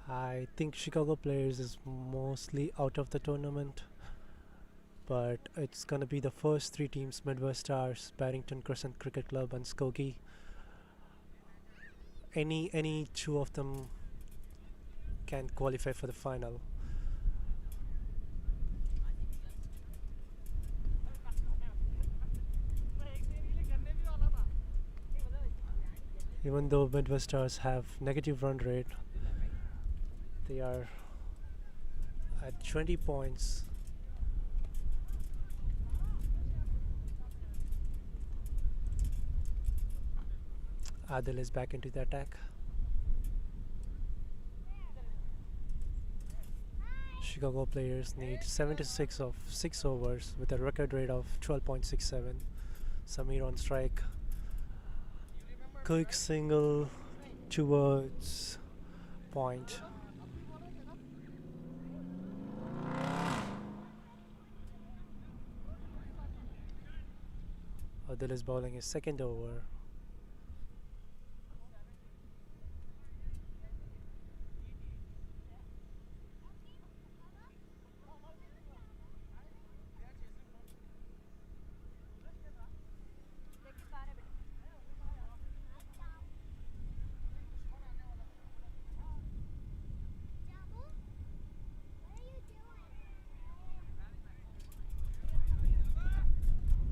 I think Chicago players is mostly out of the tournament, but it's gonna be the first 3 teams: Midwest Stars, Barrington Crescent Cricket Club and SKOKIE. Any 2 of them can qualify for the final. Even though Midwest Stars have negative run rate, they are at 20 points. Adil is back into the attack. Chicago players need 76 of 6 overs with a record rate of 12.67. Samir on strike. Quick single towards point. Adil is bowling his second over.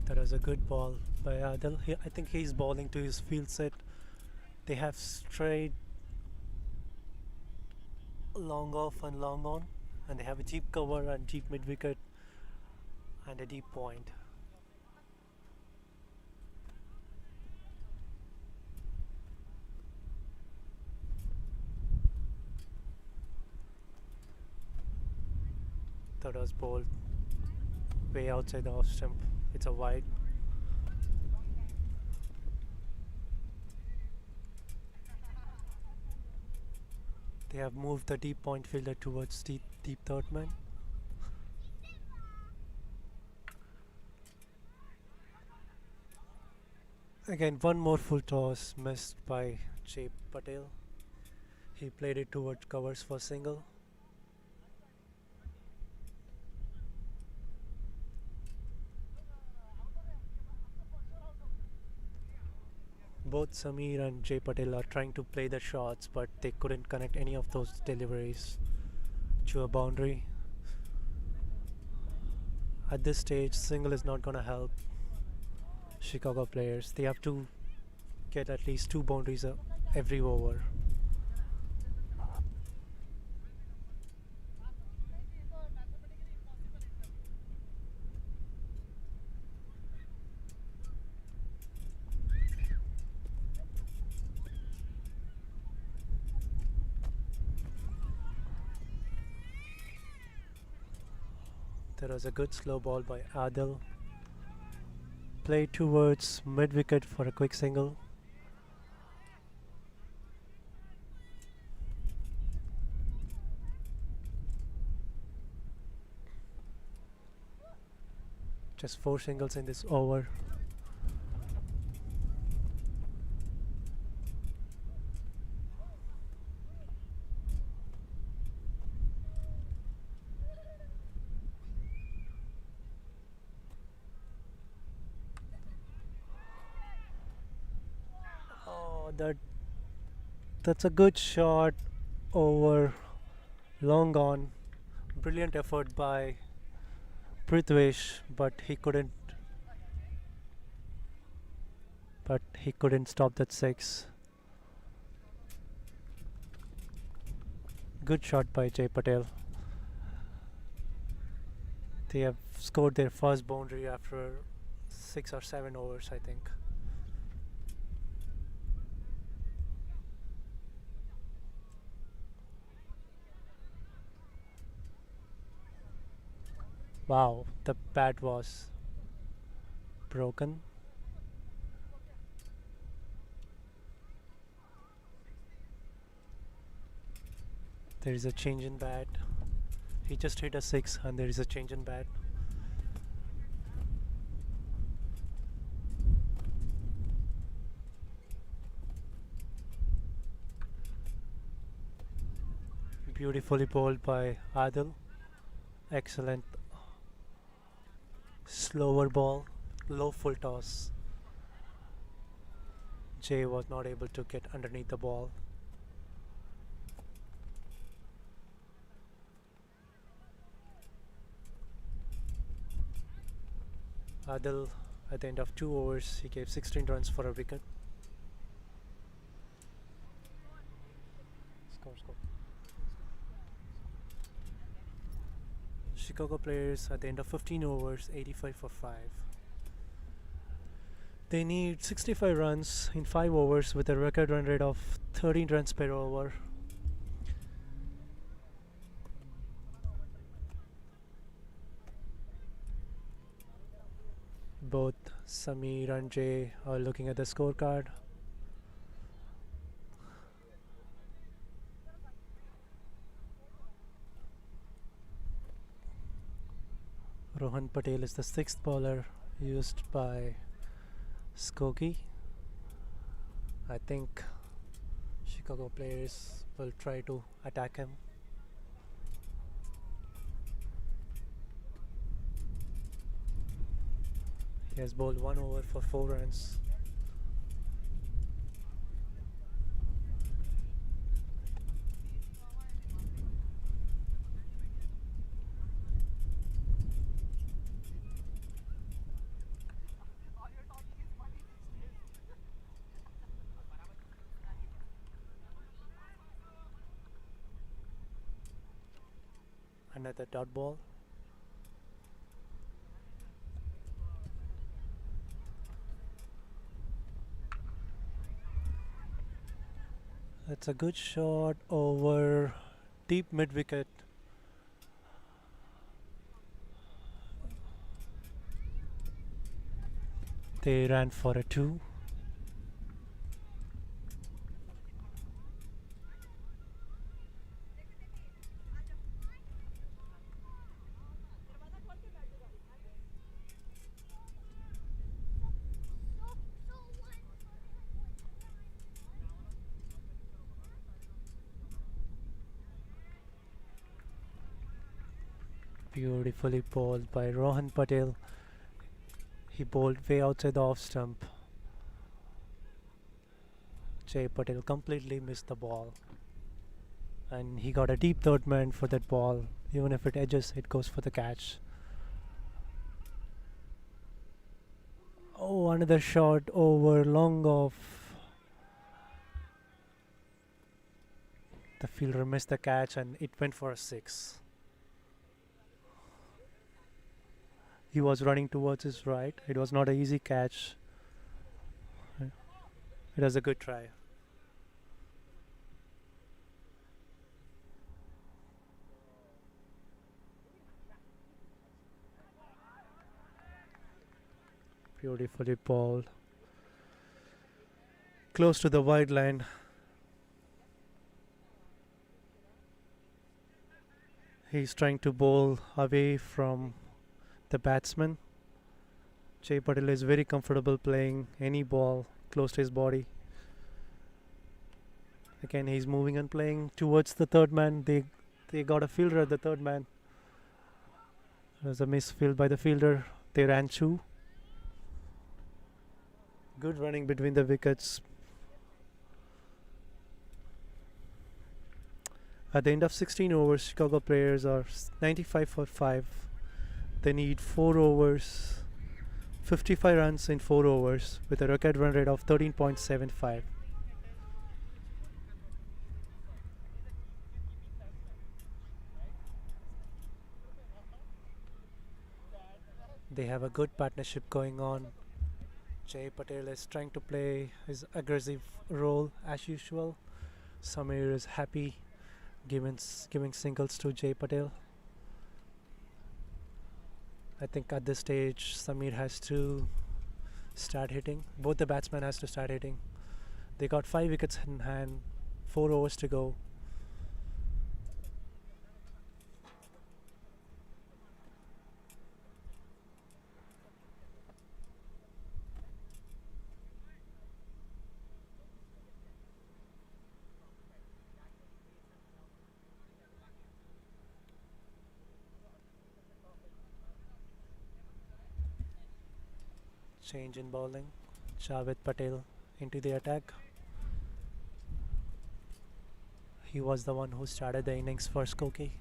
That was a good ball by Adil. I think he's bowling to his field set. They have straight long off and long on, and they have a deep cover and deep mid wicket and a deep point. That was bowled way outside the off stump. It's a wide. They have moved the deep point fielder towards deep third man. Again, one more full toss missed by Jay Patel. He played it towards covers for single. Both Samir and Jay Patel are trying to play the shots, but they couldn't connect any of those deliveries. to a boundary. At this stage, single is not going to help Chicago players. They have to get at least 2 boundaries every over. There was a good slow ball by Adil. Played towards mid wicket for a quick single. Just 4 singles in this over. Oh, that's a good shot over, long on. Brilliant effort by Prithvish, but he couldn't stop that 6. Good shot by Jay Patel. They have scored their first boundary after 6 or 7 overs, I think. Wow, the bat was broken. There is a change in bat. He just hit a 6 and there is a change in bat. Beautifully bowled by Adil. Excellent slower ball, low full toss. Jay was not able to get underneath the ball. Adil, at the end of 2 overs, he gave 16 runs for a wicket. Score. Chicago players at the end of 15 overs, 85 for 5. They need 65 runs in 5 overs with a record run rate of 13 runs per over. Both Sameer and Jay are looking at the scorecard. Rohan Patel is the 6th bowler used by SKOKIE. I think Chicago players will try to attack him. He has bowled 1 over for 4 runs. Another dot ball. That's a good shot over deep mid wicket. They ran for a 2. Beautifully bowled by Rohan Patel. He bowled way outside the off stump. Jay Patel completely missed the ball. and he got a deep third man for that ball. Even if it edges, it goes for the catch. Oh, another shot over long off. The fielder missed the catch and it went for a 6. He was running towards his right. It was not an easy catch. It was a good try. Beautifully balled. Close to the wide line. He's trying to bowl away from the batsman. Jay Patel is very comfortable playing any ball close to his body. Again, he's moving and playing towards the third man. They got a fielder at the third man. There's a misfield by the fielder. They ran 2. Good running between the wickets. At the end of 16 overs, Chicago players are 95 for 5. They need 4 overs, 55 runs in 4 overs with a record run rate of 13.75. They have a good partnership going on. Jay Patel is trying to play his aggressive role as usual. Samir is happy giving singles to Jay Patel. I think at this stage Samir has to start hitting. Both the batsmen has to start hitting. They got 5 wickets in hand, 4 overs to go. Change in bowling. Javed Patel into the attack. He was the one who started the innings for SKOKIE.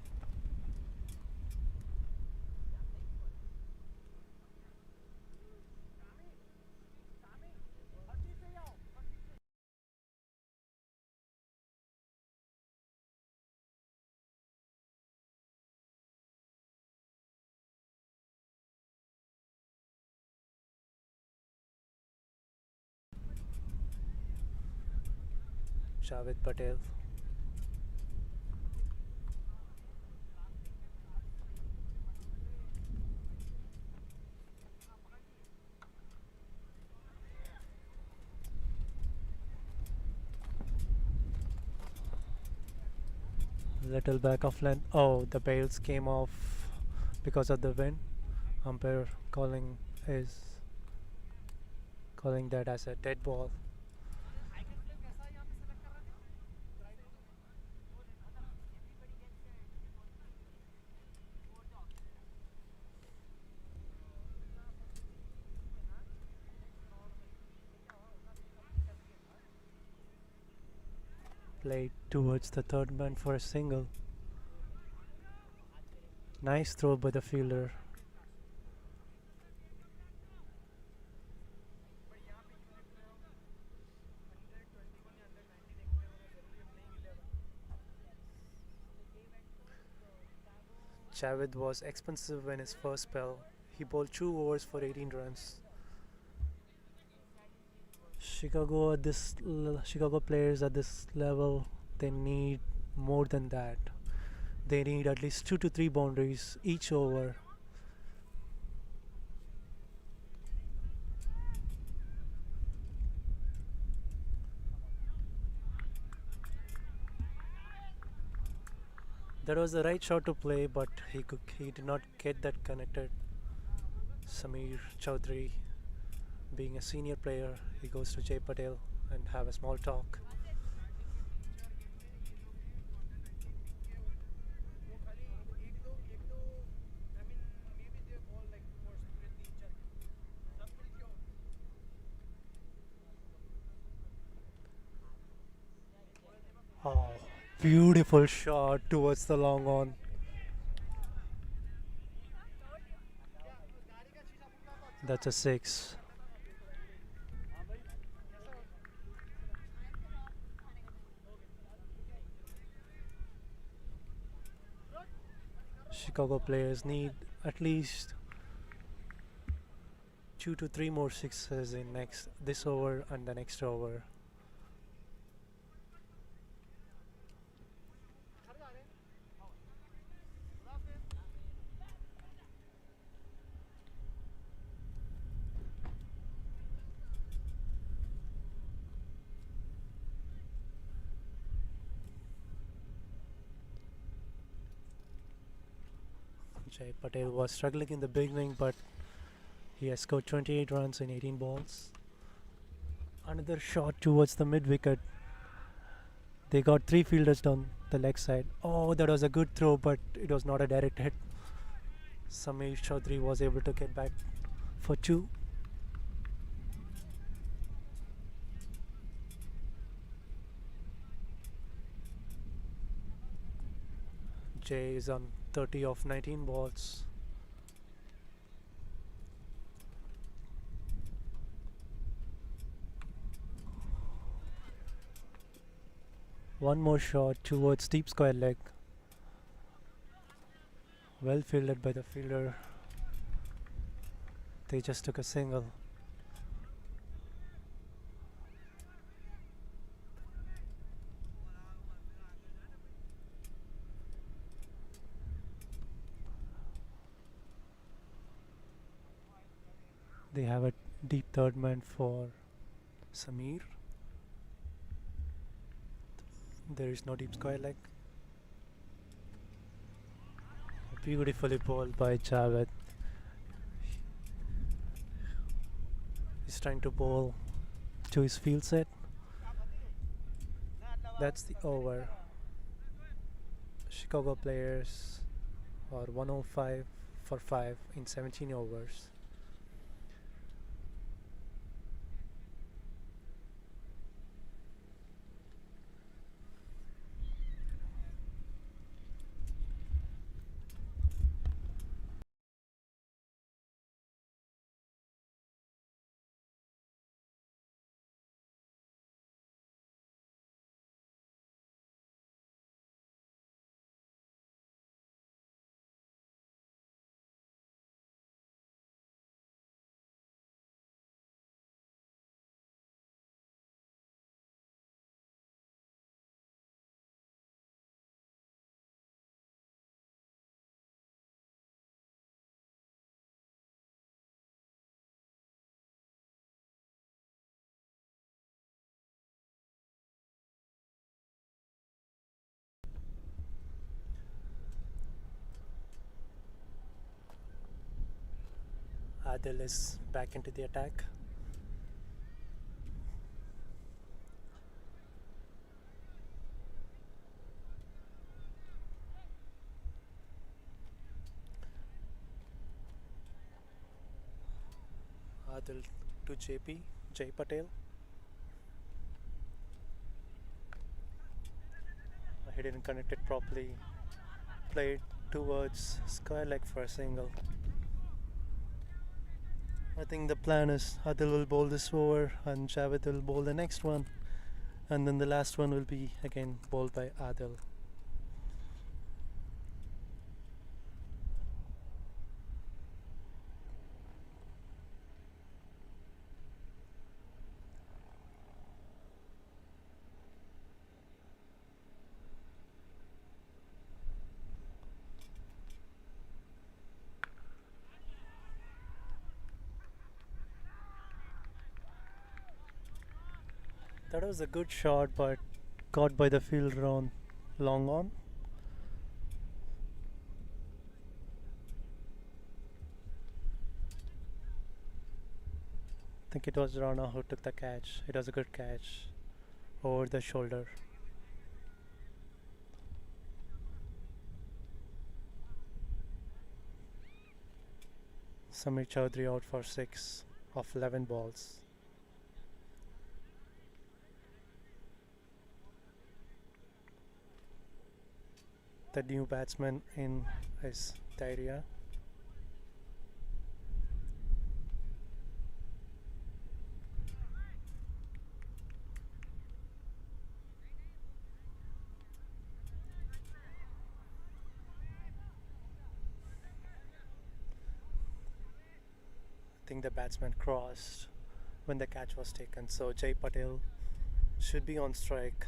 Javed Patel. Little back of length. Oh, the bails came off because of the wind. Umpire calling that as a dead ball. Played towards the third man for a single. Nice throw by the fielder. Javed was expensive in his first spell. He bowled 2 overs for 18 runs. Chicago players at this level, they need more than that. They need at least 2 to 3 boundaries each over. That was the right shot to play, but he did not get that connected. Samir Chaudhary, being a senior player, he goes to Jay Patel and have a small talk. Oh, Beautiful shot towards the long on. That's a 6. Chicago players need at least 2 to 3 more sixes in this over and the next over. Jay Patel was struggling in the beginning, but he has scored 28 runs in 18 balls. Another shot towards the mid wicket. They got 3 fielders down the leg side. Oh, that was a good throw, but it was not a direct hit. Samir Chaudhary was able to get back for 2. Jay is on 30 of 19 balls. One more shot towards deep square leg. Well fielded by the fielder. They just took a single. They have a deep third man for Samir. There is no deep square leg. Beautifully bowled by Javed. He's trying to bowl to his field set. That's the over. Chicago players are 105 for 5 in 17 overs. Adil is back into the attack. Adil to Jay Patel. He didn't connect it properly. Played towards square leg for a single. I think the plan is Adil will bowl this over and Javed will bowl the next one, and then the last one will be again bowled by Adil. That was a good shot, but caught by the fielder on long on. I think it was Rana who took the catch. It was a good catch over the shoulder. Samir Chaudhary out for 6 of 11 balls. The new batsman in is Diarrhea. I think the batsman crossed when the catch was taken, so Jay Patel should be on strike,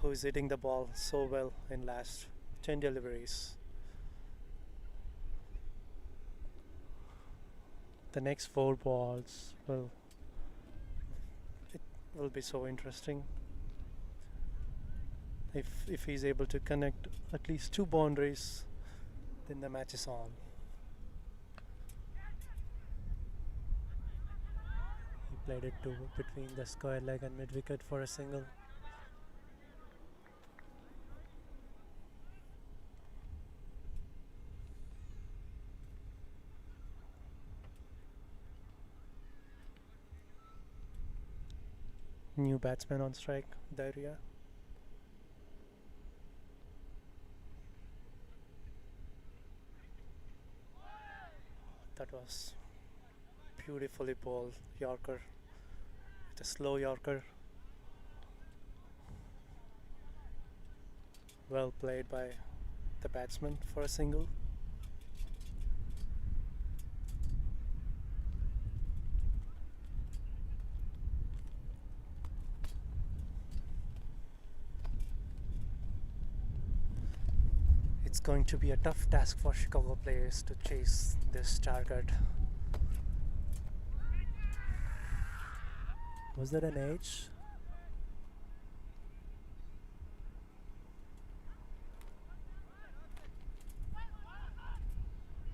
who is hitting the ball so well in last 10 deliveries. The next 4 balls will be so interesting. If he's able to connect at least 2 boundaries, then the match is on. He played it to between the square leg and mid wicket for a single. New batsman on strike, Diarrhea. That was beautifully bowled Yorker. It's a slow Yorker. Well played by the batsman for a single. It's going to be a tough task for Chicago players to chase this target. Was that an H?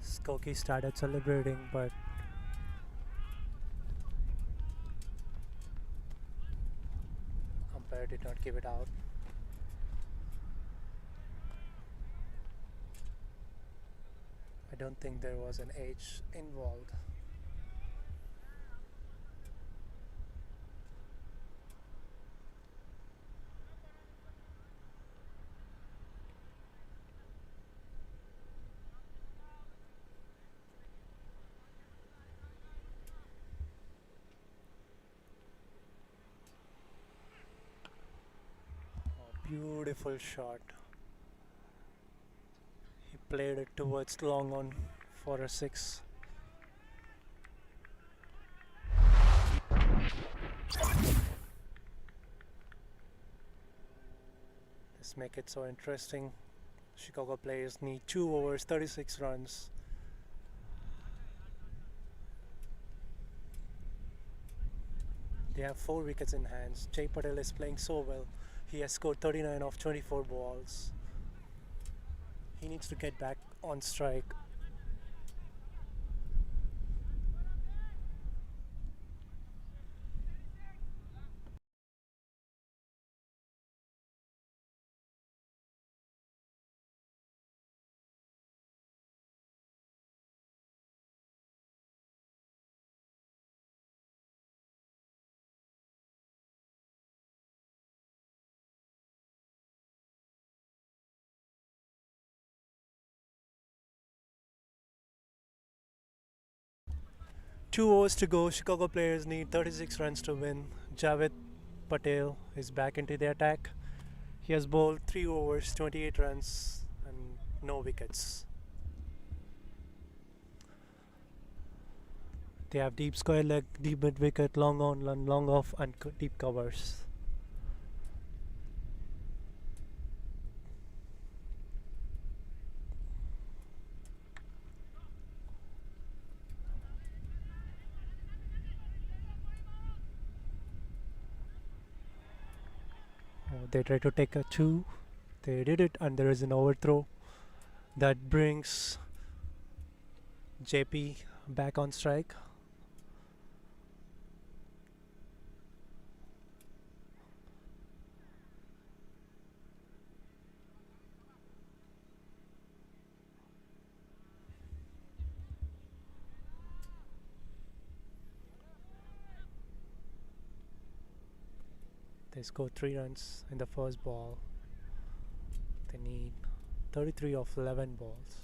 SKOKIE started celebrating, but umpire did not give it out. I don't think there was an H involved. Oh, beautiful shot. He played it towards long on for a 6. This make it so interesting. Chicago players need 2 overs, 36 runs. They have 4 wickets in hands. Jay Patel is playing so well. He has scored 39 off 24 balls. He needs to get back on strike. Two overs to go. Chicago players need 36 runs to win. Javed Patel is back into the attack. He has bowled 3 overs, 28 runs, and no wickets. They have deep square leg, deep mid wicket, long on, long off, and deep covers. They try to take a 2. They did it, and there is an overthrow that brings JP back on strike. They score 3 runs in the first ball. They need 33 of 11 balls.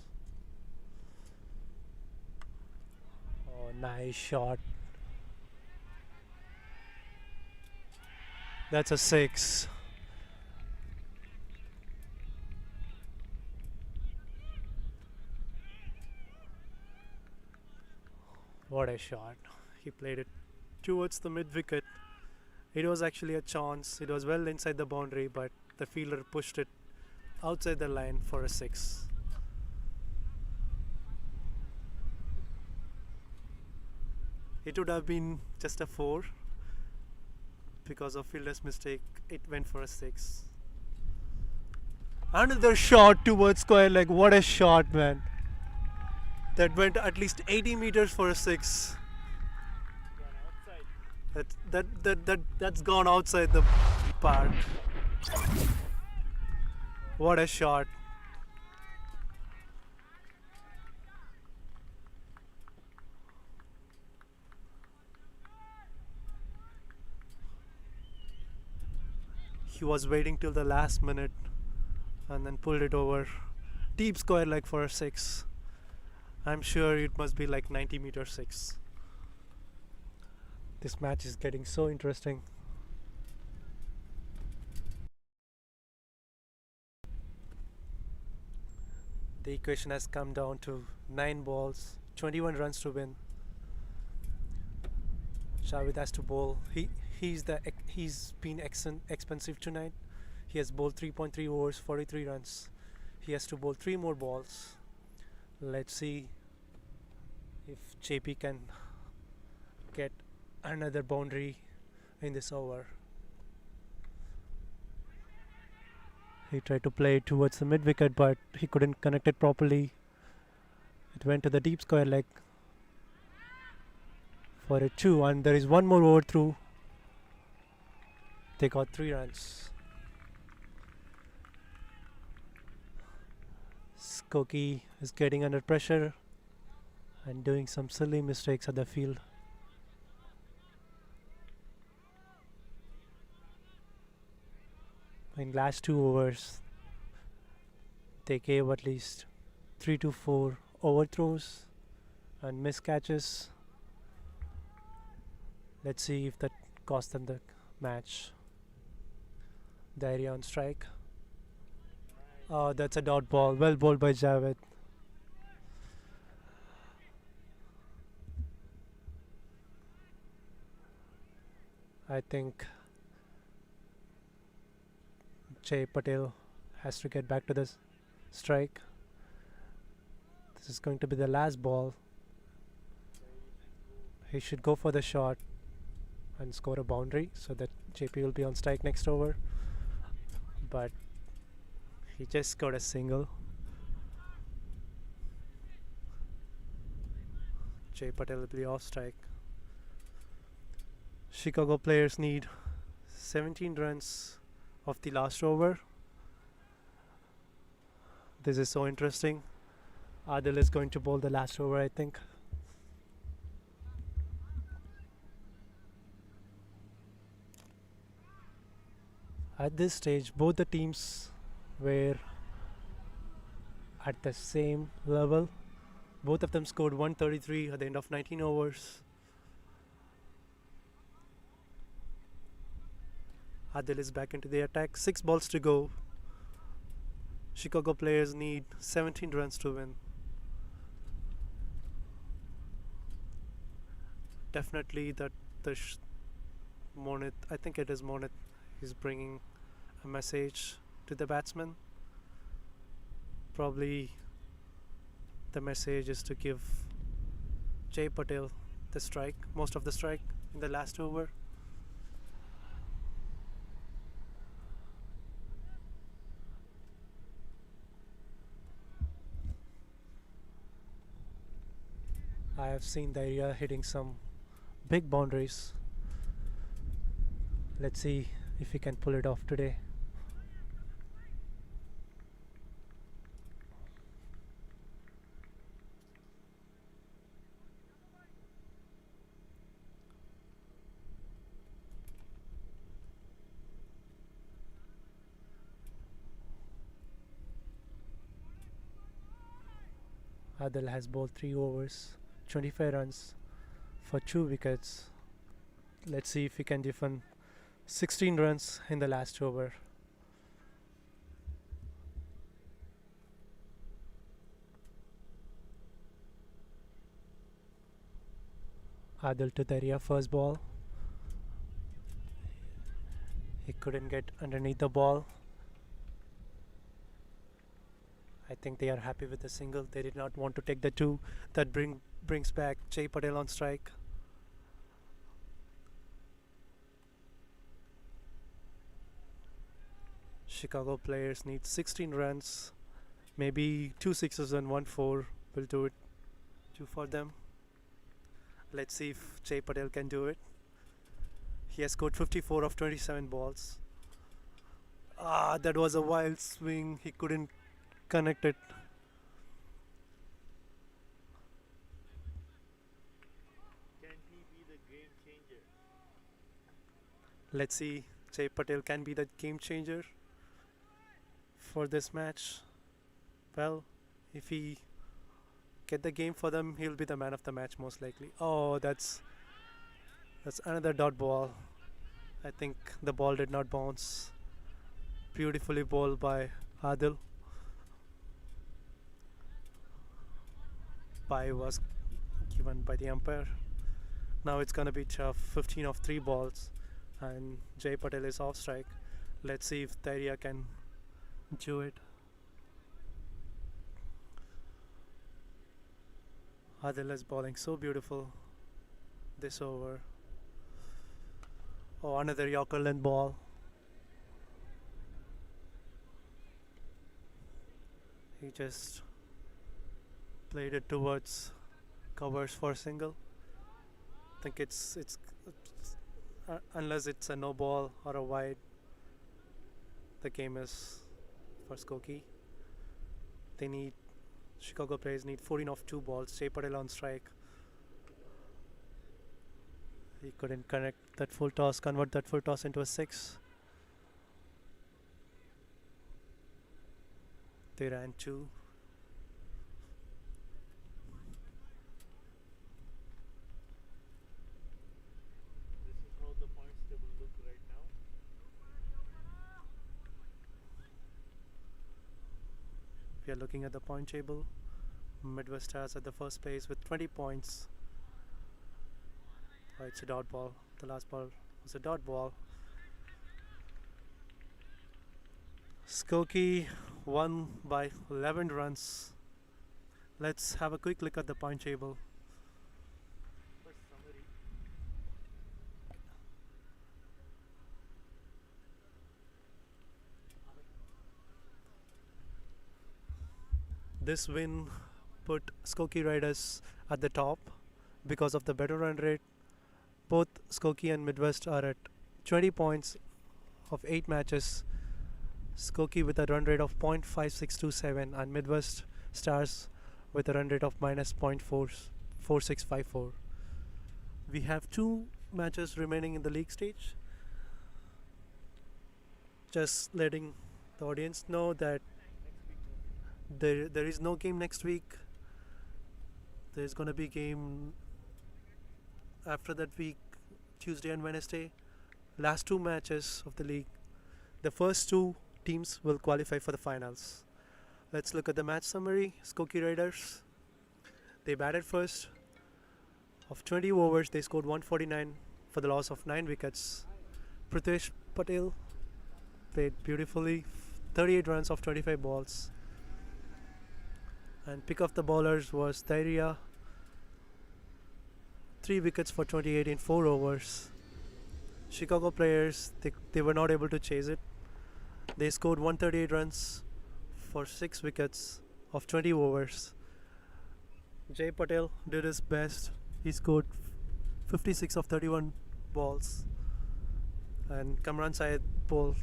Oh, nice shot. That's a 6. What a shot. He played it towards the mid wicket. It was actually a chance. It was well inside the boundary, but the fielder pushed it outside the line for a 6. It would have been just a 4. Because of fielder's mistake, it went for a 6. Another shot towards square leg. What a shot, man. That went at least 80 meters for a 6. That's gone outside the park. What a shot. He was waiting till the last minute and then pulled it over. Deep square leg for a 6. I'm sure it must be like 90-meter 6. This match is getting so interesting. The equation has come down to 9 balls, 21 runs to win. Javed has to bowl. He's been expensive tonight. He has bowled 3.3 overs, 43 runs. He has to bowl 3 more balls. Let's see if JP can get another boundary in this over. He tried to play it towards the mid wicket, but he couldn't connect it properly. It went to the deep square leg for a 2, and there is one more over through. They got 3 runs. SKOKIE is getting under pressure and doing some silly mistakes at the field. In last 2 overs, they gave at least 3 to 4 overthrows and miscatches. Let's see if that cost them the match. Daria on strike. Oh, that's a dot ball. Well bowled by Javed. I think Jay Patel has to get back to the strike. This is going to be the last ball. He should go for the shot and score a boundary so that JP will be on strike next over. But he just got a single. Jay Patel will be off strike. Chicago players need 17 runs of the last over. This is so interesting. Adil is going to bowl the last over, I think. At this stage, both the teams were at the same level. Both of them scored 133 at the end of 19 overs. Adil is back into the attack. 6 balls to go. Chicago players need 17 runs to win. Definitely that the Monit, I think it is Monit, is bringing a message to the batsman. Probably the message is to give Jay Patel the strike, most of the strike in the last over. I have seen the area hitting some big boundaries. Let's see if he can pull it off today. Adil has bowled 3 overs, 25 runs for 2 wickets. Let's see if he can defend 16 runs in the last over. Adil to the area first ball. He couldn't get underneath the ball. I think they are happy with the single. They did not want to take the 2. That brings back Jay Patel on strike. Chicago players need 16 runs. Maybe 2 sixes and 1 4 will do it. 2 for them. Let's see if Jay Patel can do it. He has scored 54 of 27 balls. That was a wild swing. He couldn't connect it. Can he be the game changer? Let's see, Jay Patel can be the game changer for this match. Well, if he get the game for them, he'll be the man of the match most likely. Oh, that's another dot ball. I think the ball did not bounce. Beautifully bowled by Adil. Bye was given by the umpire. Now it's gonna be tough. 15 of 3 balls, and Jay Patel is off strike. Let's see if Daria can do it. Adil is bowling so beautiful this over. Oh, another Yorker length ball. He just played it towards covers for single. I think it's unless it's a no ball or a wide, the game is for SKOKIE. Chicago players need 14 of 2 balls. Jay Patel on strike. He couldn't convert that full toss into a 6. They ran 2. This is how the points table look right now. We are looking at the point table. Midwest Stars at the first place with 20 points. Oh, it's a dot ball. The last ball was a dot ball. SKOKIE won by 11 runs. Let's have a quick look at the point table. First summary. This win put SKOKIE Riders at the top because of the better run rate. Both SKOKIE and Midwest are at 20 points of 8 matches. SKOKIE with a run rate of .5627 and Midwest Stars with a run rate of minus .4654. We have 2 matches remaining in the league stage. Just letting the audience know that there is no game next week. There's gonna be game after that week, Tuesday and Wednesday. Last 2 matches of the league. The first 2 teams will qualify for the finals. Let's look at the match summary. SKOKIE Raiders, they batted first. Of 20 overs, they scored 149 for the loss of 9 wickets. Prithvish Patel played beautifully, 38 runs off 25 balls. And pick of the bowlers was Daria, 3 wickets for 28 in 4 overs. Chicago players, they were not able to chase it. They scored 138 runs for 6 wickets of 20 overs. Jay Patel did his best. He scored 56 of 31 balls. And Kamran Syed bowled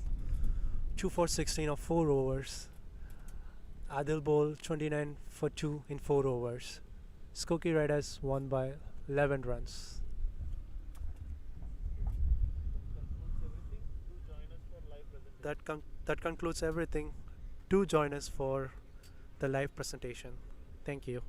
2 for 16 of 4 overs. Adil bowled 29 for 2 in 4 overs. SKOKIE Riders won by 11 runs. That concludes everything. Do join us for the live presentation. Thank you.